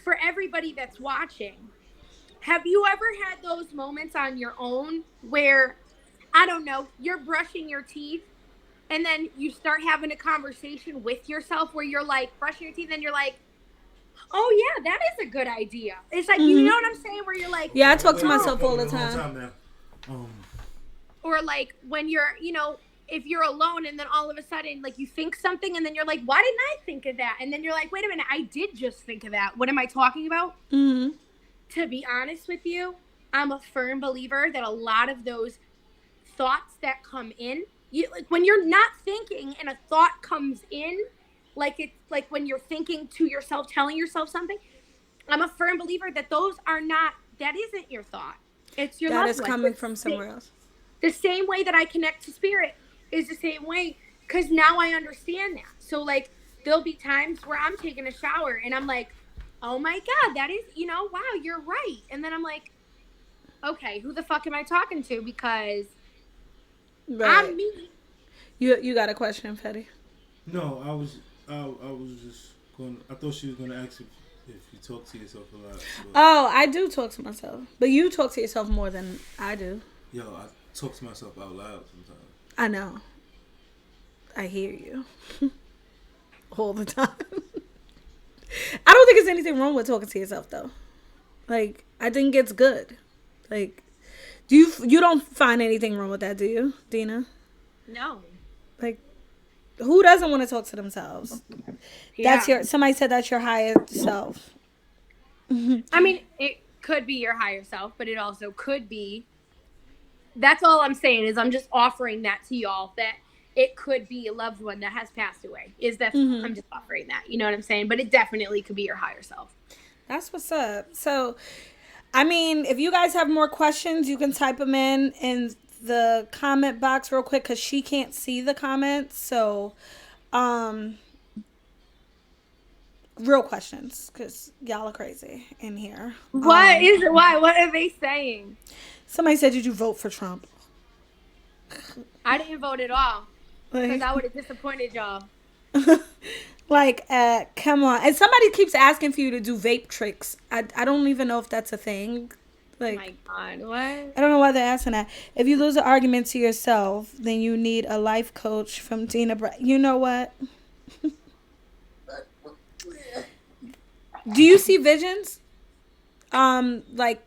Speaker 4: for everybody that's watching, have you ever had those moments on your own where, I don't know, you're brushing your teeth and then you start having a conversation with yourself where you're like brushing your teeth and you're like, oh yeah, that is a good idea. It's like, you know
Speaker 1: Mm-hmm.
Speaker 4: what I'm saying? Where you're like,
Speaker 1: Yeah, I
Speaker 2: Okay,
Speaker 1: talk to
Speaker 2: wait
Speaker 4: oh,
Speaker 1: myself
Speaker 2: a
Speaker 1: all the
Speaker 2: minute, hold on,
Speaker 1: time.
Speaker 2: time now. Um,
Speaker 4: or like when you're, if you're alone and then all of a sudden like you think something and then you're like, why didn't I think of that? And then you're like, wait a minute, I did just think of that. What am I talking about?
Speaker 1: Mm-hmm.
Speaker 4: To be honest with you, I'm a firm believer that a lot of those thoughts that come in, you like when you're not thinking and a thought comes in, like it's like when you're thinking to yourself, telling yourself something. I'm a firm believer that those are not, that isn't your thought. It's your
Speaker 1: That
Speaker 4: loved
Speaker 1: is
Speaker 4: one.
Speaker 1: coming from somewhere else.
Speaker 4: The same way that I connect to spirit is the same way, because now I understand that. So like there'll be times where I'm taking a shower and I'm like, oh my God, that is, wow, you're right. And then I'm like, okay, who the fuck am I talking to? Because
Speaker 1: Right.
Speaker 4: I'm me.
Speaker 1: You got a question, Fetty?
Speaker 2: no, I was just going. I thought she was going to ask if you talk to yourself a lot. But
Speaker 1: Oh, I do talk to myself, but you talk to yourself more than I do.
Speaker 2: yo, I talk to myself out loud sometimes.
Speaker 1: I know. I hear you all the time. I don't think there's anything wrong with talking to yourself though. Like I think it's good. Like you don't find anything wrong with that, do you, Dina?
Speaker 4: No.
Speaker 1: Like who doesn't want to talk to themselves?
Speaker 4: Yeah.
Speaker 1: That's your somebody said that's your higher self.
Speaker 4: I mean, it could be your higher self, but it also could be. That's all I'm saying is I'm just offering that to y'all, that it could be a loved one that has passed away. I'm just offering that. You know what I'm saying? But it definitely could be your higher self.
Speaker 1: That's what's up. So, I mean, if you guys have more questions, you can type them in the comment box real quick because she can't see the comments. So, um, real questions because y'all are crazy in here.
Speaker 4: What is it? Why? What are they saying?
Speaker 1: Somebody said, "Did you vote for Trump?"
Speaker 4: I didn't vote at all because
Speaker 1: Like,
Speaker 4: I would have disappointed y'all.
Speaker 1: like, come on. And somebody keeps asking for you to do vape tricks. I don't even know if that's a thing. Like,
Speaker 4: My God, what?
Speaker 1: I don't know why they're asking that. If you lose an argument to yourself, then you need a life coach from Dina. You know what? Do you see visions? Like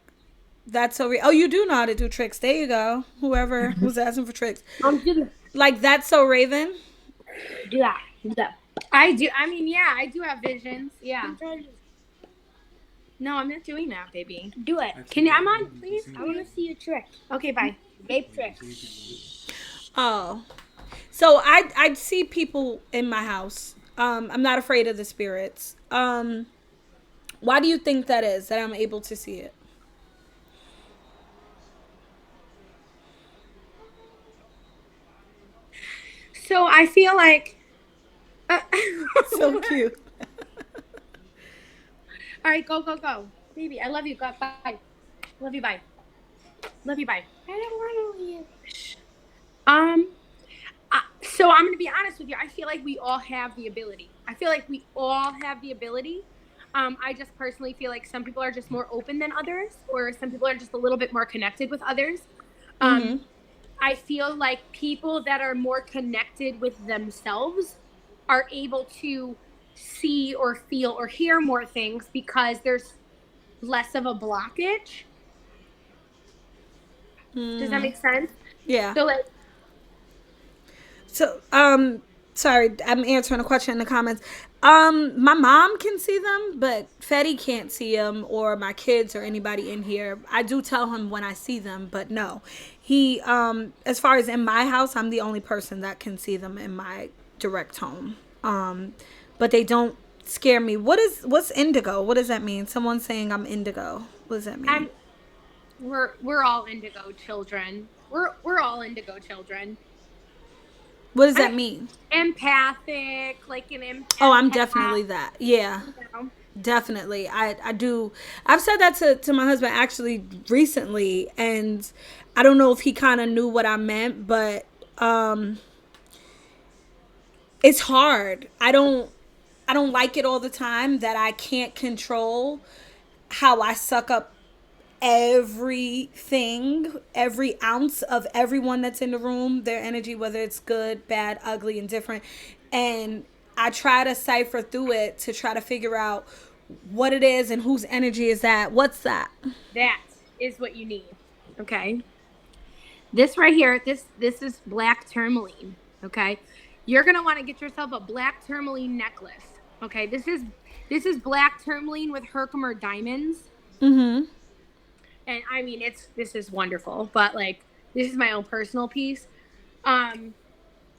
Speaker 1: that's so real. Oh, you do know how to do tricks. There you go. Whoever was asking for tricks, like that's so Raven.
Speaker 3: Do that. Do that.
Speaker 4: I do. I mean, yeah, I do have visions. Yeah. No, I'm not doing that, baby.
Speaker 3: Do it.
Speaker 4: Can you? I'm on, please.
Speaker 3: I want to see your trick.
Speaker 4: Okay, bye.
Speaker 3: Vape trick.
Speaker 1: Oh, so I see people in my house. I'm not afraid of the spirits. Why do you think that is? That I'm able to see it?
Speaker 4: So I feel like.
Speaker 1: So cute.
Speaker 4: All right, go, go, go, baby. I love you. Go, bye. Love you. Bye. Love you. Bye.
Speaker 3: I don't want to leave.
Speaker 4: So I'm gonna be honest with you. I feel like we all have the ability. I feel like we all have the ability. I just personally feel like some people are just more open than others, or some people are just a little bit more connected with others. Um, I feel like people that are more connected with themselves are able to see or feel or hear more things because there's less of a blockage. Does that make sense?
Speaker 1: Yeah.
Speaker 4: So like,
Speaker 1: So, sorry, I'm answering a question in the comments. My mom can see them, but Fetty can't see them, or my kids or anybody in here. I do tell him when I see them, but no. He, as far as in my house, I'm the only person that can see them in my direct home. But they don't scare me. What's indigo? What does that mean? Someone's saying I'm indigo. What does that mean?
Speaker 4: we're all indigo children. We're all indigo children.
Speaker 1: What does that
Speaker 4: I,
Speaker 1: mean?
Speaker 4: empathic, like an
Speaker 1: Oh, I'm
Speaker 4: empath,
Speaker 1: definitely that. Yeah.
Speaker 4: you know.
Speaker 1: Definitely. I do. I've said that to my husband actually recently, and I don't know if he kind of knew what I meant, but it's hard. I don't like it all the time that I can't control how I suck up everything, every ounce of everyone that's in the room, their energy, whether it's good, bad, ugly, indifferent. And I try to cipher through it to try to figure out what it is and whose energy is that. What's that?
Speaker 4: That is what you need. Okay. This right here, this is black tourmaline. Okay. You're gonna want to get yourself a black tourmaline necklace. Okay. This is black tourmaline with Herkimer diamonds.
Speaker 1: Mm-hmm.
Speaker 4: And I mean this is wonderful, but like this is my own personal piece. Um,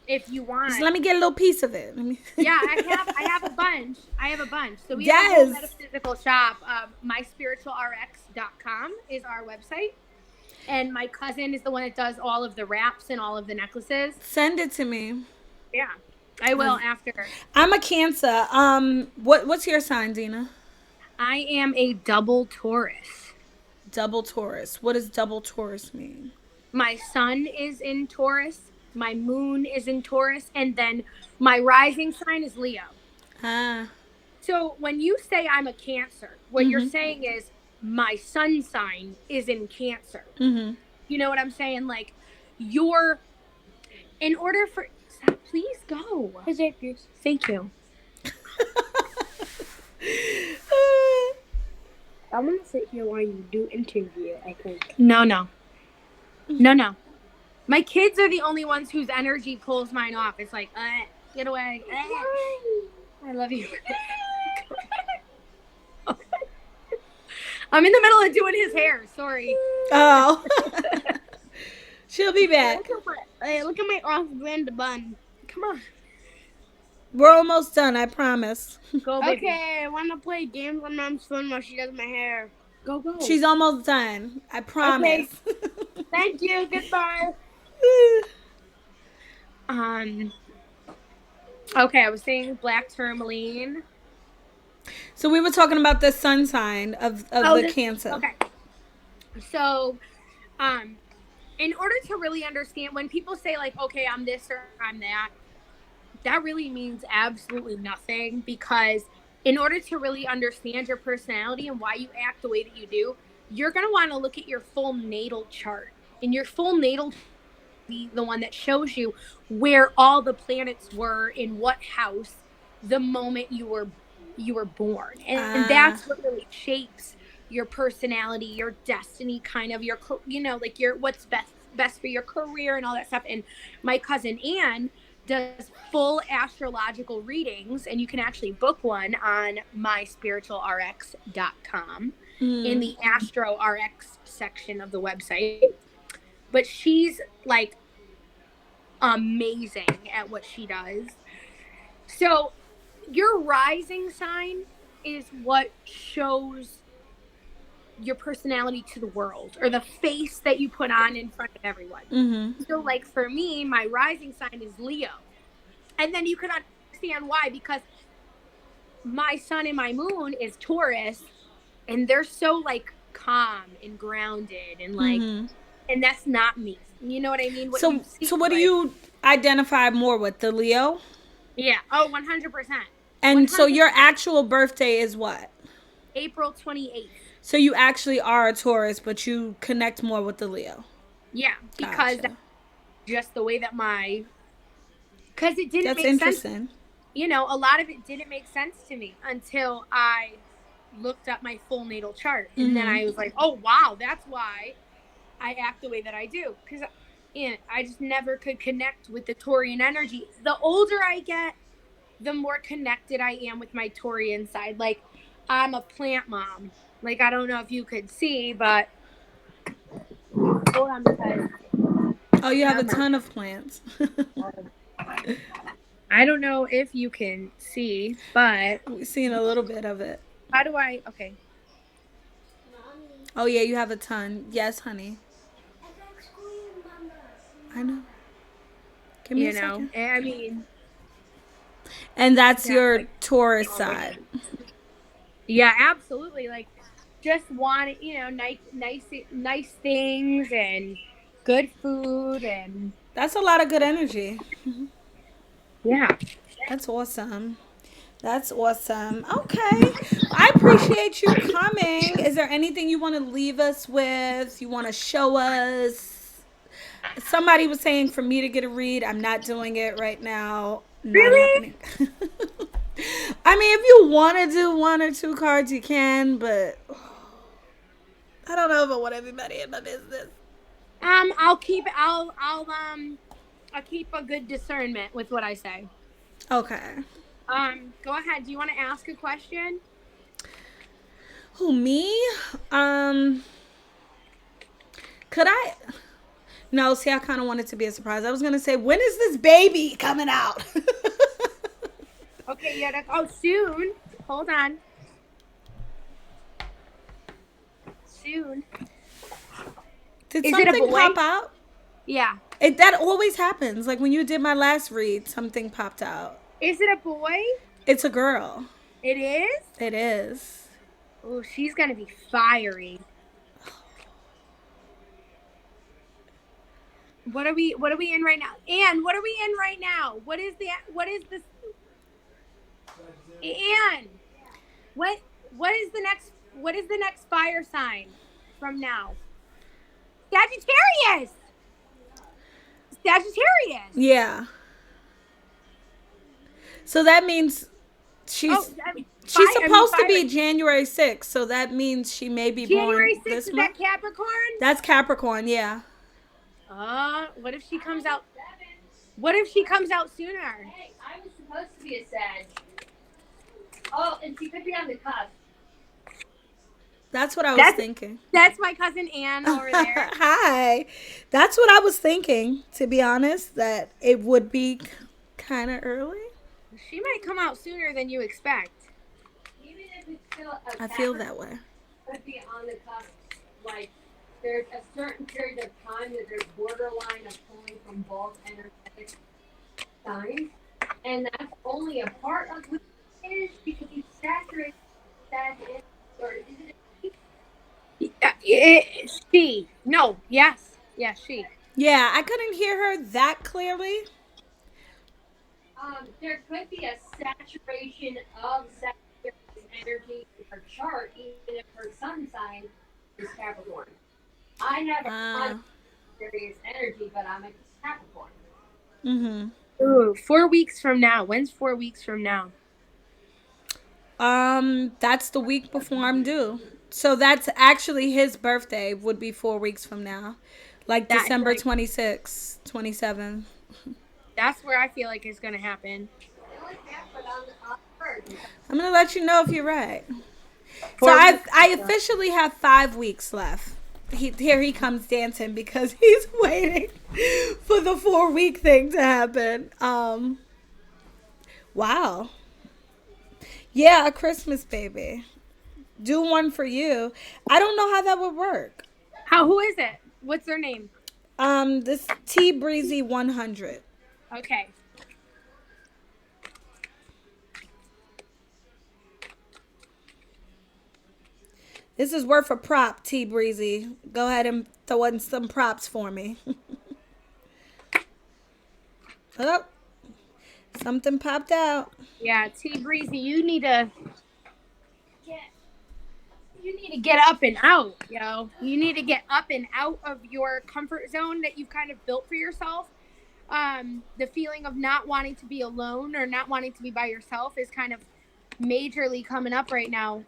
Speaker 4: if you
Speaker 1: Just
Speaker 4: want,
Speaker 1: let me get a little piece of it. Let me.
Speaker 4: yeah, I have a bunch. I have a bunch. So we have a whole
Speaker 1: Yes.
Speaker 4: metaphysical shop. MySpiritualRx.com is our website. And my cousin is the one that does all of the wraps and all of the necklaces.
Speaker 1: Send it to me.
Speaker 4: Yeah. I will after.
Speaker 1: I'm a Cancer. What's your sign, Dina?
Speaker 4: I am a double Taurus.
Speaker 1: Double Taurus. What does double Taurus mean?
Speaker 4: My sun is in Taurus, my moon is in Taurus, and then my rising sign is Leo.
Speaker 1: Ah.
Speaker 4: So when you say I'm a Cancer, what you're
Speaker 1: Mhm.
Speaker 4: saying is my sun sign is in Cancer.
Speaker 1: Mhm.
Speaker 4: You know what I'm saying? Like you're in order for please go. Thank you.
Speaker 3: I'm gonna sit here while you do interview, I think.
Speaker 4: No, no. No, no. My kids are the only ones whose energy pulls mine off. It's like, get away. I love you. I'm in the middle of doing his hair. Sorry.
Speaker 1: Oh. She'll be back.
Speaker 3: Look at my off-brand bun.
Speaker 4: Come on.
Speaker 1: We're almost done, I promise.
Speaker 4: Go, baby.
Speaker 3: Okay, I wanna play games on mom's phone while she does my hair.
Speaker 4: Go, go.
Speaker 1: She's almost done. I promise.
Speaker 3: Thank you. Goodbye.
Speaker 4: Um. Okay, I was saying black tourmaline.
Speaker 1: So we were talking about the sun sign of the Cancer.
Speaker 4: Okay. So, in order to really understand, when people say like, okay, I'm this or I'm that, that really means absolutely nothing, because in order to really understand your personality and why you act the way that you do, you're going to want to look at your full natal chart. And your full natal the one that shows you where all the planets were in what house the moment you were born, and that's what really shapes your personality, your destiny, kind of your like your what's best for your career and all that stuff. And my cousin Anne does full astrological readings, and you can actually book one on myspiritualrx.com in the Astro RX section of the website. But she's like amazing at what she does. So your rising sign is what shows your personality to the world, or the face that you put on in front of everyone.
Speaker 1: Mm-hmm.
Speaker 4: So like for me, my rising sign is Leo. And then you can understand why, because my sun and my moon is Taurus, and they're so like calm and grounded and like,
Speaker 1: Mm-hmm.
Speaker 4: and that's not me. You know what I mean? What
Speaker 1: So
Speaker 4: you see,
Speaker 1: so what do
Speaker 4: like,
Speaker 1: you identify more with, the Leo?
Speaker 4: yeah. Oh, 100%.
Speaker 1: And so
Speaker 4: 100%.
Speaker 1: your actual birthday is what?
Speaker 4: April 28th.
Speaker 1: So you actually are a Taurus, but you connect more with the Leo.
Speaker 4: Yeah, because
Speaker 1: Gotcha.
Speaker 4: that's just the way that because it didn't
Speaker 1: That's
Speaker 4: make sense.
Speaker 1: interesting.
Speaker 4: A lot of it didn't make sense to me until I looked up my full natal chart. And then I was like, oh, wow, that's why I act the way that I do. Because I just never could connect with the Taurian energy. The older I get, the more connected I am with my Taurian side. Like, I'm a plant mom. Like, I don't know if you could see, but hold on, because
Speaker 1: Oh, you have a ton of plants.
Speaker 4: I don't know if you can see, but
Speaker 1: We've seen a little bit of it.
Speaker 4: how do I? Okay.
Speaker 1: Oh yeah, you have a ton. Yes, honey. I know. Give me a second.
Speaker 4: I mean,
Speaker 1: And that's
Speaker 4: that's
Speaker 1: your
Speaker 4: like
Speaker 1: Taurus
Speaker 4: all
Speaker 1: side.
Speaker 4: women. Yeah, absolutely. Like just want, nice things and good food and
Speaker 1: That's a lot of good energy.
Speaker 4: yeah.
Speaker 1: That's awesome. That's awesome. Okay. I appreciate you coming. Is there anything you want to leave us with? You want to show us? Somebody was saying for me to get a read. I'm not doing it right now. Not
Speaker 4: Really?
Speaker 1: happening. I mean, if you want to do one or two cards, you can, but I don't know if I want everybody in my business.
Speaker 4: I'll keep a good discernment with what I say.
Speaker 1: Okay.
Speaker 4: Go ahead. Do you want to ask a question?
Speaker 1: Who, me? Um, could I? No, see, I kind of wanted to be a surprise. I was gonna say, when is this baby coming out?
Speaker 4: Okay, yeah. Oh, soon. Hold on. Soon.
Speaker 1: Did
Speaker 4: Is it a
Speaker 1: something
Speaker 4: boy?
Speaker 1: pop out?
Speaker 4: Yeah.
Speaker 1: That always happens. Like when you did my last read, something popped out.
Speaker 4: Is it a boy?
Speaker 1: It's a girl.
Speaker 4: It is?
Speaker 1: It is.
Speaker 4: Oh, she's gonna be fiery. What are we in right now? Anne, what are we in right now? What is this Anne? What is the next fire sign from now? Sagittarius. Sagittarius.
Speaker 1: Yeah. So that means
Speaker 4: Oh,
Speaker 1: she's
Speaker 4: I mean,
Speaker 1: she's supposed to be
Speaker 4: fiery.
Speaker 1: January 6th, so that means she may be born
Speaker 4: January 6th,
Speaker 1: this
Speaker 4: is that
Speaker 1: month.
Speaker 4: Capricorn?
Speaker 1: That's Capricorn, yeah.
Speaker 4: What if she comes out? What if she comes out sooner?
Speaker 5: Hey, I was supposed to be a Sag. Oh, and she could be on the cusp.
Speaker 1: That's what I was
Speaker 4: That's
Speaker 1: thinking.
Speaker 4: that's my cousin Anne over there.
Speaker 1: Hi. That's what I was thinking, to be honest, that it would be kind of early.
Speaker 4: She might come out sooner than you expect.
Speaker 5: Even if it's still a
Speaker 1: I feel
Speaker 5: Capricorn,
Speaker 1: that way.
Speaker 5: could be on the cusp. Like, there's a certain period of time that there's borderline of pulling from both energetic signs. And that's only a part of who it is because you saturate that in, or is it
Speaker 4: She. No. Yes. Yes. She.
Speaker 1: Yeah, I couldn't hear her that clearly.
Speaker 5: there could be a saturation of Sagittarius energy in her chart, even if her sun sign is Capricorn. I have a lot
Speaker 1: Uh,
Speaker 5: of Sagittarius energy, but I'm a Capricorn.
Speaker 1: mhm.
Speaker 4: Ooh, 4 weeks from now. When's 4 weeks from now?
Speaker 1: That's the week before I'm due. So that's actually his birthday would be 4 weeks from now. Like
Speaker 4: That
Speaker 1: December
Speaker 4: like
Speaker 1: 26th, 27th.
Speaker 4: that's where I feel like it's gonna happen.
Speaker 5: I like that, but on the first,
Speaker 1: I'm gonna let you know if you're right. So
Speaker 4: 4 weeks.
Speaker 1: I officially have 5 weeks left. Here he comes dancing because he's waiting for the 4 week thing to happen. Wow. Yeah, a Christmas baby. Do one for you. I don't know how that would work.
Speaker 4: How? Who is it? What's their name?
Speaker 1: This T Breezy 100.
Speaker 4: Okay.
Speaker 1: This is worth a prop, T Breezy. Go ahead and throw in some props for me. Oh, something popped out.
Speaker 4: Yeah, T Breezy, get you need to get up and out, yo. You need to get up and out of your comfort zone that you've kind of built for yourself. The feeling of not wanting to be alone or not wanting to be by yourself is kind of majorly coming up right now.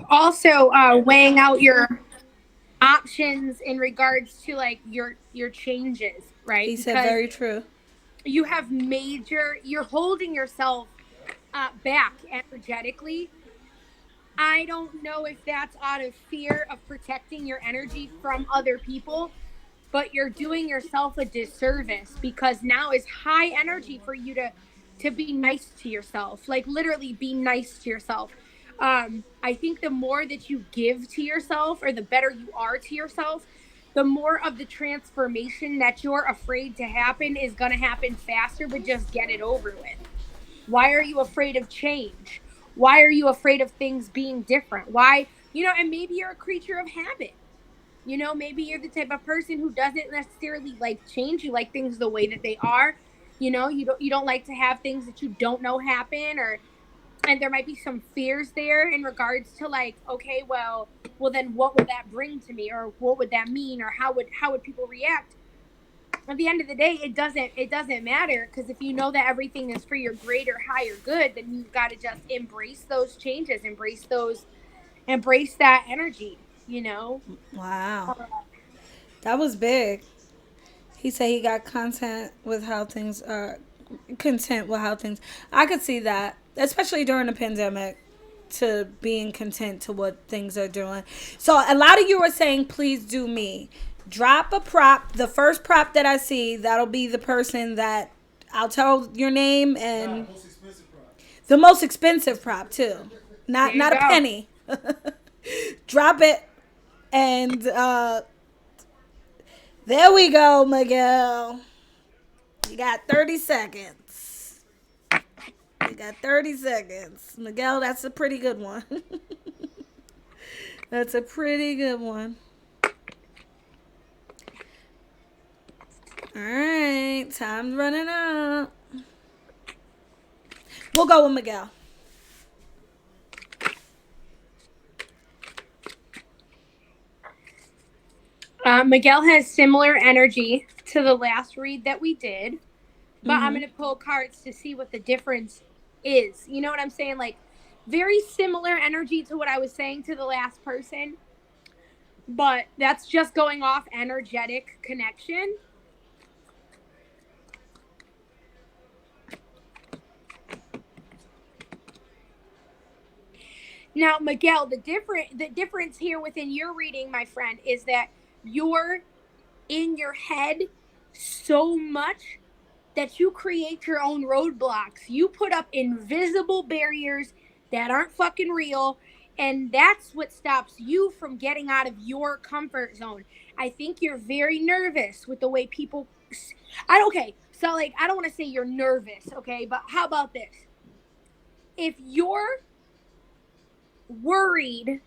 Speaker 4: Also, weighing out your options in regards to like your changes, right?
Speaker 1: He said
Speaker 4: Because
Speaker 1: very true.
Speaker 4: you're holding yourself back energetically. I don't know if that's out of fear of protecting your energy from other people, but you're doing yourself a disservice because now is high energy for you to be nice to yourself. Like literally be nice to yourself. I think the more that you give to yourself or the better you are to yourself, the more of the transformation that you're afraid to happen is going to happen faster, but just get it over with. Why are you afraid of change? Why are you afraid of things being different? Why, and maybe you're a creature of habit. Maybe you're the type of person who doesn't necessarily like change. You like things the way that they are. You don't like to have things that you don't know happen, or and there might be some fears there in regards to, like, okay, well then what would that bring to me, or what would that mean, or how would people react? At the end of the day, it doesn't matter, because if you know that everything is for your greater higher good, then you've got to just embrace those changes, embrace that energy.
Speaker 1: Wow. That was big. He said he got content with how things. I could see that, especially during the pandemic, to being content to what things are doing. So a lot of you are saying, please do me. Drop a prop. The first prop that I see, that'll be the person that I'll tell your name and
Speaker 2: Most expensive prop.
Speaker 1: the most expensive prop too.
Speaker 4: There you
Speaker 1: Not a
Speaker 4: go.
Speaker 1: penny. Drop it and there we go, Miguel. You got 30 seconds. You got 30 seconds. Miguel, that's a pretty good one. That's a pretty good one. All right, time's running out. We'll go with Miguel.
Speaker 4: Miguel has similar energy to the last read that we did, but I'm going to pull cards to see what the difference is. You know what I'm saying? Like, very similar energy to what I was saying to the last person, but that's just going off energetic connection. Now, Miguel, the difference here within your reading, my friend, is that you're in your head so much that you create your own roadblocks. You put up invisible barriers that aren't fucking real. And that's what stops you from getting out of your comfort zone. I think you're very nervous with the way people. Okay, so, like, I don't want to say you're nervous, okay, but how about this? If you're worried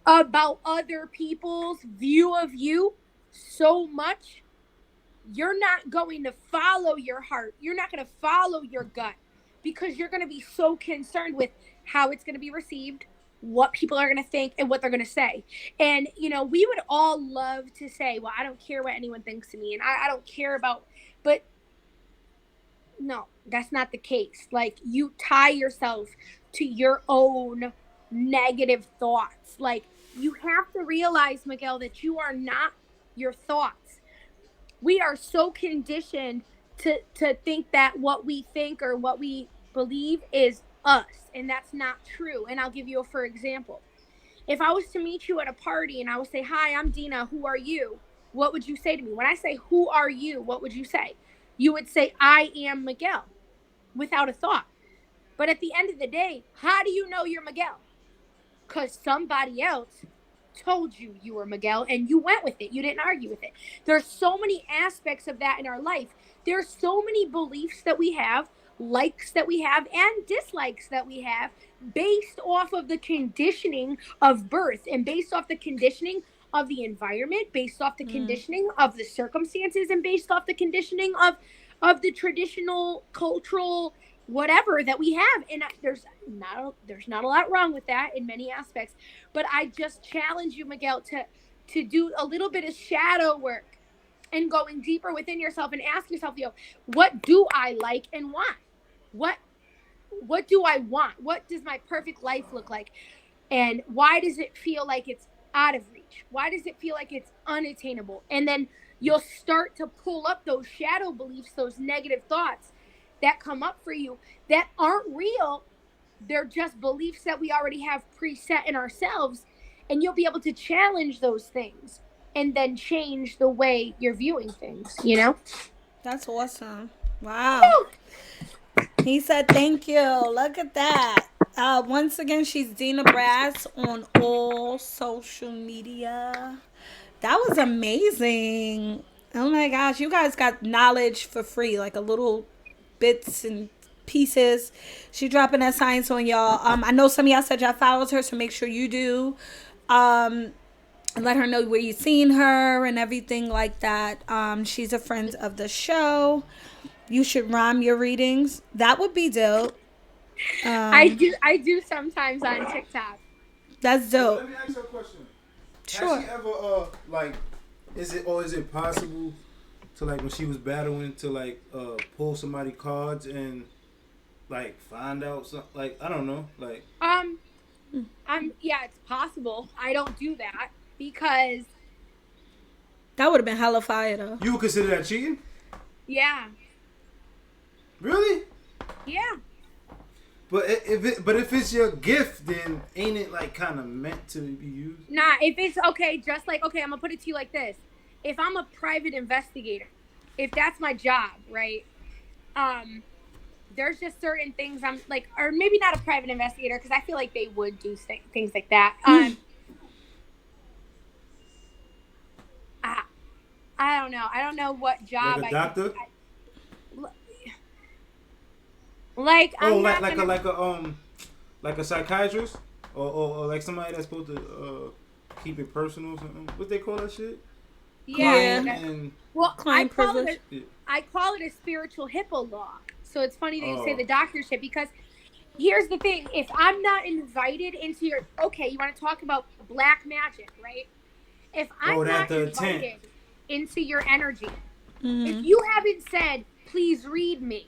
Speaker 4: about other people's view of you so much, you're not going to follow your heart. You're not going to follow your gut, because you're going to be so concerned with how it's going to be received, what people are going to think, and what they're going to say. And, we would all love to say, well, I don't care what anyone thinks of me, and I don't care about, but no, that's not the case. Like, you tie yourself to your own negative thoughts. Like, you have to realize, Miguel, that you are not your thoughts. We are so conditioned to think that what we think or what we believe is us, and that's not true. And I'll give you a for example. If I was to meet you at a party and I would say, hi, I'm Dina, who are you? What would you say to me? When I say, who are you? What would you say? You would say, I am Miguel, without a thought. But at the end of the day, how do you know you're Miguel? Because somebody else told you were Miguel, and you went with it. You didn't argue with it. There's so many aspects of that in our life. There's so many beliefs that we have, likes that we have, and dislikes that we have, based off of the conditioning of birth, and based off the conditioning of the environment, based off the conditioning of the circumstances, and based off the conditioning of the traditional cultural whatever that we have. And there's not a lot wrong with that in many aspects, but I just challenge you, Miguel, to do a little bit of shadow work and going deeper within yourself and ask yourself, what do I like and want? What what do I want? What does my perfect life look like? And why does it feel like it's out of reach? Why does it feel like it's unattainable? And then you'll start to pull up those shadow beliefs, those negative thoughts that come up for you that aren't real. They're just beliefs that we already have preset in ourselves. And you'll be able to challenge those things and then change the way you're viewing things?
Speaker 1: That's awesome. Wow. He said thank you. Look at that. Once again, she's Dina Brass on all social media. That was amazing. Oh my gosh, you guys got knowledge for free, like a little bits and pieces. She dropping that science on y'all. I know some of y'all said y'all followed her, so make sure you do. Um, and let her know where you seen her and everything like that. She's a friend of the show. You should rhyme your readings. That would be dope. Um,
Speaker 4: I do sometimes on TikTok.
Speaker 1: that's
Speaker 2: So let
Speaker 1: dope.
Speaker 2: me ask you a question. Has
Speaker 1: Sure.
Speaker 2: she ever like is it possible to like when she was battling to like pull somebody cards and like find out some like I don't know like
Speaker 4: Um, yeah, it's possible. I don't do that because
Speaker 1: That would have been hella fire though.
Speaker 2: you would consider that cheating?
Speaker 4: yeah,
Speaker 2: Really?
Speaker 4: yeah.
Speaker 2: But if it's your gift, then ain't it like kind of meant to be used?
Speaker 4: Nah, if it's okay, just like okay, I'm gonna put it to you like this: if I'm a private investigator, if that's my job, right? Um, there's just certain things I'm like, or maybe not a private investigator because I feel like they would do things like that. I, I don't know. I don't know what
Speaker 2: Like
Speaker 4: job
Speaker 2: a
Speaker 4: I could.
Speaker 2: doctor?
Speaker 4: Like
Speaker 2: Oh,
Speaker 4: I'm not gonna.
Speaker 2: like a psychiatrist or like somebody that's supposed to keep it personal or something. What they call that shit?
Speaker 4: Yeah.
Speaker 1: Yeah.
Speaker 2: Client and
Speaker 4: Well,
Speaker 1: Client privilege.
Speaker 4: I call it a spiritual hippo law. So it's funny that you say
Speaker 2: oh
Speaker 4: the doctor shit because here's the thing: if I'm not invited into your okay, you want to talk about black magic, right? If I'm
Speaker 2: oh that
Speaker 4: not
Speaker 2: the intent.
Speaker 4: invited into your energy, if
Speaker 1: Mm-hmm.
Speaker 4: you haven't said please read me,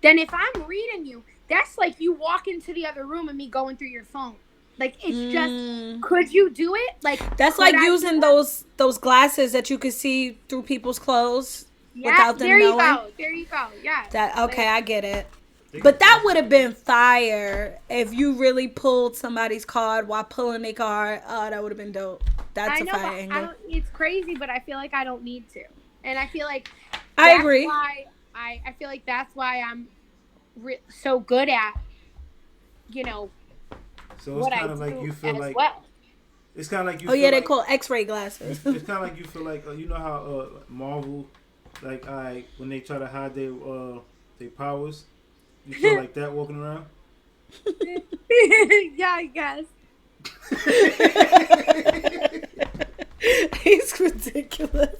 Speaker 4: then if I'm reading you, that's like you walk into the other room and me going through your phone. Like it's just,
Speaker 1: Mm.
Speaker 4: could you do it? Like,
Speaker 1: That's
Speaker 4: could
Speaker 1: like
Speaker 4: I do
Speaker 1: using
Speaker 4: that?
Speaker 1: those glasses that you could see through people's clothes
Speaker 4: Yeah,
Speaker 1: without them
Speaker 4: there you
Speaker 1: knowing.
Speaker 4: go. There you go. Yes.
Speaker 1: That okay,
Speaker 4: Like,
Speaker 1: I get it.
Speaker 2: They
Speaker 1: But
Speaker 2: got
Speaker 1: that
Speaker 2: glasses
Speaker 1: would have
Speaker 2: like that.
Speaker 1: been fire if you really pulled somebody's card while pulling their card. Oh, that would have been dope. That's
Speaker 4: I
Speaker 1: a
Speaker 4: know, but
Speaker 1: fire
Speaker 4: I
Speaker 1: angle.
Speaker 4: don't. It's crazy, but I feel like I don't need to, and I feel like
Speaker 1: I
Speaker 4: that's
Speaker 1: agree.
Speaker 4: why I feel like that's why I'm so good at
Speaker 2: So it's
Speaker 4: what I
Speaker 2: kind of like
Speaker 4: do
Speaker 2: you feel
Speaker 4: as
Speaker 2: like
Speaker 4: well.
Speaker 2: it's kind of like you
Speaker 1: Oh yeah,
Speaker 2: feel
Speaker 1: they
Speaker 2: like
Speaker 1: call X-ray glasses.
Speaker 2: it's kind of like you feel like you know how Marvel like when they try to hide their powers, you feel like that walking around.
Speaker 4: Yeah, I guess.
Speaker 1: He's ridiculous.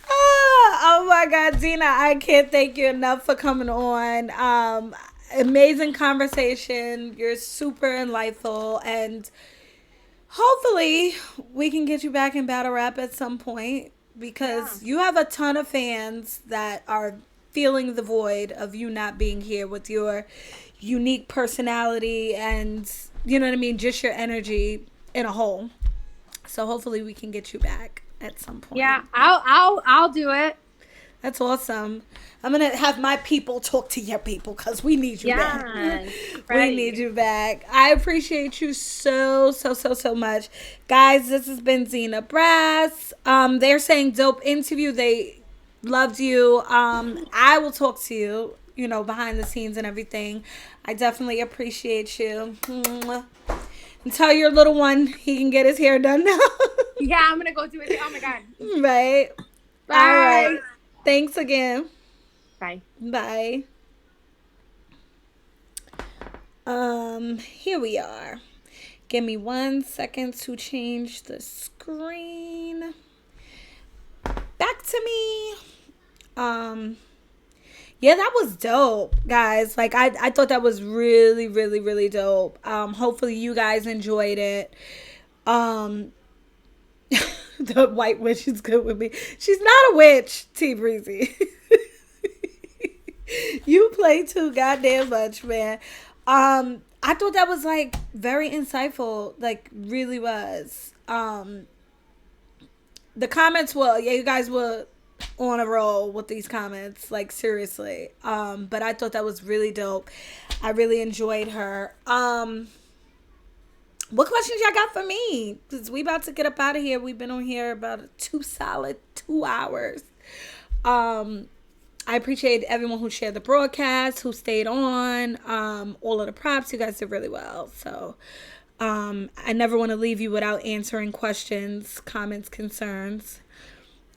Speaker 1: Oh my God, Dina, I can't thank you enough for coming on. Amazing conversation. You're super enlightful, and hopefully we can get you back in battle rap at some point
Speaker 4: Yeah.
Speaker 1: because you have a ton of fans that are feeling the void of you not being here with your unique personality and you know what I mean, just your energy in a whole. So hopefully we can get you back at some
Speaker 4: Yeah,
Speaker 1: point.
Speaker 4: I'll do it.
Speaker 1: That's awesome. I'm gonna have my people talk to your people because we need you back.
Speaker 4: Yes.
Speaker 1: We need
Speaker 4: Ready.
Speaker 1: you back. I appreciate you so much, guys. This has been Zena Brass. They're saying dope interview. They loved you. I will talk to you. You know, behind the scenes and everything. I definitely appreciate you. Mwah. And tell your little one he can get his hair done now.
Speaker 4: Yeah, I'm gonna go do it. Oh my god.
Speaker 1: Right. All
Speaker 4: Bye.
Speaker 1: right. Thanks again.
Speaker 4: Bye.
Speaker 1: Bye. Here we are. Give me 1 second to change the screen. Back to me. Yeah, that was dope, guys. Like I thought that was really dope. Hopefully you guys enjoyed it. Um the white witch is good with me. She's not a witch, T Breezy. You play too goddamn much, man. I thought that was like very insightful, like really was. The comments were, yeah, you guys were on a roll with these comments, like seriously. But I thought that was really dope. I really enjoyed her. What questions y'all got for me? Cause we about to get up out of here. We've been on here about solid 2 hours. I appreciate everyone who shared the broadcast, who stayed on. All of the props, you guys did really well. So, I never want to leave you without answering questions, comments, concerns.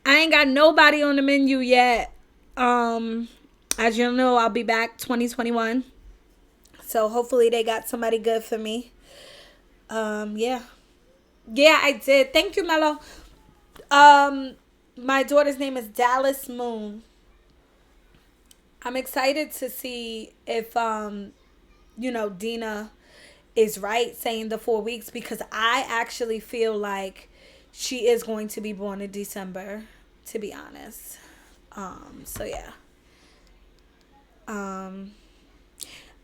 Speaker 1: I ain't got nobody on the menu yet. As you know, I'll be back 2021. So hopefully they got somebody good for me. Yeah. Yeah, I did. Thank you, Mello. Um, my daughter's name is Dallas Moon. I'm excited to see if Dina is right saying the 4 weeks, because I actually feel like she is going to be born in December, to be honest. So yeah. Um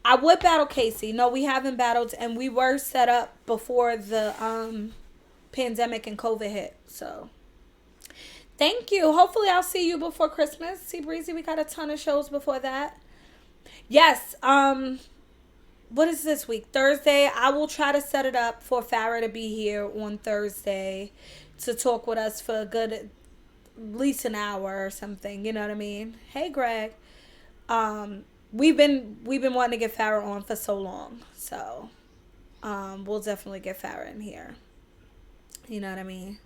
Speaker 1: I would battle Casey. No, we haven't battled, and we were set up before the pandemic and COVID hit. So thank you. Hopefully I'll see you before Christmas. See Breezy, we got a ton of shows before that. Yes, what is this week? Thursday. I will try to set it up for Farrah to be here on Thursday to talk with us for a good at least an hour or something. You know what I mean? Hey, Greg. We've been wanting to get Farrah on for so long, so we'll definitely get Farrah in here. You know what I mean?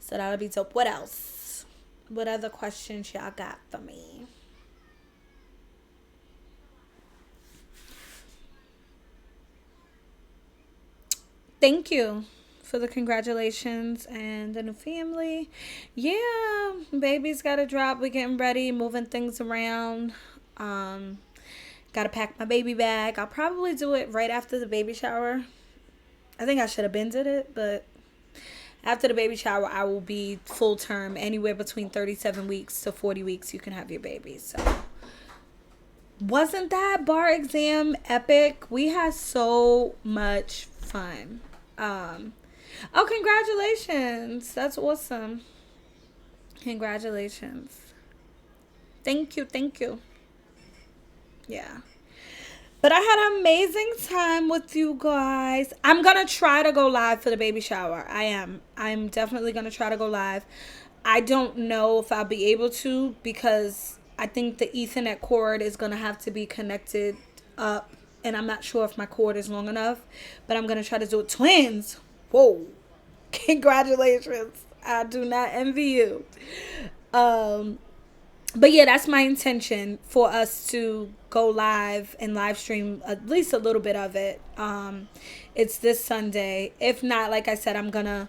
Speaker 1: So that'll be dope. What else? What other questions y'all got for me? Thank you for the congratulations and the new family. Yeah, baby's got to drop. We're getting ready, moving things around. Um, got to pack my baby bag. I'll probably do it right after the baby shower. I think I should have been did it, but after the baby shower, I will be full term. Anywhere between 37 weeks to 40 weeks, you can have your baby. So, wasn't that bar exam epic? We had so much fun. Oh, congratulations. That's awesome. Congratulations. Thank you. Thank you. Yeah. But I had an amazing time with you guys. I'm going to try to go live for the baby shower. I am. I'm definitely going to try to go live. I don't know if I'll be able to, because I think the Ethernet cord is going to have to be connected up. And I'm not sure if my cord is long enough. But I'm going to try to do it. Twins. Whoa. Congratulations. I do not envy you. But yeah, that's my intention, for us to go live and live stream at least a little bit of it. It's this Sunday. If not, like I said, I'm gonna,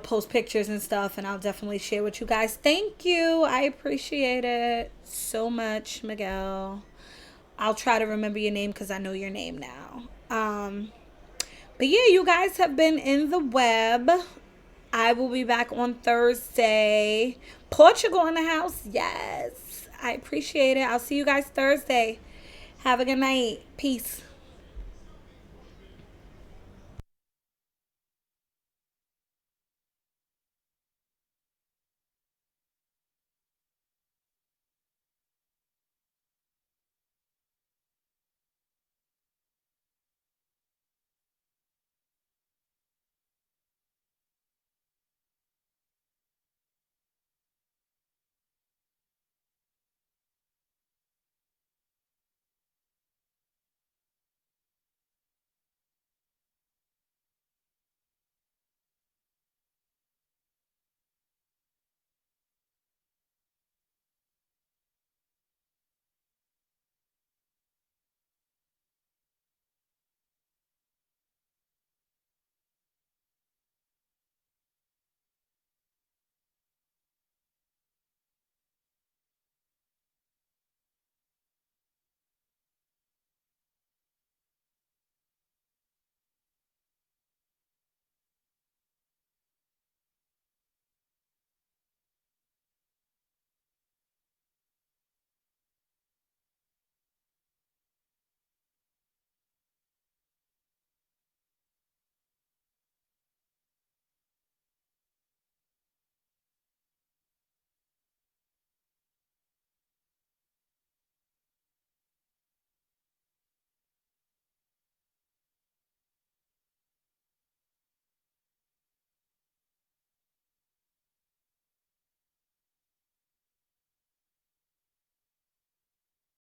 Speaker 1: post pictures and stuff, and I'll definitely share with you guys. Thank you. I appreciate it so much, Miguel. I'll try to remember your name because I know your name now. But yeah, you guys have been in the web. I will be back on Thursday. Portugal in the house. Yes. I appreciate it. I'll see you guys Thursday. Have a good night. Peace.